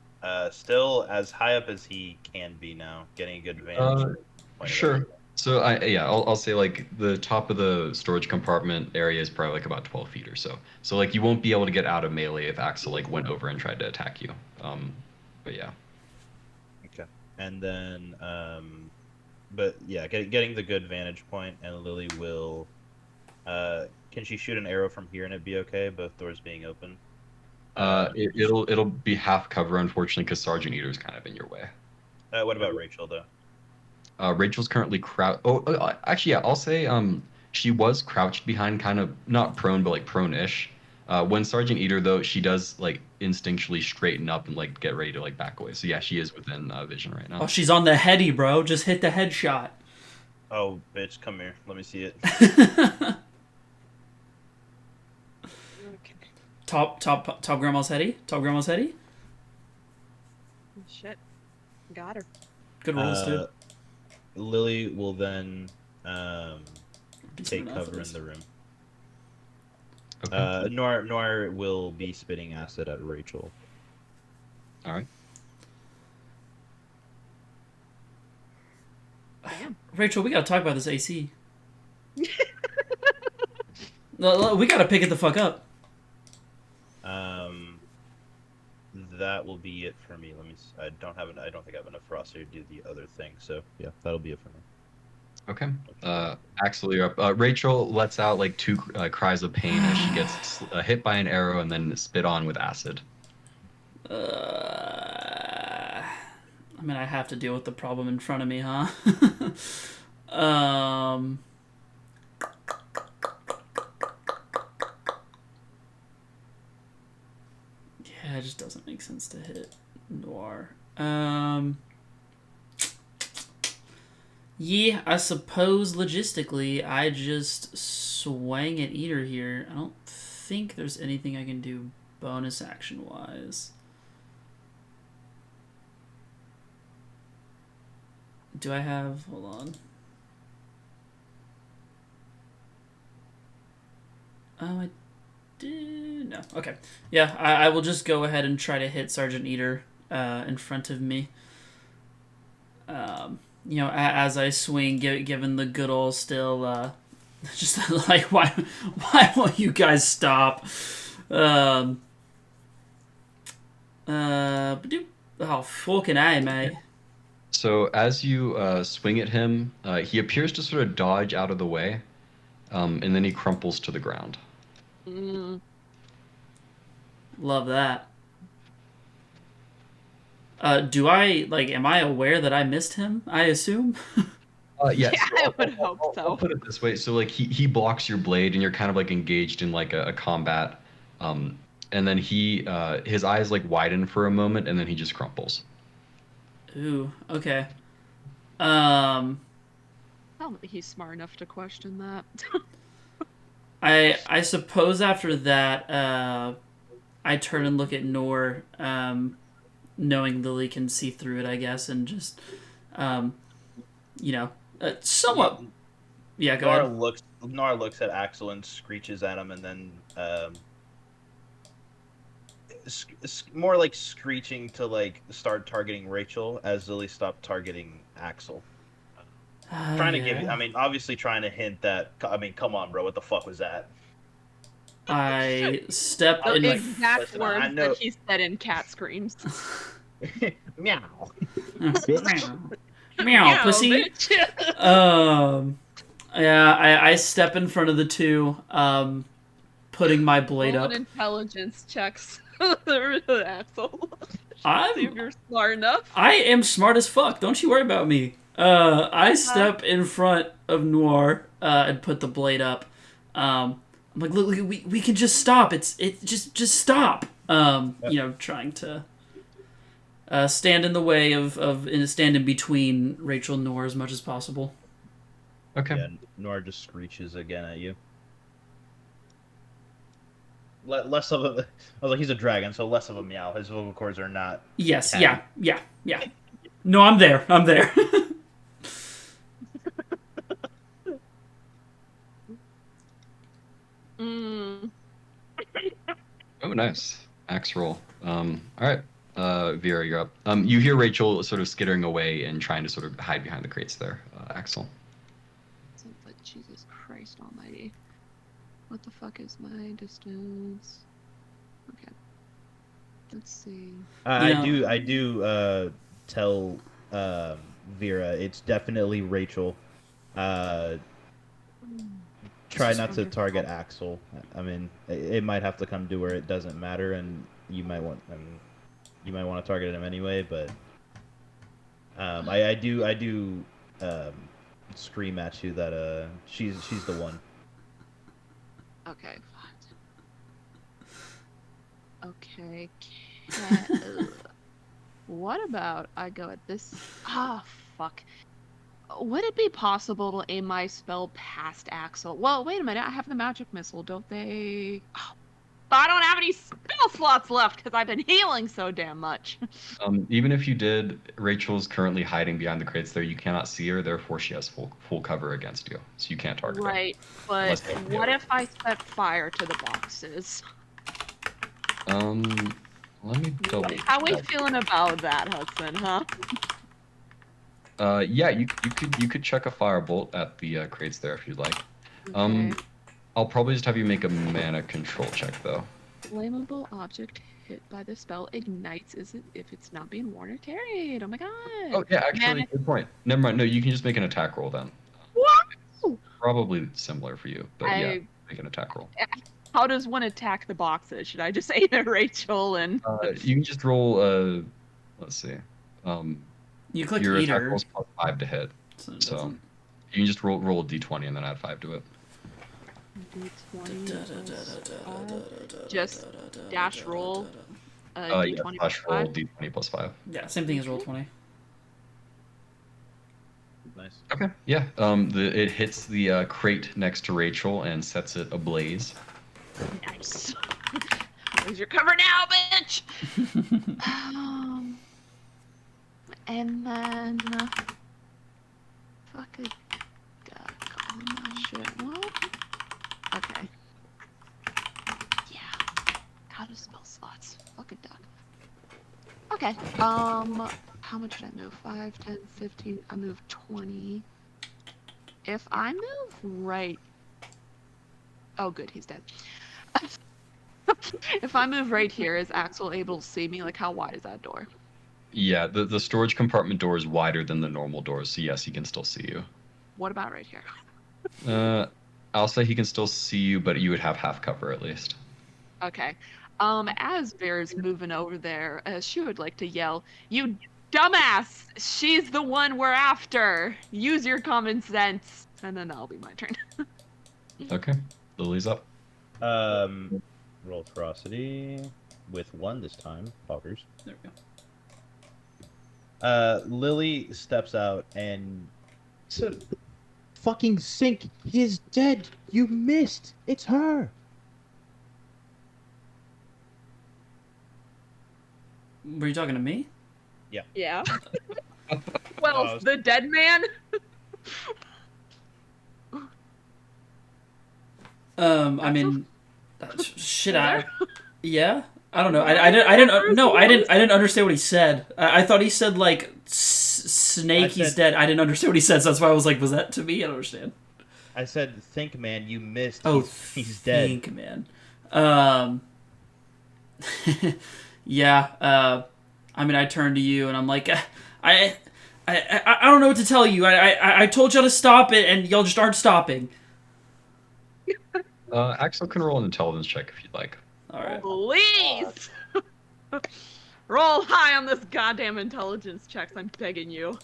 Speaker 3: Still as high up as he can be now, getting a good vantage. point of
Speaker 2: Sure.
Speaker 3: it.
Speaker 2: So I'll say like the top of the storage compartment area is probably like about 12 feet or so. So like you won't be able to get out of melee if Axel like went over and tried to attack you. But yeah.
Speaker 3: Okay. And then, but yeah, getting the good vantage point, and Lily will. Can she shoot an arrow from here and it be okay? Both doors being open.
Speaker 2: It'll be half cover unfortunately because Sergeant Eater's kind of in your way.
Speaker 3: What about Rachel though?
Speaker 2: Rachel's currently actually yeah, I'll say she was crouched behind, kind of not prone but like prone-ish. When Sergeant Eater though, she does like instinctually straighten up and like get ready to like back away. So yeah, she is within vision right now.
Speaker 1: Oh, she's on the heady, bro. Just hit the headshot.
Speaker 3: Oh, bitch, come here. Let me see it.
Speaker 1: Top grandma's heady. Top grandma's heady.
Speaker 6: Shit. Got her.
Speaker 1: Good rolls, dude.
Speaker 3: Lily will then
Speaker 1: Get some
Speaker 3: take
Speaker 1: enough of
Speaker 3: cover in
Speaker 1: this.
Speaker 3: the room.
Speaker 2: Okay.
Speaker 3: Noir will be spitting acid at Rachel.
Speaker 2: All right.
Speaker 6: Damn.
Speaker 1: Rachel, we gotta talk about this AC. We gotta pick it the fuck up.
Speaker 5: That will be it for me. Let me. I don't think I have enough roster to do the other thing. So yeah, that'll be it for me.
Speaker 2: Okay. Axel, you're up. Rachel lets out like 2 cries of pain as she gets hit by an arrow and then spit on with acid.
Speaker 1: I mean, I have to deal with the problem in front of me, huh? Yeah, it just doesn't make sense to hit Noir. Yeah, I suppose logistically, I just swang at Eater here. I don't think there's anything I can do bonus action-wise. Do I have... Hold on. Oh, I did... No. Okay. Yeah, I will just go ahead and try to hit Sergeant Eater in front of me. You know, as I swing, given the good old still... just like, why won't you guys stop? Oh, fucking A, mate.
Speaker 2: So as you swing at him, he appears to sort of dodge out of the way, and then he crumples to the ground.
Speaker 1: Love that. Do I, like, am I aware that I missed him, I assume?
Speaker 2: Yes.
Speaker 6: Yeah, I would hope so.
Speaker 2: I'll put it this way. So, like, he blocks your blade, and you're kind of, like, engaged in, like, a combat. And then his eyes, like, widen for a moment, and then he just crumples.
Speaker 1: Ooh, okay.
Speaker 6: I don't think he's smart enough to question that.
Speaker 1: I suppose after that, I turn and look at Nor, knowing Lily can see through it, I guess, and just, you know, somewhat. Yeah, go ahead.
Speaker 3: Nora looks at Axel and screeches at him, and then more like screeching to like start targeting Rachel as Lily stopped targeting Axel. Trying to give you, I mean, obviously trying to hint that, I mean, come on, bro, what the fuck was that?
Speaker 1: I step
Speaker 6: The
Speaker 1: in.
Speaker 6: exact
Speaker 3: Listen,
Speaker 6: words that he said in cat screams.
Speaker 3: Meow.
Speaker 1: Meow, pussy. Yeah, I step in front of the two, putting my blade
Speaker 4: Roll
Speaker 1: up.
Speaker 4: an intelligence checks. Asshole. See if you're smart enough.
Speaker 1: I am smart as fuck. Don't you worry about me. I step in front of Noir and put the blade up. I'm like, look, we can just stop. It's just stop. You know, trying to stand in the way stand in between Rachel and Noir as much as possible.
Speaker 2: Okay.
Speaker 5: Yeah, Nora just screeches again at you. Less of a... I was like, he's a dragon, so less of a meow. His vocal cords are not...
Speaker 1: Yes,
Speaker 5: catty.
Speaker 1: yeah. No, I'm there.
Speaker 2: Oh, nice. Axe roll. All right. Vera, you're up. You hear Rachel sort of skittering away and trying to sort of hide behind the crates there, Axel.
Speaker 6: But Jesus Christ almighty. What the fuck is my distance? Okay. Let's see.
Speaker 5: I do tell Vera it's definitely Rachel. Try not to target Axel. I mean, it might have to come to where it doesn't matter, and you might want to target him anyway. But I do scream at you that she's the one.
Speaker 6: Okay. Okay. What about I go at this? Fuck. Would it be possible to aim my spell past Axel? Well, wait a minute. I have the magic missile, don't they? Oh, I don't have any spell slots left because I've been healing so damn much.
Speaker 2: Even if you did, Rachel's currently hiding behind the crates there. You cannot see her, therefore she has full cover against you, so you can't target her.
Speaker 6: Right, but what if I set fire to the boxes?
Speaker 2: Let me double.
Speaker 6: How we feeling about that, Hudson? Huh?
Speaker 2: Yeah, you could check a firebolt at the crates there if you'd like.
Speaker 6: Okay.
Speaker 2: I'll probably just have you make a mana control check though.
Speaker 6: Flammable object hit by the spell ignites if it's not being worn or carried. Oh my god.
Speaker 2: Oh yeah, actually,
Speaker 6: Mana-
Speaker 2: good point. Never mind. No, you can just make an attack roll then.
Speaker 6: Wow!
Speaker 2: Probably similar for you, but yeah, make an attack roll.
Speaker 6: How does one attack the boxes? Should I just aim at Rachel and?
Speaker 2: You can just roll. Let's see.
Speaker 1: You click
Speaker 2: Your attack
Speaker 1: Eater.
Speaker 2: roll's +5 to hit,
Speaker 1: So,
Speaker 2: so you can just roll a d20 and then add 5 to it.
Speaker 6: D20 just dash roll.
Speaker 2: Yeah,
Speaker 6: D20 plus
Speaker 2: slash roll
Speaker 6: 5.
Speaker 2: d20 +5.
Speaker 1: yeah, same thing as roll 20.
Speaker 5: Nice.
Speaker 2: Okay. Yeah. It hits the crate next to Rachel and sets it ablaze.
Speaker 6: Nice. Where's your cover now, bitch? And then fuck it. Call my shit. Well, okay. Yeah. How to spell slots. Fucking duck. Okay. How much did I move? 5, 10, 15. I moved 20. If I move right. Oh, good. He's dead. If I move right here, is Axel able to see me? Like, how wide is that door?
Speaker 2: Yeah. The storage compartment door is wider than the normal doors, so yes, he can still see you.
Speaker 6: What about right here?
Speaker 2: I'll say he can still see you, but you would have half cover at least.
Speaker 6: Okay. As Bear's moving over there, she would like to yell, "You dumbass! She's the one we're after! Use your common sense!" And then that'll be my turn.
Speaker 2: Okay. Lily's up.
Speaker 5: Roll ferocity with 1 this time. Poggers.
Speaker 1: There we go.
Speaker 5: Lily steps out and fucking sink. He is dead. You missed. It's her.
Speaker 1: Were you talking to me?
Speaker 6: Yeah. Well, the dead man?
Speaker 1: I mean, shit. Yeah. I don't know. I didn't understand what he said. I thought he said like Snake. He's dead. I didn't understand what he said. So that's why I was like, was that to me? I don't understand.
Speaker 5: I said, think, man, you missed.
Speaker 1: Oh,
Speaker 5: he's dead.
Speaker 1: Think, man. Yeah. I mean, I turned to you and I'm like, I don't know what to tell you. I told y'all to stop it and y'all just aren't stopping.
Speaker 2: Axel can roll an intelligence check if you'd like.
Speaker 1: All right.
Speaker 6: Please! Roll high on this goddamn intelligence checks, I'm begging you.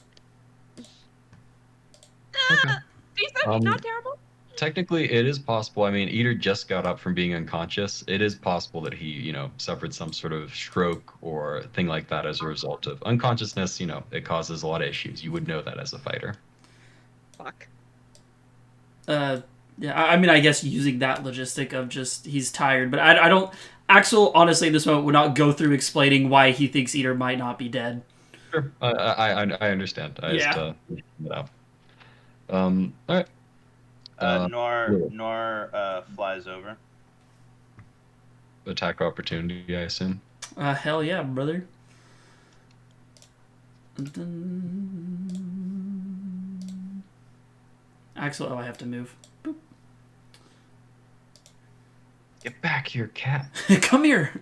Speaker 2: Okay.
Speaker 6: Decent, not terrible.
Speaker 2: Technically, it is possible. I mean, Eater just got up from being unconscious. It is possible that he, suffered some sort of stroke or thing like that as a result of unconsciousness. It causes a lot of issues. You would know that as a fighter.
Speaker 6: Fuck.
Speaker 1: Yeah, I mean, I guess using that logistic of just he's tired, but I don't. Axel, honestly, in this moment, would not go through explaining why he thinks Eater might not be dead.
Speaker 2: Sure, I understand.
Speaker 1: Yeah.
Speaker 2: All right.
Speaker 3: Nor flies over.
Speaker 2: Attack opportunity, I assume.
Speaker 1: Hell yeah, brother. Axel, I have to move. Boop.
Speaker 2: Get back here, cat.
Speaker 1: Come here.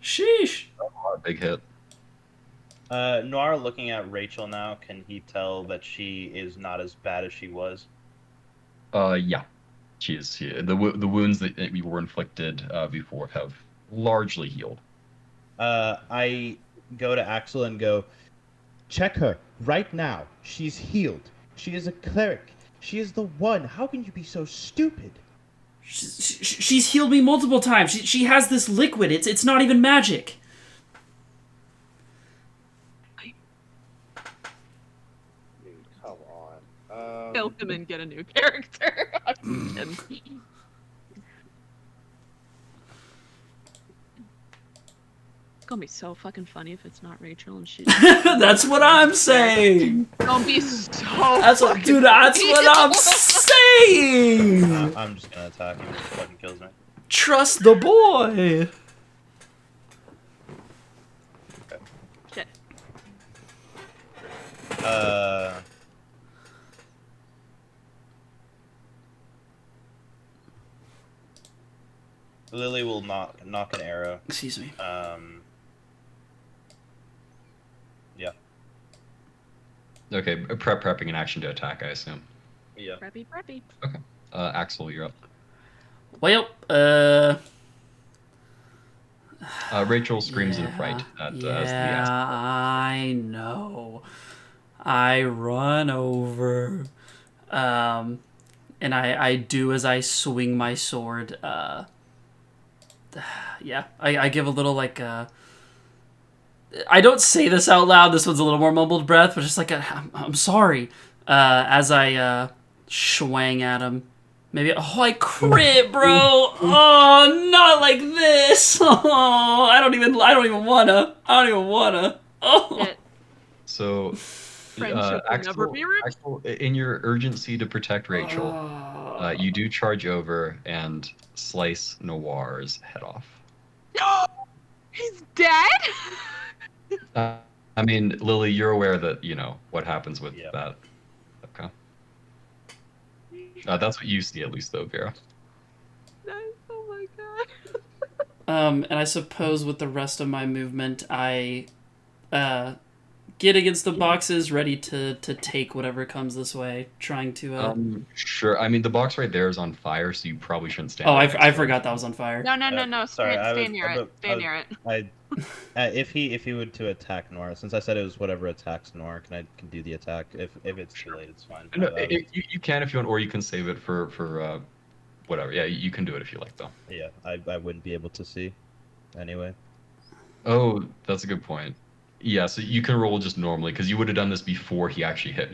Speaker 1: Sheesh.
Speaker 2: Oh, big hit.
Speaker 3: Noir looking at Rachel now, can he tell that she is not as bad as she was?
Speaker 2: Yeah. She is. The wounds that we were inflicted before have largely healed.
Speaker 5: I go to Axel and go, check her right now. She's healed. She is a cleric. She is the one. How can you be so stupid?
Speaker 1: She's healed me multiple times. She has this liquid. It's not even magic.
Speaker 7: Come on.
Speaker 6: Kill him and get a new character. I'm kidding. It's gonna be so fucking funny if it's not Rachel and she's.
Speaker 1: That's what I'm saying.
Speaker 6: It's gonna be so.
Speaker 1: That's what I'm saying.
Speaker 3: I'm just gonna attack him if he fucking kills me.
Speaker 1: Trust the boy.
Speaker 6: Shit.
Speaker 5: Lily will knock an arrow.
Speaker 1: Excuse me.
Speaker 5: Yeah.
Speaker 2: Okay, prepping an action to attack, I assume.
Speaker 5: Yeah.
Speaker 6: Preppy, preppy.
Speaker 2: Okay. Axel, you're up.
Speaker 1: Well,
Speaker 2: Rachel screams in fright as the
Speaker 1: yeah, I know. I run over, and I do as I swing my sword. Yeah, I give a little like I don't say this out loud. This one's a little more mumbled breath, but just like I'm sorry. As I swang at him. Maybe I crit, bro. Oh, not like this. Oh, I don't even wanna. Oh.
Speaker 6: Shit.
Speaker 2: So,
Speaker 6: Friendship will never be ripped.
Speaker 2: Axel, in your urgency to protect Rachel, you do charge over and slice Noir's head off.
Speaker 6: He's dead?
Speaker 2: I mean, Lily, you're aware that, what happens with
Speaker 5: Yeah.
Speaker 2: that. Okay. That's what you see, at least, though, Vera.
Speaker 6: Oh my god.
Speaker 1: And I suppose with the rest of my movement, I get against the boxes, ready to take whatever comes this way, trying to.
Speaker 2: Sure. I mean, the box right there is on fire, so you probably shouldn't stand.
Speaker 1: Oh,
Speaker 2: right next
Speaker 1: I
Speaker 2: to it.
Speaker 1: forgot that was on fire.
Speaker 6: No.
Speaker 5: Sorry,
Speaker 6: Stay near it. Stay near it.
Speaker 5: If he would to attack Nora, since I said it was whatever attacks Nora, can do the attack. If it's too late, it's fine.
Speaker 2: No, you can if you want, or you can save it for whatever. Yeah, you can do it if you like, though.
Speaker 5: Yeah, I wouldn't be able to see, anyway.
Speaker 2: Oh, that's a good point. Yeah, so you can roll just normally because you would have done this before he actually hit.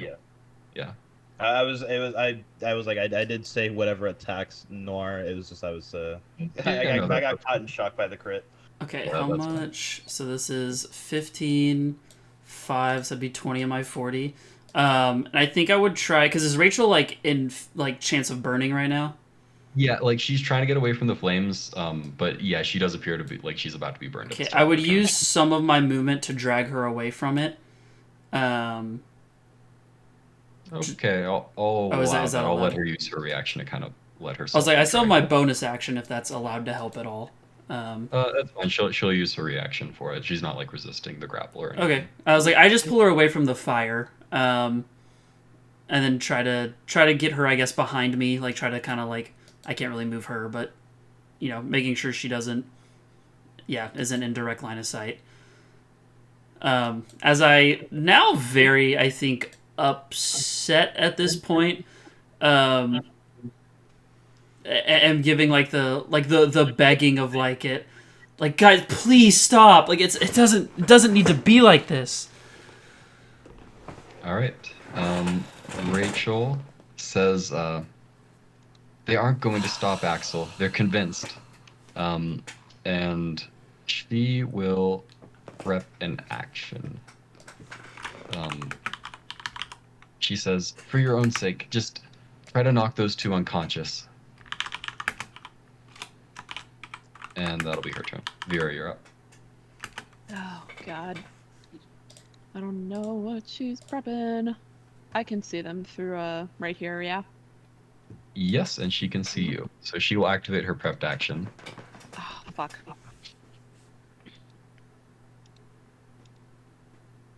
Speaker 2: Yeah.
Speaker 5: I was like I did say whatever attacks Nor. It was just I got caught in shock by the crit.
Speaker 1: Okay,
Speaker 2: Yeah,
Speaker 1: how
Speaker 2: that's fine.
Speaker 1: much? So this is 15, 5, so that'd be 20 on my 40. And I think I would try, because is Rachel, in chance of burning right now?
Speaker 2: Yeah, she's trying to get away from the flames, but yeah, she does appear to be she's about to be burned.
Speaker 1: Okay, I would use some of my movement to drag her away from it.
Speaker 2: Okay, I'll allow
Speaker 1: is that
Speaker 2: that. I'll
Speaker 1: allowed?
Speaker 2: let her use her reaction to kind of let her.
Speaker 1: I was like, I still have my bonus action if that's allowed to help at all.
Speaker 2: That's fine. She'll use her reaction for it. She's not resisting the grappler.
Speaker 1: Okay, I was like, I just pull her away from the fire, and then try to get her, I guess, behind me. Try to kind of I can't really move her, but making sure she isn't in direct line of sight. As I now I think upset at this point, am giving the begging of it, guys, please stop. It doesn't need to be like this.
Speaker 2: All right. Rachel says they aren't going to stop Axel. They're convinced, and she will prep an action. She says, for your own sake, just try to knock those two unconscious. And that'll be her turn. Vera, you're up.
Speaker 6: Oh god. I don't know what she's prepping. I can see them through right here, yeah.
Speaker 2: Yes, and she can see you. So she will activate her prepped action.
Speaker 6: Oh fuck.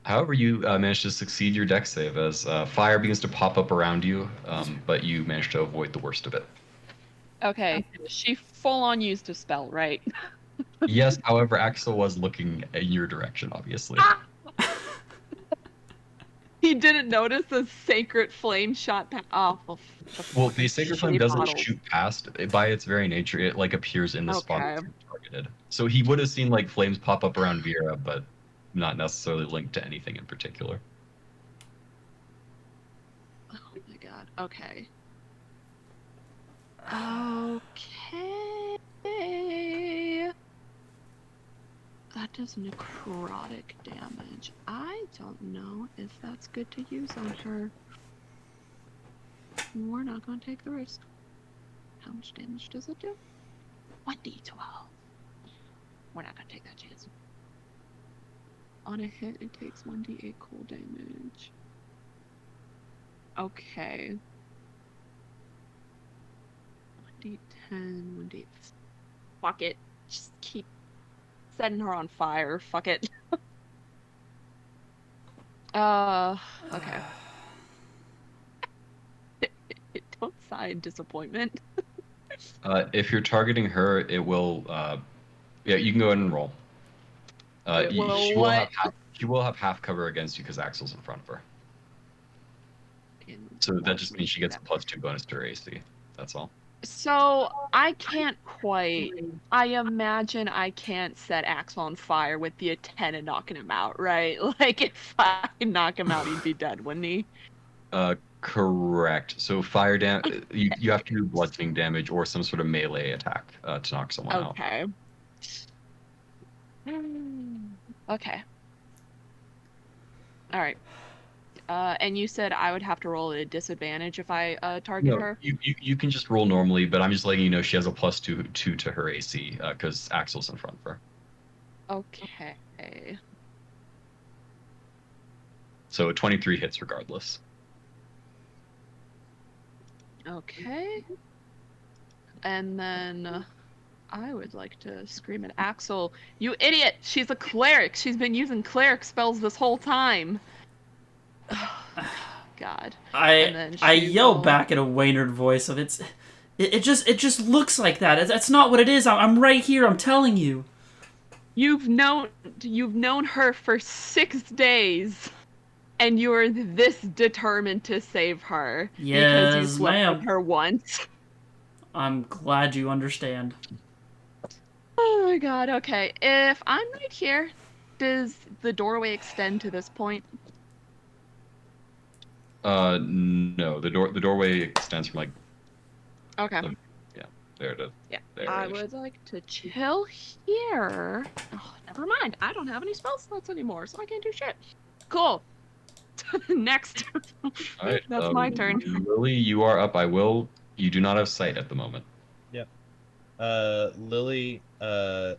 Speaker 2: However, you managed to succeed your dex save as fire begins to pop up around you, but you managed to avoid the worst of it.
Speaker 6: Okay, she full on used a spell, right?
Speaker 2: Yes, however, Axel was looking in your direction, obviously.
Speaker 6: He didn't notice the sacred flame shot past. Oh,
Speaker 2: well, the sacred flame
Speaker 6: shitty
Speaker 2: doesn't
Speaker 6: bottles.
Speaker 2: shoot past. By its very nature, it appears in the spot
Speaker 6: Okay.
Speaker 2: that's targeted. So he would have seen flames pop up around Vera, but not necessarily linked to anything in particular.
Speaker 6: Oh my god. Okay. Okay. That does necrotic damage. I don't know if that's good to use on her. We're not going to take the risk. How much damage does it do? 1d12. We're not going to take that chance. On a hit, it takes 1d8 cold damage. Okay. 1d10, 1d8. fuck it. Just keep setting her on fire. Fuck it. Okay. Don't sigh in disappointment.
Speaker 2: If you're targeting her, it will. Yeah, you can go ahead and roll.
Speaker 6: It will
Speaker 2: she
Speaker 6: what?
Speaker 2: will have half cover against you because Axel's in front of her. So that just means she gets a +2 bonus to her AC. That's all.
Speaker 6: So I can't quite. I imagine I can't set Axel on fire with the intent of knocking him out, right? Like if I knock him out, he'd be dead, wouldn't he?
Speaker 2: Correct. So fire damage. You have to do bludgeoning damage or some sort of melee attack to knock someone out.
Speaker 6: Okay. Okay. All right. And you said I would have to roll at a disadvantage if I target her?
Speaker 2: You can just roll normally, but I'm just letting you know she has a +2 to her AC because Axel's in front of her.
Speaker 6: Okay.
Speaker 2: So a 23 hits regardless.
Speaker 6: Okay. And then I would like to scream at Axel, "You idiot! She's a cleric! She's been using cleric spells this whole time!" God.
Speaker 1: I yell back in a Waynard voice of it just looks like that. That's not what it is. I'm right here. I'm telling you.
Speaker 6: You've known her for 6 days, and you're this determined to save her because you slept with her once.
Speaker 1: I'm glad you understand.
Speaker 6: Oh my god. Okay, if I'm right here, does the doorway extend to this point?
Speaker 2: No. The doorway extends from like.
Speaker 6: Okay.
Speaker 2: Yeah, there it is.
Speaker 6: Yeah.
Speaker 2: There
Speaker 6: I
Speaker 2: it is.
Speaker 6: would like to chill here. Oh, never mind. I don't have any spell slots anymore, so I can't do shit. Cool. Next.
Speaker 2: All right.
Speaker 6: That's my turn.
Speaker 2: Lily, you are up. You do not have sight at the moment.
Speaker 5: Yep. Lily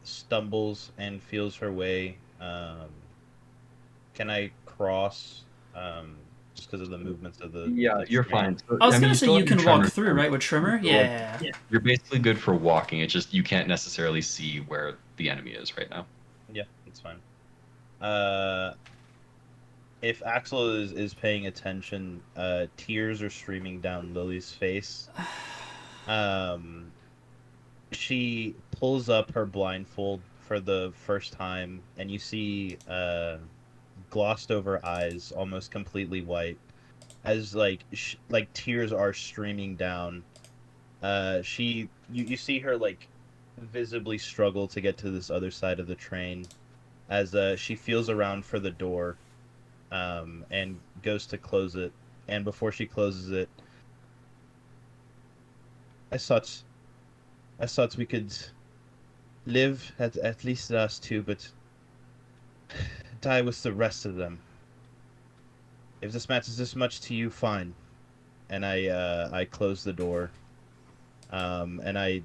Speaker 5: stumbles and feels her way. Can I cross? Just because of the movements of the.
Speaker 2: Yeah, you're fine. So,
Speaker 1: I was gonna say
Speaker 2: still
Speaker 1: you
Speaker 2: have
Speaker 1: can
Speaker 2: your
Speaker 1: walk
Speaker 2: tremor.
Speaker 1: through, right, with Trimmer? Yeah.
Speaker 2: You're basically good for walking. It's just you can't necessarily see where the enemy is right now.
Speaker 5: Yeah, that's fine. If Axel is paying attention, tears are streaming down Lily's face. She pulls up her blindfold for the first time, and you see glossed over eyes, almost completely white, as like tears are streaming down. You see her like visibly struggle to get to this other side of the train, as she feels around for the door, and goes to close it. And before she closes it, I thought we could live, at least us two, but die with the rest of them. If this matters this much to you, fine. And I close the door. And I,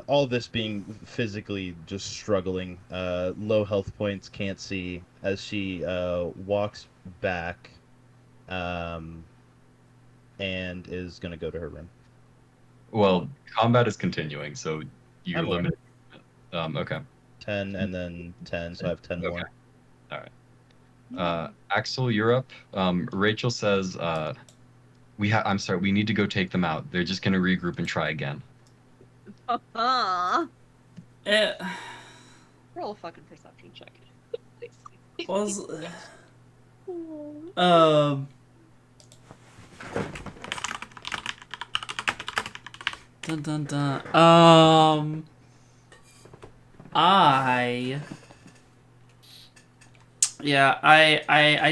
Speaker 5: all this being physically just struggling, low health points, can't see, as she walks back, and is gonna go to her room.
Speaker 2: Well, combat is continuing, so you're
Speaker 5: I'm
Speaker 2: limited. Okay.
Speaker 5: 10 and then 10, so I have 10 more.
Speaker 2: All right. Axel, you're up. Rachel says, I'm sorry, we need to go take them out. They're just gonna regroup and try again.
Speaker 6: Roll a fucking perception check.
Speaker 1: Dun dun dun. I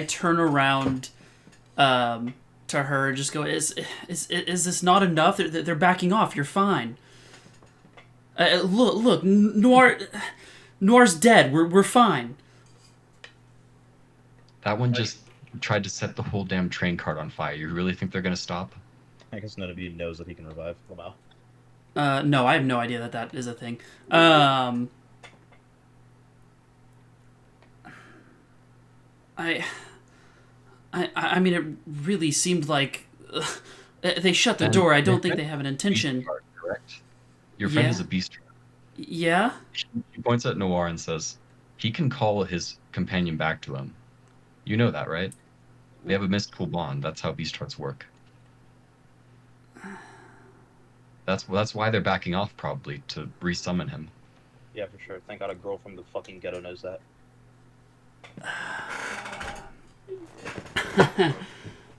Speaker 1: turn around to her, just go, is this not enough? They're backing off. You're fine. Look, Noir's dead. We're fine.
Speaker 2: That one just tried to set the whole damn train cart on fire. You really think they're gonna stop?
Speaker 5: I guess none of you knows that he can revive. Wow.
Speaker 1: No, I have no idea that is a thing. I mean, it really seemed like they shut the door. I don't think they have an intention.
Speaker 2: Correct. Your friend is a beast.
Speaker 1: Yeah?
Speaker 2: She points at Noir and says, he can call his companion back to him. You know that, right? They have a mystical bond. That's how beast hearts work. That's why they're backing off, probably, to resummon him.
Speaker 3: Yeah, for sure. Thank God a girl from the fucking ghetto knows that.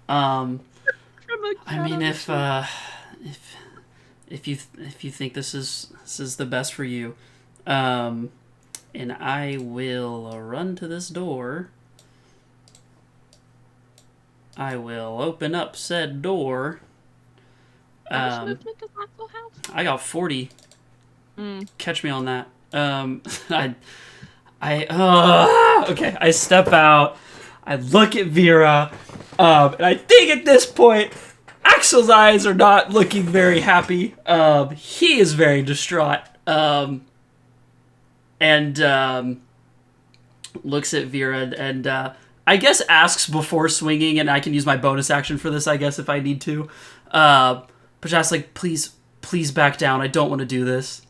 Speaker 1: I mean, if you think this is the best for you, and I will run to this door. I will open up said door.
Speaker 6: How much movement does Axel have?
Speaker 1: I got 40. Catch me on that. Okay. I step out. I look at Vera, and I think at this point, Axel's eyes are not looking very happy. He is very distraught. And looks at Vera and I guess asks before swinging, and I can use my bonus action for this, I guess, if I need to. But just like, please back down. I don't want to do this.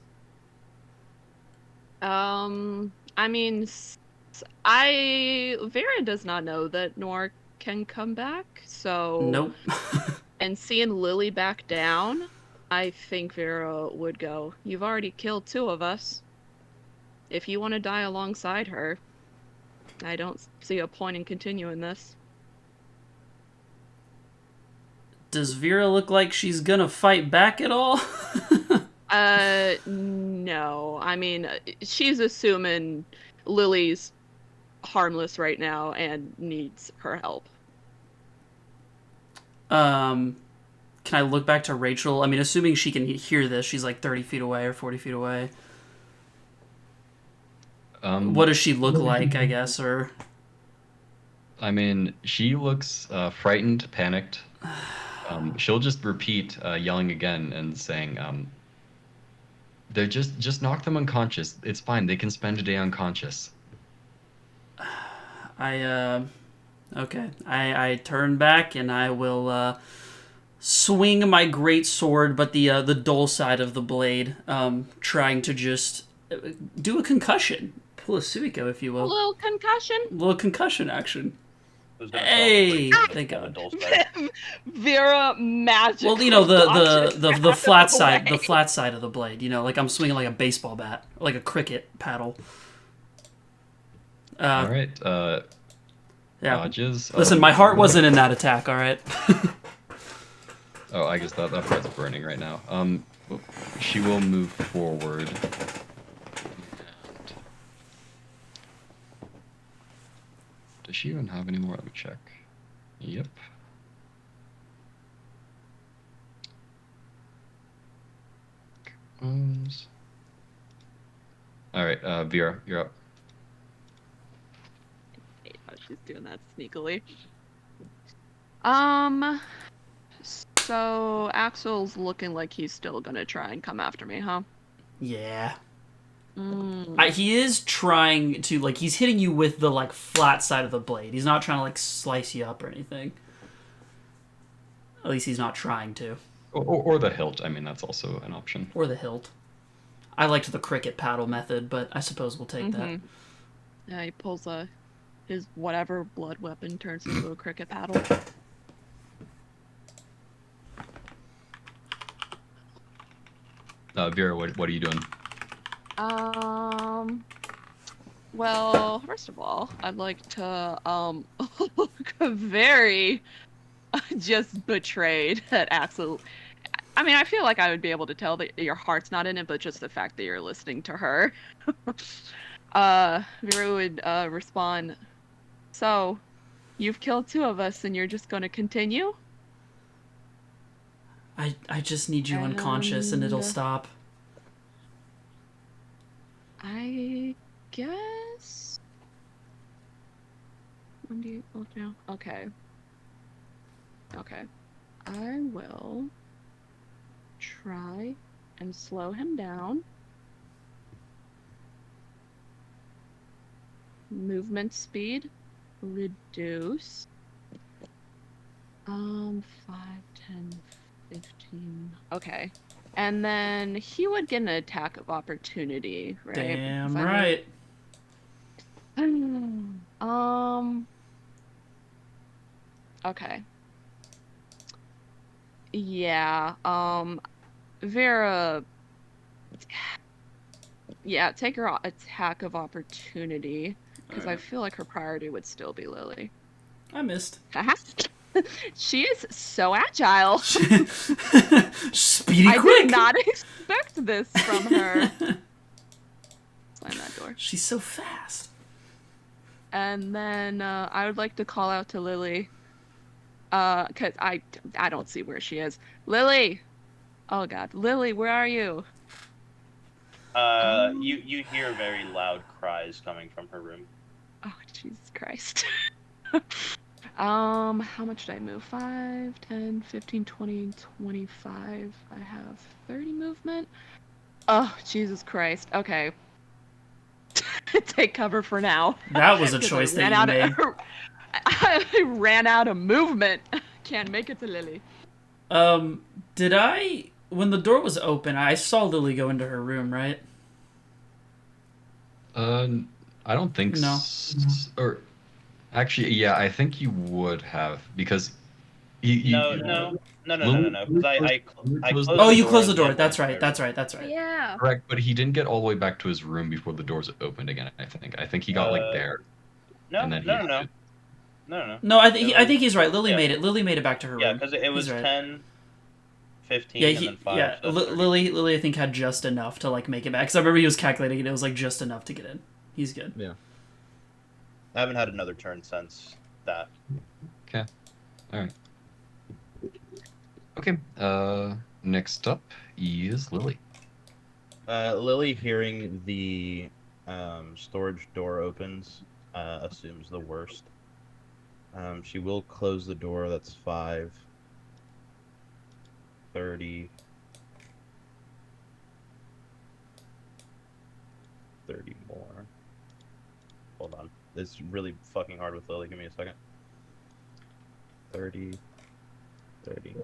Speaker 6: I mean, Vera does not know that Noir can come back, so...
Speaker 1: Nope.
Speaker 6: And seeing Lily back down, I think Vera would go, you've already killed 2 of us. If you want to die alongside her, I don't see a point in continuing this.
Speaker 1: Does Vera look like she's gonna fight back at all?
Speaker 6: No. I mean, she's assuming Lily's harmless right now and needs her help.
Speaker 1: Can I look back to Rachel? I mean, assuming she can hear this, she's like 30 feet away or 40 feet away. What does she look like, I guess, or...
Speaker 2: I mean, she looks frightened, panicked. She'll just repeat, yelling again and saying, they're just knock them unconscious. It's fine. They can spend a day unconscious.
Speaker 1: Okay. I turn back and I will swing my great sword, but the dull side of the blade, trying to just do a concussion. Pull a Suiko, if you will.
Speaker 6: A little concussion?
Speaker 1: A little concussion action. Hey, thank God.
Speaker 6: Vera magically.
Speaker 1: Well, you know, the flat side, the flat side of the blade. You know, like I'm swinging like a baseball bat, like a cricket paddle.
Speaker 2: All right.
Speaker 1: Yeah.
Speaker 2: Dodges.
Speaker 1: Listen, my heart wasn't in that attack. All right.
Speaker 2: Oh, I guess that part's burning right now. She will move forward. Does she even have any more? Let me check. Yep. Alright, Vera, you're up.
Speaker 6: She's doing that sneakily. So Axel's looking like he's still gonna try and come after me, huh?
Speaker 1: Yeah. He is trying to, like, he's hitting you with the, like, flat side of the blade. He's not trying to, like, slice you up or anything. At least he's not trying to.
Speaker 2: Or the hilt. I mean, that's also an option.
Speaker 1: Or the hilt. I liked the cricket paddle method, but I suppose we'll take that.
Speaker 6: Yeah, he pulls his whatever blood weapon turns into a cricket paddle.
Speaker 2: Vera, what are you doing?
Speaker 6: Well, first of all, I'd like to, look very just betrayed at Axel. I mean, I feel like I would be able to tell that your heart's not in it, but just the fact that you're listening to her. Vera would, respond, so, you've killed 2 of us and you're just gonna continue?
Speaker 1: I just need you unconscious and it'll stop.
Speaker 6: I guess. When do you now? Okay. Okay. I will try and slow him down. Movement speed reduce. 5, 10, 15. Okay. And then he would get an attack of opportunity, right?
Speaker 1: Damn right.
Speaker 6: Okay. Yeah, Vera, yeah, take her attack of opportunity, because I
Speaker 1: Alright.
Speaker 6: feel like her priority would still be Lily.
Speaker 1: I missed.
Speaker 6: She is so agile.
Speaker 1: Speedy
Speaker 6: I
Speaker 1: quick.
Speaker 6: did not expect this from her. Slam that door.
Speaker 1: She's so fast.
Speaker 6: And then I would like to call out to Lily, because I don't see where she is. Lily! Oh god. Lily, where are you?
Speaker 8: You hear very loud cries coming from her room.
Speaker 6: Oh, Jesus Christ. How much did I move? 5, 10, 15, 20, 25. I have 30 movement. Oh, Jesus Christ. Okay. Take cover for now.
Speaker 1: That was a choice that you made.
Speaker 6: I ran out of movement. Can't make it to Lily.
Speaker 1: Did I... When the door was open, I saw Lily go into her room, right?
Speaker 2: I don't think
Speaker 1: No.
Speaker 2: Or actually, yeah, I think you would have because
Speaker 8: No. Because I closed
Speaker 1: Oh, you
Speaker 8: door
Speaker 1: closed the
Speaker 8: and
Speaker 1: door.
Speaker 8: then
Speaker 1: That's
Speaker 8: went
Speaker 1: right.
Speaker 8: to my
Speaker 1: That's right.
Speaker 6: Yeah.
Speaker 2: correct, but he didn't get all the way back to his room before the doors opened again. I think he got like there.
Speaker 8: No,
Speaker 2: and then he
Speaker 8: no.
Speaker 1: No, I think he's right. Lily made it. Lily made it back to her
Speaker 8: Yeah,
Speaker 1: room.
Speaker 8: because it was
Speaker 1: He's right.
Speaker 8: 10, 15,
Speaker 1: Yeah,
Speaker 8: and then 5.
Speaker 1: yeah.
Speaker 8: So that's 30.
Speaker 1: Lily, I think had just enough to like make it back. Because I remember he was calculating it. It was like just enough to get in. He's good.
Speaker 5: Yeah.
Speaker 8: I haven't had another turn since that.
Speaker 2: Okay. All right. Okay. Next up is Lily.
Speaker 5: Lily, hearing the storage door opens, assumes the worst. She will close the door. That's 5, 30, 30 more. Hold on. It's really fucking hard with Lily. Give me a second. 30, 30.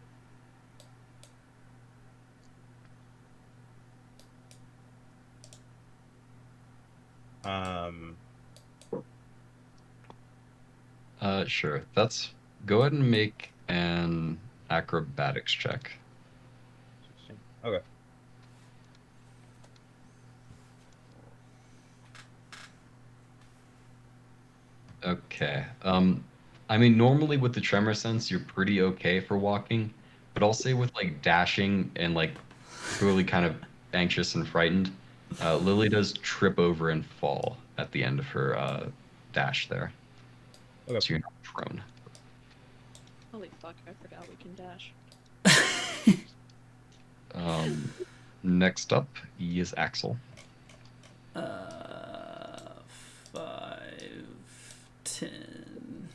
Speaker 2: Sure. Go ahead and make an acrobatics check.
Speaker 5: Okay.
Speaker 2: Okay. I mean, normally with the tremor sense, you're pretty okay for walking, but I'll say with like dashing and like really kind of anxious and frightened, Lily does trip over and fall at the end of her dash there.
Speaker 5: Okay.
Speaker 2: So you're not prone.
Speaker 6: Holy fuck, I forgot we can dash.
Speaker 2: Next up is Axel.
Speaker 1: 5, 10.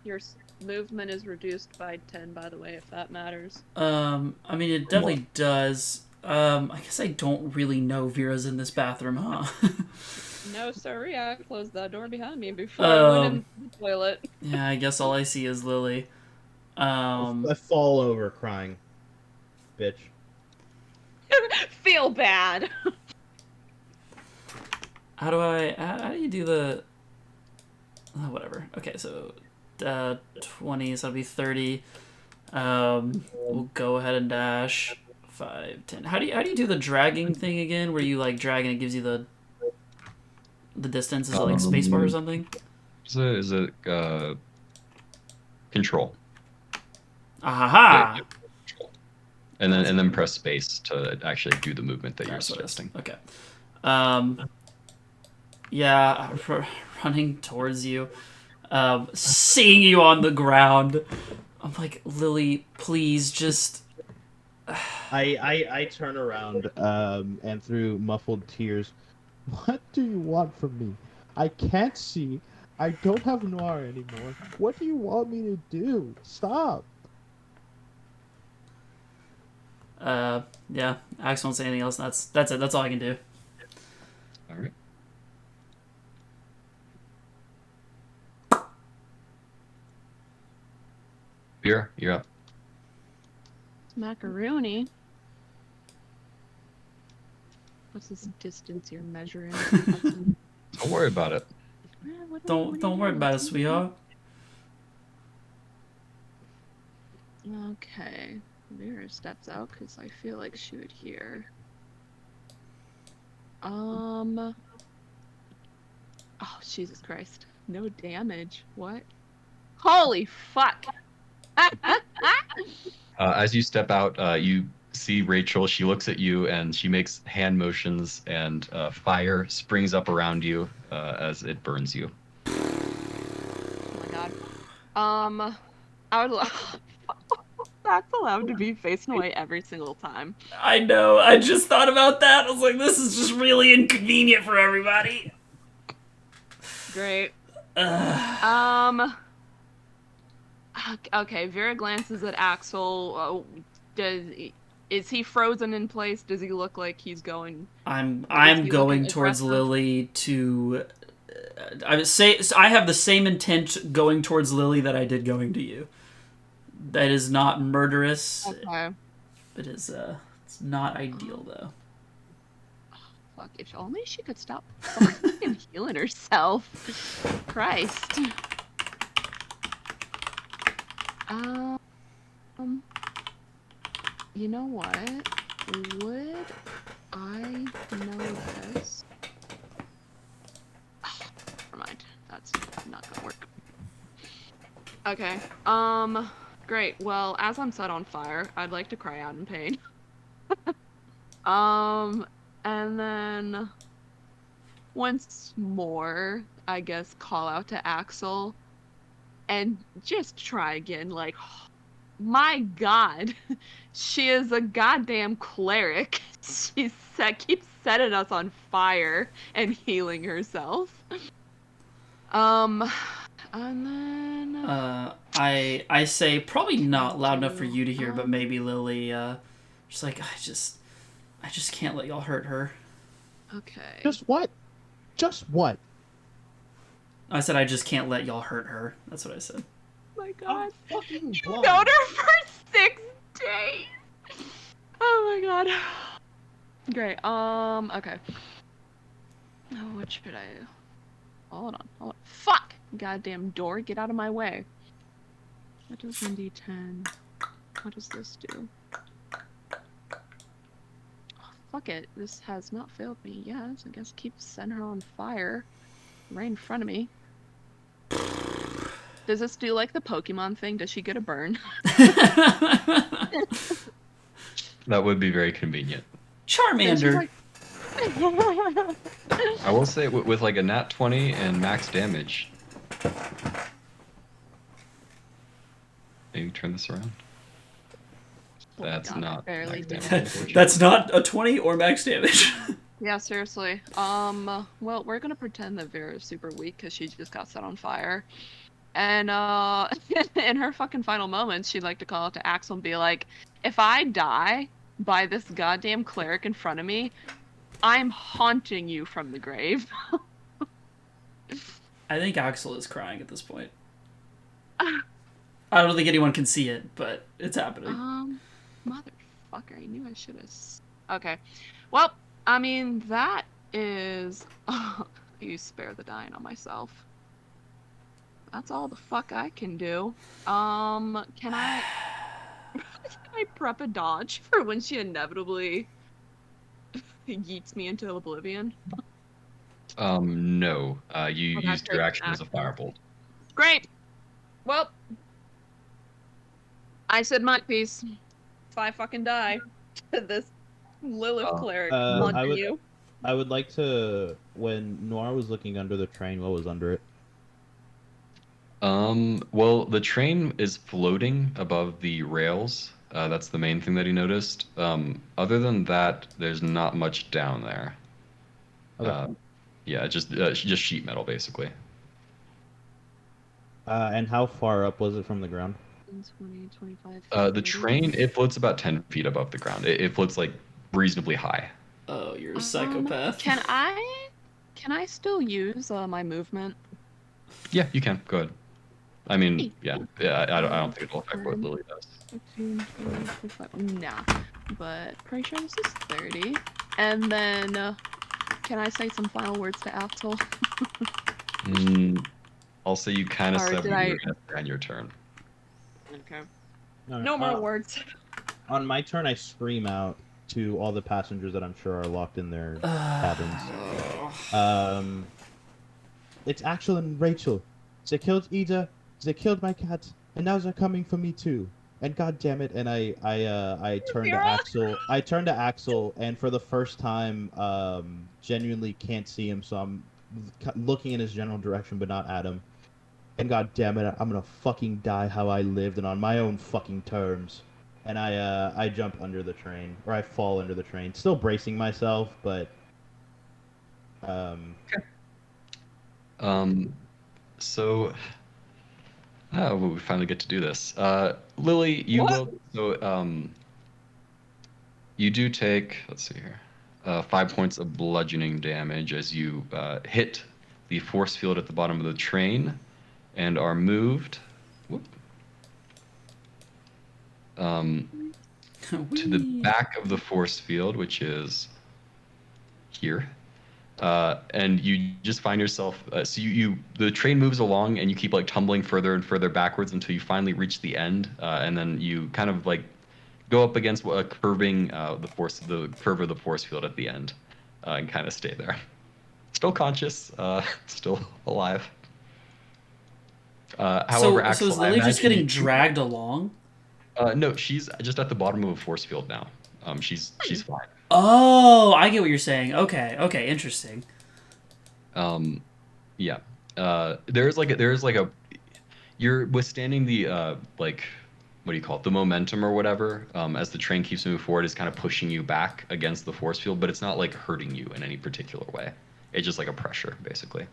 Speaker 4: Your movement is reduced by 10, by the way, if that matters.
Speaker 1: I mean, it definitely does. I guess I don't really know Vera's in this bathroom, huh?
Speaker 4: No, sorry, I closed that door behind me before I went in the toilet.
Speaker 1: Yeah, I guess all I see is Lily.
Speaker 5: I fall over crying. Bitch.
Speaker 4: Feel bad.
Speaker 1: How do you do the... whatever. Okay, so 20, so that'll be 30. We'll go ahead and dash 5, 10. How do you do the dragging thing again? Where you like drag and it gives you the distance? Is it like spacebar or something?
Speaker 2: Is it control?
Speaker 1: Aha!
Speaker 2: Yeah, control. And then press space to actually do the movement that you're suggesting.
Speaker 1: Okay. Yeah, running towards you, seeing you on the ground. I'm like, Lily, please just.
Speaker 5: I turn around and through muffled tears, what do you want from me? I can't see. I don't have Noir anymore. What do you want me to do? Stop.
Speaker 1: Yeah, Axe won't say anything else. That's it. That's all I can do.
Speaker 2: All right. Vera, you're up.
Speaker 6: Macaroni. What's this distance you're measuring?
Speaker 2: Don't worry about it.
Speaker 1: Don't worry about it, sweetheart.
Speaker 6: Okay. Vera steps out because I feel like she would hear. Oh, Jesus Christ. No damage. What? Holy fuck!
Speaker 2: As you step out, you see Rachel. She looks at you and she makes hand motions, and fire springs up around you as it burns you.
Speaker 6: Oh my god. I would that's allowed to be facing away every single time.
Speaker 1: I know. I just thought about that. I was like, this is just really inconvenient for everybody.
Speaker 6: Great. Okay, Vera glances at Axel. Is he frozen in place? Does he look like he's going?
Speaker 1: I'm
Speaker 6: he
Speaker 1: going
Speaker 6: looking
Speaker 1: towards
Speaker 6: aggressive?
Speaker 1: Lily to. I would say I have the same intent going towards Lily that I did going to you. That is not murderous.
Speaker 6: Okay.
Speaker 1: It is. It's not ideal though.
Speaker 6: Fuck! If only she could stop fucking healing herself. Christ. You know what? Would I know this? Never mind. That's not gonna work. Okay. Great. Well, as I'm set on fire, I'd like to cry out in pain. And then once more, I guess, call out to Axel and just try again. Like, my God, she is a goddamn cleric. She keeps setting us on fire and healing herself. And then
Speaker 1: I say probably not loud enough for you to hear, but maybe Lily. Just like I just can't let y'all hurt her.
Speaker 6: okay.
Speaker 5: Just what? Just what?
Speaker 1: I said I just can't let y'all hurt her. That's what I said.
Speaker 6: Oh my God.
Speaker 5: Fucking
Speaker 6: You
Speaker 5: blind.
Speaker 6: known her for 6 days. Oh my God. Great. Okay. Oh, what should I do? Hold on. Fuck! Goddamn door, get out of my way. What does 1d10? What does this do? Oh, fuck it. This has not failed me yet. I guess keep setting her on fire. Right in front of me. Does this do like the Pokemon thing? Does she get a burn?
Speaker 2: That would be very convenient.
Speaker 1: Charmander.
Speaker 2: I will say with like a nat 20 and max damage. Maybe turn this around. That's
Speaker 6: God,
Speaker 2: not
Speaker 6: barely
Speaker 2: max
Speaker 6: did
Speaker 2: damage.
Speaker 6: that.
Speaker 2: unfortunately.
Speaker 1: That's not a 20 or max damage.
Speaker 6: Yeah, seriously. Well, we're gonna pretend that Vera's super weak because she just got set on fire. And, in her fucking final moments, she'd like to call out to Axel and be like, if I die by this goddamn cleric in front of me, I'm haunting you from the grave.
Speaker 1: I think Axel is crying at this point. I don't think anyone can see it, but it's happening.
Speaker 6: Motherfucker, I knew I should have. Okay. Well, I mean, that is. You spare the dying on myself. That's all the fuck I can do. Can I prep a dodge for when she inevitably yeets me into oblivion?
Speaker 2: No. You
Speaker 6: Oh, that's
Speaker 2: used your
Speaker 6: right,
Speaker 2: action as a
Speaker 6: action.
Speaker 2: firebolt.
Speaker 6: Great. Well, I said my piece. If I fucking die, this Lilith cleric haunting you.
Speaker 5: I would like to. When Noir was looking under the train, what was under it?
Speaker 2: Well, the train is floating above the rails. That's the main thing that he noticed. Other than that, there's not much down there.
Speaker 5: Okay.
Speaker 2: Yeah, just sheet metal, basically.
Speaker 5: And how far up was it from the ground?
Speaker 6: 20, 25.
Speaker 2: The
Speaker 6: 30.
Speaker 2: train, it floats about 10 feet above the ground. It floats, like, reasonably high.
Speaker 1: Oh, you're a psychopath.
Speaker 6: Can I still use my movement?
Speaker 2: Yeah, you can. Go ahead. I mean, yeah. I don't think it'll affect what Lily does.
Speaker 6: 15, 20, 25. Nah. But pretty sure this is 30. And then, can I say some final words to Axel?
Speaker 2: Also, you kind of
Speaker 6: Or
Speaker 2: said
Speaker 6: did
Speaker 2: we
Speaker 6: I-
Speaker 2: were going to end your turn.
Speaker 4: Okay.
Speaker 5: Alright,
Speaker 4: No more words.
Speaker 5: On my turn, I scream out to all the passengers that I'm sure are locked in their cabins. It's Axel and Rachel. They killed Ida. They killed my cat, and now they're coming for me too. And god damn it! And I turn to
Speaker 4: Mira?
Speaker 5: Axel. I turn to Axel, and for the first time, genuinely can't see him, so I'm looking in his general direction, but not at him. And god damn it, I'm gonna fucking die how I lived and on my own fucking terms. And I jump under the train, or I fall under the train, still bracing myself, but
Speaker 2: So, we finally get to do this. Lily, you
Speaker 4: What?
Speaker 2: will. So, you do take. Let's see here. 5 points of bludgeoning damage as you hit the force field at the bottom of the train, and are moved. Whoop, to the back of the force field, which is here. And you just find yourself, so the train moves along and you keep like tumbling further and further backwards until you finally reach the end, and then you kind of like go up against the curve of the force field at the end, and kind of stay there. Still conscious, still alive. However,
Speaker 1: so
Speaker 2: Axel,
Speaker 1: is
Speaker 2: I
Speaker 1: Lily just
Speaker 2: imagine
Speaker 1: getting dragged along?
Speaker 2: No, she's just at the bottom of a force field now. She's fine.
Speaker 1: Oh, I get what you're saying. Okay, interesting.
Speaker 2: Yeah. There's like a you're withstanding the like, what do you call it? The momentum or whatever. As the train keeps moving forward, is kind of pushing you back against the force field, but it's not like hurting you in any particular way. It's just like a pressure, basically.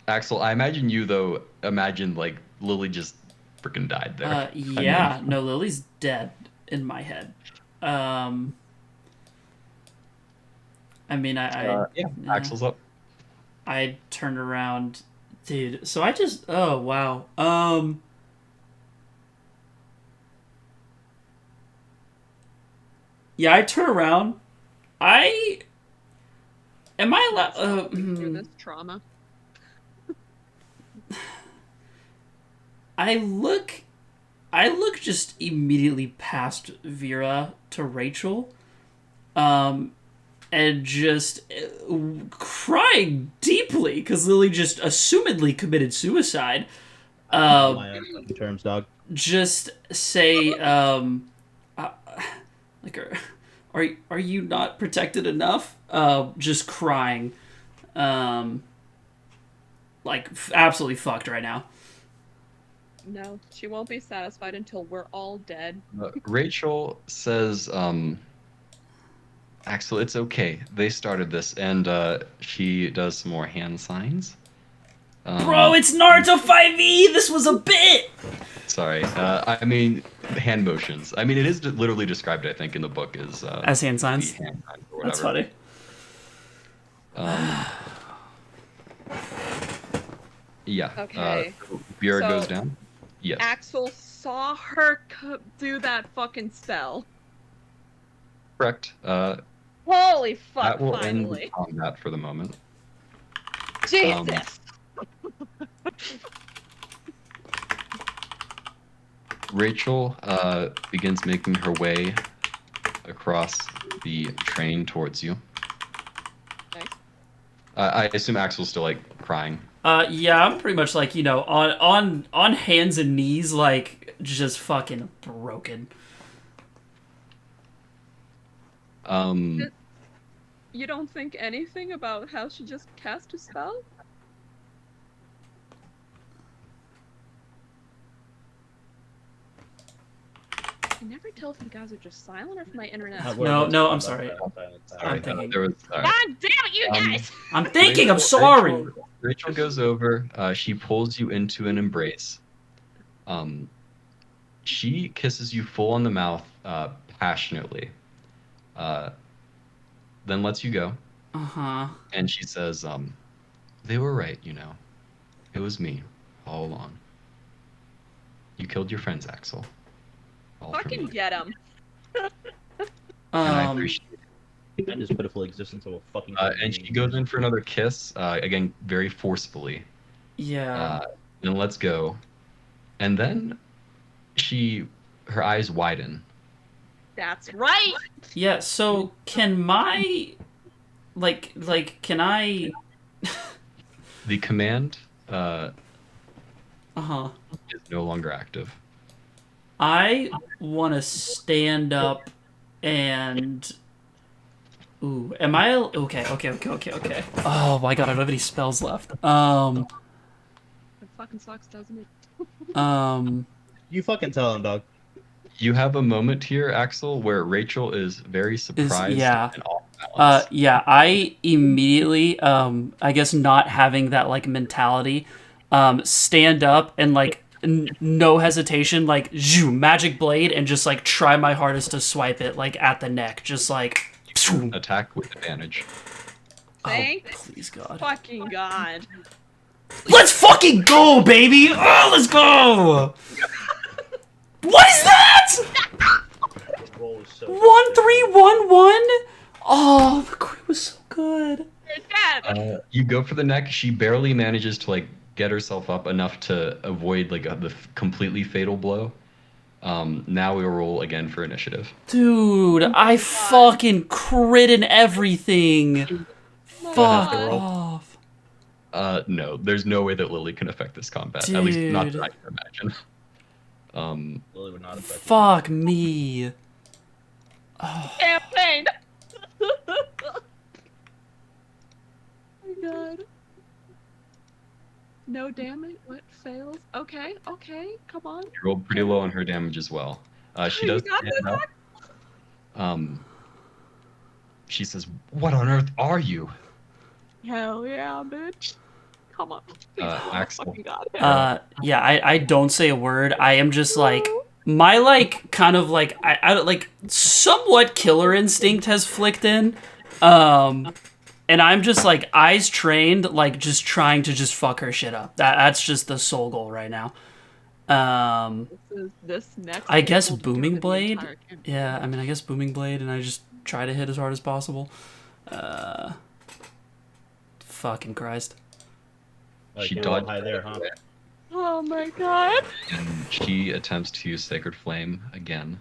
Speaker 2: Axel, I imagine you though. Imagine like Lily just freaking died there.
Speaker 1: Yeah, no, Lily's dead in my head. I mean,
Speaker 2: yeah, Axel's up.
Speaker 1: I turned around, dude. So I just, oh wow. Yeah, I turn around. Am I allowed?
Speaker 6: Through this trauma.
Speaker 1: I look just immediately past Vera to Rachel, and just crying deeply because Lily just assumedly committed suicide.
Speaker 5: my own terms, dog.
Speaker 1: Just say, like, are you not protected enough? Just crying, like absolutely fucked right now.
Speaker 4: No, she won't be satisfied until we're all dead.
Speaker 2: Rachel says, Axel, it's okay. They started this, and she does some more hand signs.
Speaker 1: Bro, it's Naruto 5e! This was a bit!
Speaker 2: Sorry. I mean, hand motions. I mean, it is literally described, I think, in the book
Speaker 1: as hand signs.
Speaker 2: Hand signs or
Speaker 1: That's funny.
Speaker 2: Yeah.
Speaker 4: Okay.
Speaker 2: Vera
Speaker 4: So-
Speaker 2: goes down. Yes.
Speaker 4: Axel saw her do that fucking spell.
Speaker 2: Correct.
Speaker 4: Holy fuck,
Speaker 2: That will
Speaker 4: finally.
Speaker 2: end combat for the moment.
Speaker 4: Jesus!
Speaker 2: Rachel begins making her way across the train towards you.
Speaker 4: Nice.
Speaker 2: I assume Axel's still like crying.
Speaker 1: Yeah, I'm pretty much like, on hands and knees, like, just fucking broken.
Speaker 4: You don't think anything about how she just cast a spell? I can never tell if you guys are just silent or if my internet's...
Speaker 1: No, I'm sorry.
Speaker 2: Sorry,
Speaker 1: I'm thinking.
Speaker 2: there was. Sorry.
Speaker 4: God damn it, you guys!
Speaker 1: I'm thinking, I'm sorry!
Speaker 2: Rachel goes over. She pulls you into an embrace. She kisses you full on the mouth, passionately. Then lets you go.
Speaker 1: Uh-huh.
Speaker 2: And she says, they were right, It was me, all along. You killed your friends, Axel. All for
Speaker 4: Fucking
Speaker 2: me.
Speaker 4: get him.
Speaker 2: And I appreciate
Speaker 5: And his pitiful existence of a fucking.
Speaker 2: And she goes in for another kiss, again, very forcefully.
Speaker 1: Yeah.
Speaker 2: Then let's go. And then her eyes widen.
Speaker 4: That's right.
Speaker 1: Yeah, so can my can I
Speaker 2: The command
Speaker 1: uh-huh.
Speaker 2: is no longer active.
Speaker 1: I want to stand up and ooh, am I okay. Oh my god, I don't have any spells left.
Speaker 6: It fucking sucks, doesn't it?
Speaker 5: You fucking tell him, dog.
Speaker 2: You have a moment here, Axel, where Rachel is very surprised and off balance.
Speaker 1: Yeah, I immediately, I guess not having that, like, mentality, stand up and, like, no hesitation, like, magic blade, and just, like, try my hardest to swipe it, like, at the neck. Just, like...
Speaker 2: Attack with advantage.
Speaker 4: Thank
Speaker 1: please, God.
Speaker 4: fucking God.
Speaker 1: Let's fucking go, baby! Oh, let's go! What is that? 1311? Oh, the crit was so good.
Speaker 4: You're dead.
Speaker 2: You go for the neck. She barely manages to like get herself up enough to avoid like the completely fatal blow. Now we'll roll again for initiative.
Speaker 1: Dude, I fucking crit and everything. Fuck off.
Speaker 2: No, there's no way that Lily can affect this combat.
Speaker 1: Dude.
Speaker 2: At least not that I can imagine.
Speaker 5: Lily would not affect.
Speaker 1: Fuck me. Oh.
Speaker 4: Campaign. Oh my God. No damage. What fails? Okay, come on.
Speaker 2: You rolled pretty low on her damage as well. She does stand up. She says, "What on earth are you?"
Speaker 4: Hell yeah, bitch. Come on.
Speaker 2: Axel.
Speaker 1: Yeah, I don't say a word. I am just like my like kind of like I like somewhat killer instinct has flicked in. And I'm just like eyes trained, like just trying to just fuck her shit up. That's just the sole goal right now.
Speaker 4: This next
Speaker 1: I guess booming blade. Yeah, I mean I guess booming blade, and I just try to hit as hard as possible. Fucking Christ.
Speaker 2: She dodged
Speaker 5: high there, huh?
Speaker 4: Oh my God.
Speaker 2: and she attempts to use Sacred Flame again.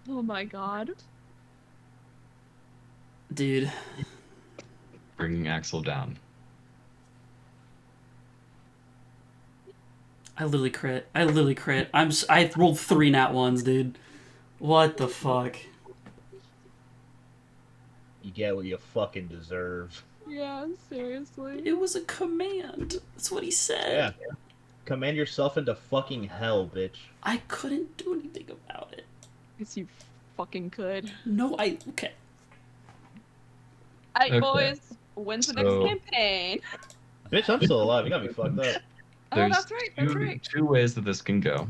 Speaker 4: Oh my God.
Speaker 1: Dude.
Speaker 2: Bringing Axel down.
Speaker 1: I literally crit. I rolled 3 nat ones, dude. What the fuck?
Speaker 5: You get what you fucking deserve.
Speaker 4: Yeah, seriously.
Speaker 1: It was a command. That's what he said.
Speaker 5: Yeah. Command yourself into fucking hell, bitch.
Speaker 1: I couldn't do anything about it.
Speaker 4: Guess you fucking could.
Speaker 1: No, okay.
Speaker 4: Alright,
Speaker 2: Okay.
Speaker 4: boys. When's the next campaign?
Speaker 5: Bitch, I'm still alive. You got me fucked up.
Speaker 4: Oh, that's right. That's right.
Speaker 2: Two ways that this can go.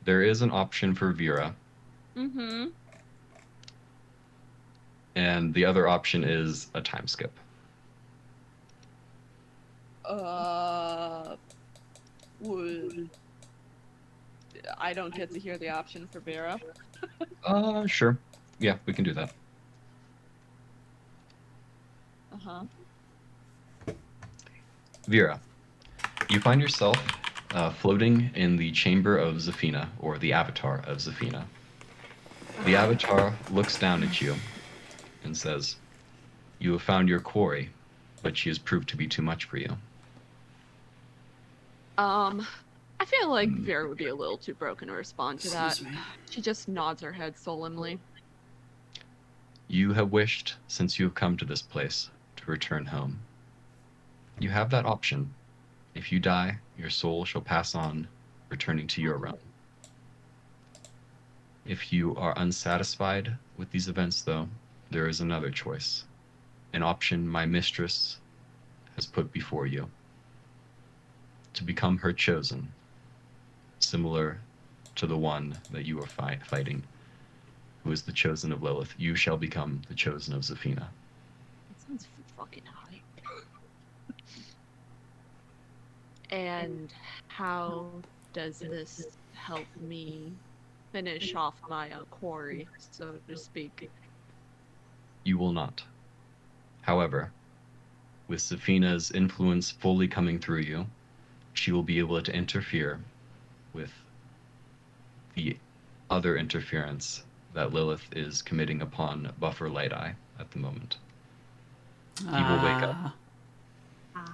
Speaker 2: There is an option for Vera,
Speaker 4: Mm-hmm.
Speaker 2: and the other option is a time skip.
Speaker 4: Would I don't get to hear the option for Vera.
Speaker 2: Sure. Yeah, we can do that.
Speaker 4: Uh-huh.
Speaker 2: Vera, you find yourself floating in the chamber of Zafina, or the avatar of Zafina. The avatar looks down at you and says, "You have found your quarry, but she has proved to be too much for you."
Speaker 4: I feel like Vera would be a little too broken to respond to that.
Speaker 1: Excuse me.
Speaker 4: She just nods her head solemnly.
Speaker 2: You have wished, since you have come to this place, to return home. You have that option. If you die, your soul shall pass on, returning to your realm. If you are unsatisfied with these events, though, there is another choice. An option my mistress has put before you. To become her chosen, similar to the one that you are fighting, who is the chosen of Lilith. You shall become the chosen of Zafina.
Speaker 4: That sounds fucking high. And how does this help me finish off my quarry, so to speak?
Speaker 2: You will not. However, with Safina's influence fully coming through you, she will be able to interfere with the other interference that Lilith is committing upon Buffer Light Eye at the moment. He will wake up,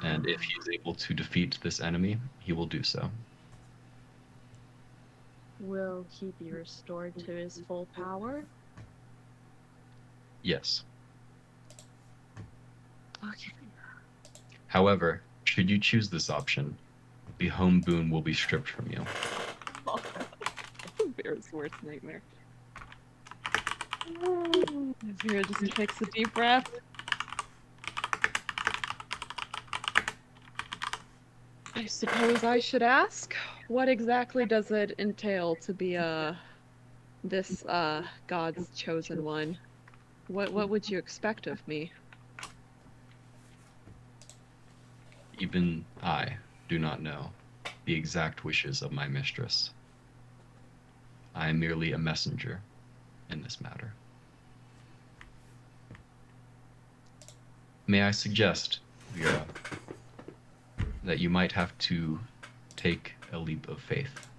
Speaker 2: and if he is able to defeat this enemy, he will do so.
Speaker 4: Will he be restored to his full power?
Speaker 2: Yes.
Speaker 4: Okay.
Speaker 2: However, should you choose this option, the home boon will be stripped from you.
Speaker 4: Vera's worst nightmare. Vera just takes a deep breath. I suppose I should ask, what exactly does it entail to be this God's chosen one? What would you expect of me?
Speaker 2: Even I do not know the exact wishes of my mistress. I am merely a messenger in this matter. May I suggest, Vera, that you might have to take a leap of faith.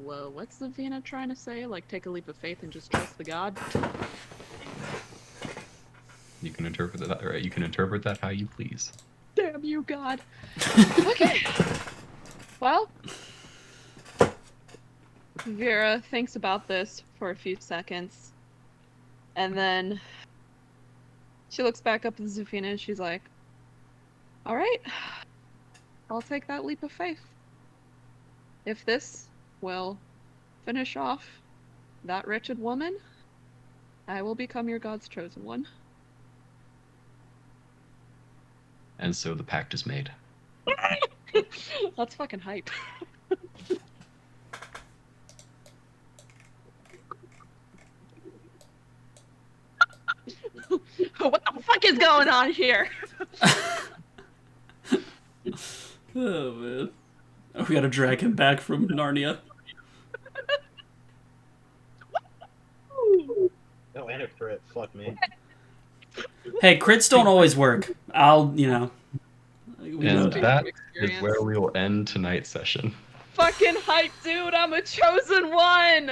Speaker 4: Well, what's the Vina trying to say? Like, take a leap of faith and just trust the God?
Speaker 2: You can interpret that, right? You can interpret that how you please.
Speaker 4: Damn you, God. Okay. Well, Vera thinks about this for a few seconds, and then she looks back up at Zufina and she's like, all right, I'll take that leap of faith. If this will finish off that wretched woman, I will become your God's chosen one.
Speaker 2: And so the pact is made.
Speaker 4: That's fucking hype. What the fuck is going on here?
Speaker 1: Oh man, we gotta drag him back from Narnia.
Speaker 5: Oh, and a crit. Fuck me.
Speaker 1: Hey, crits don't always work. I'll, you know.
Speaker 2: And that is where we will end tonight's session.
Speaker 4: Fucking hype, dude! I'm a chosen one!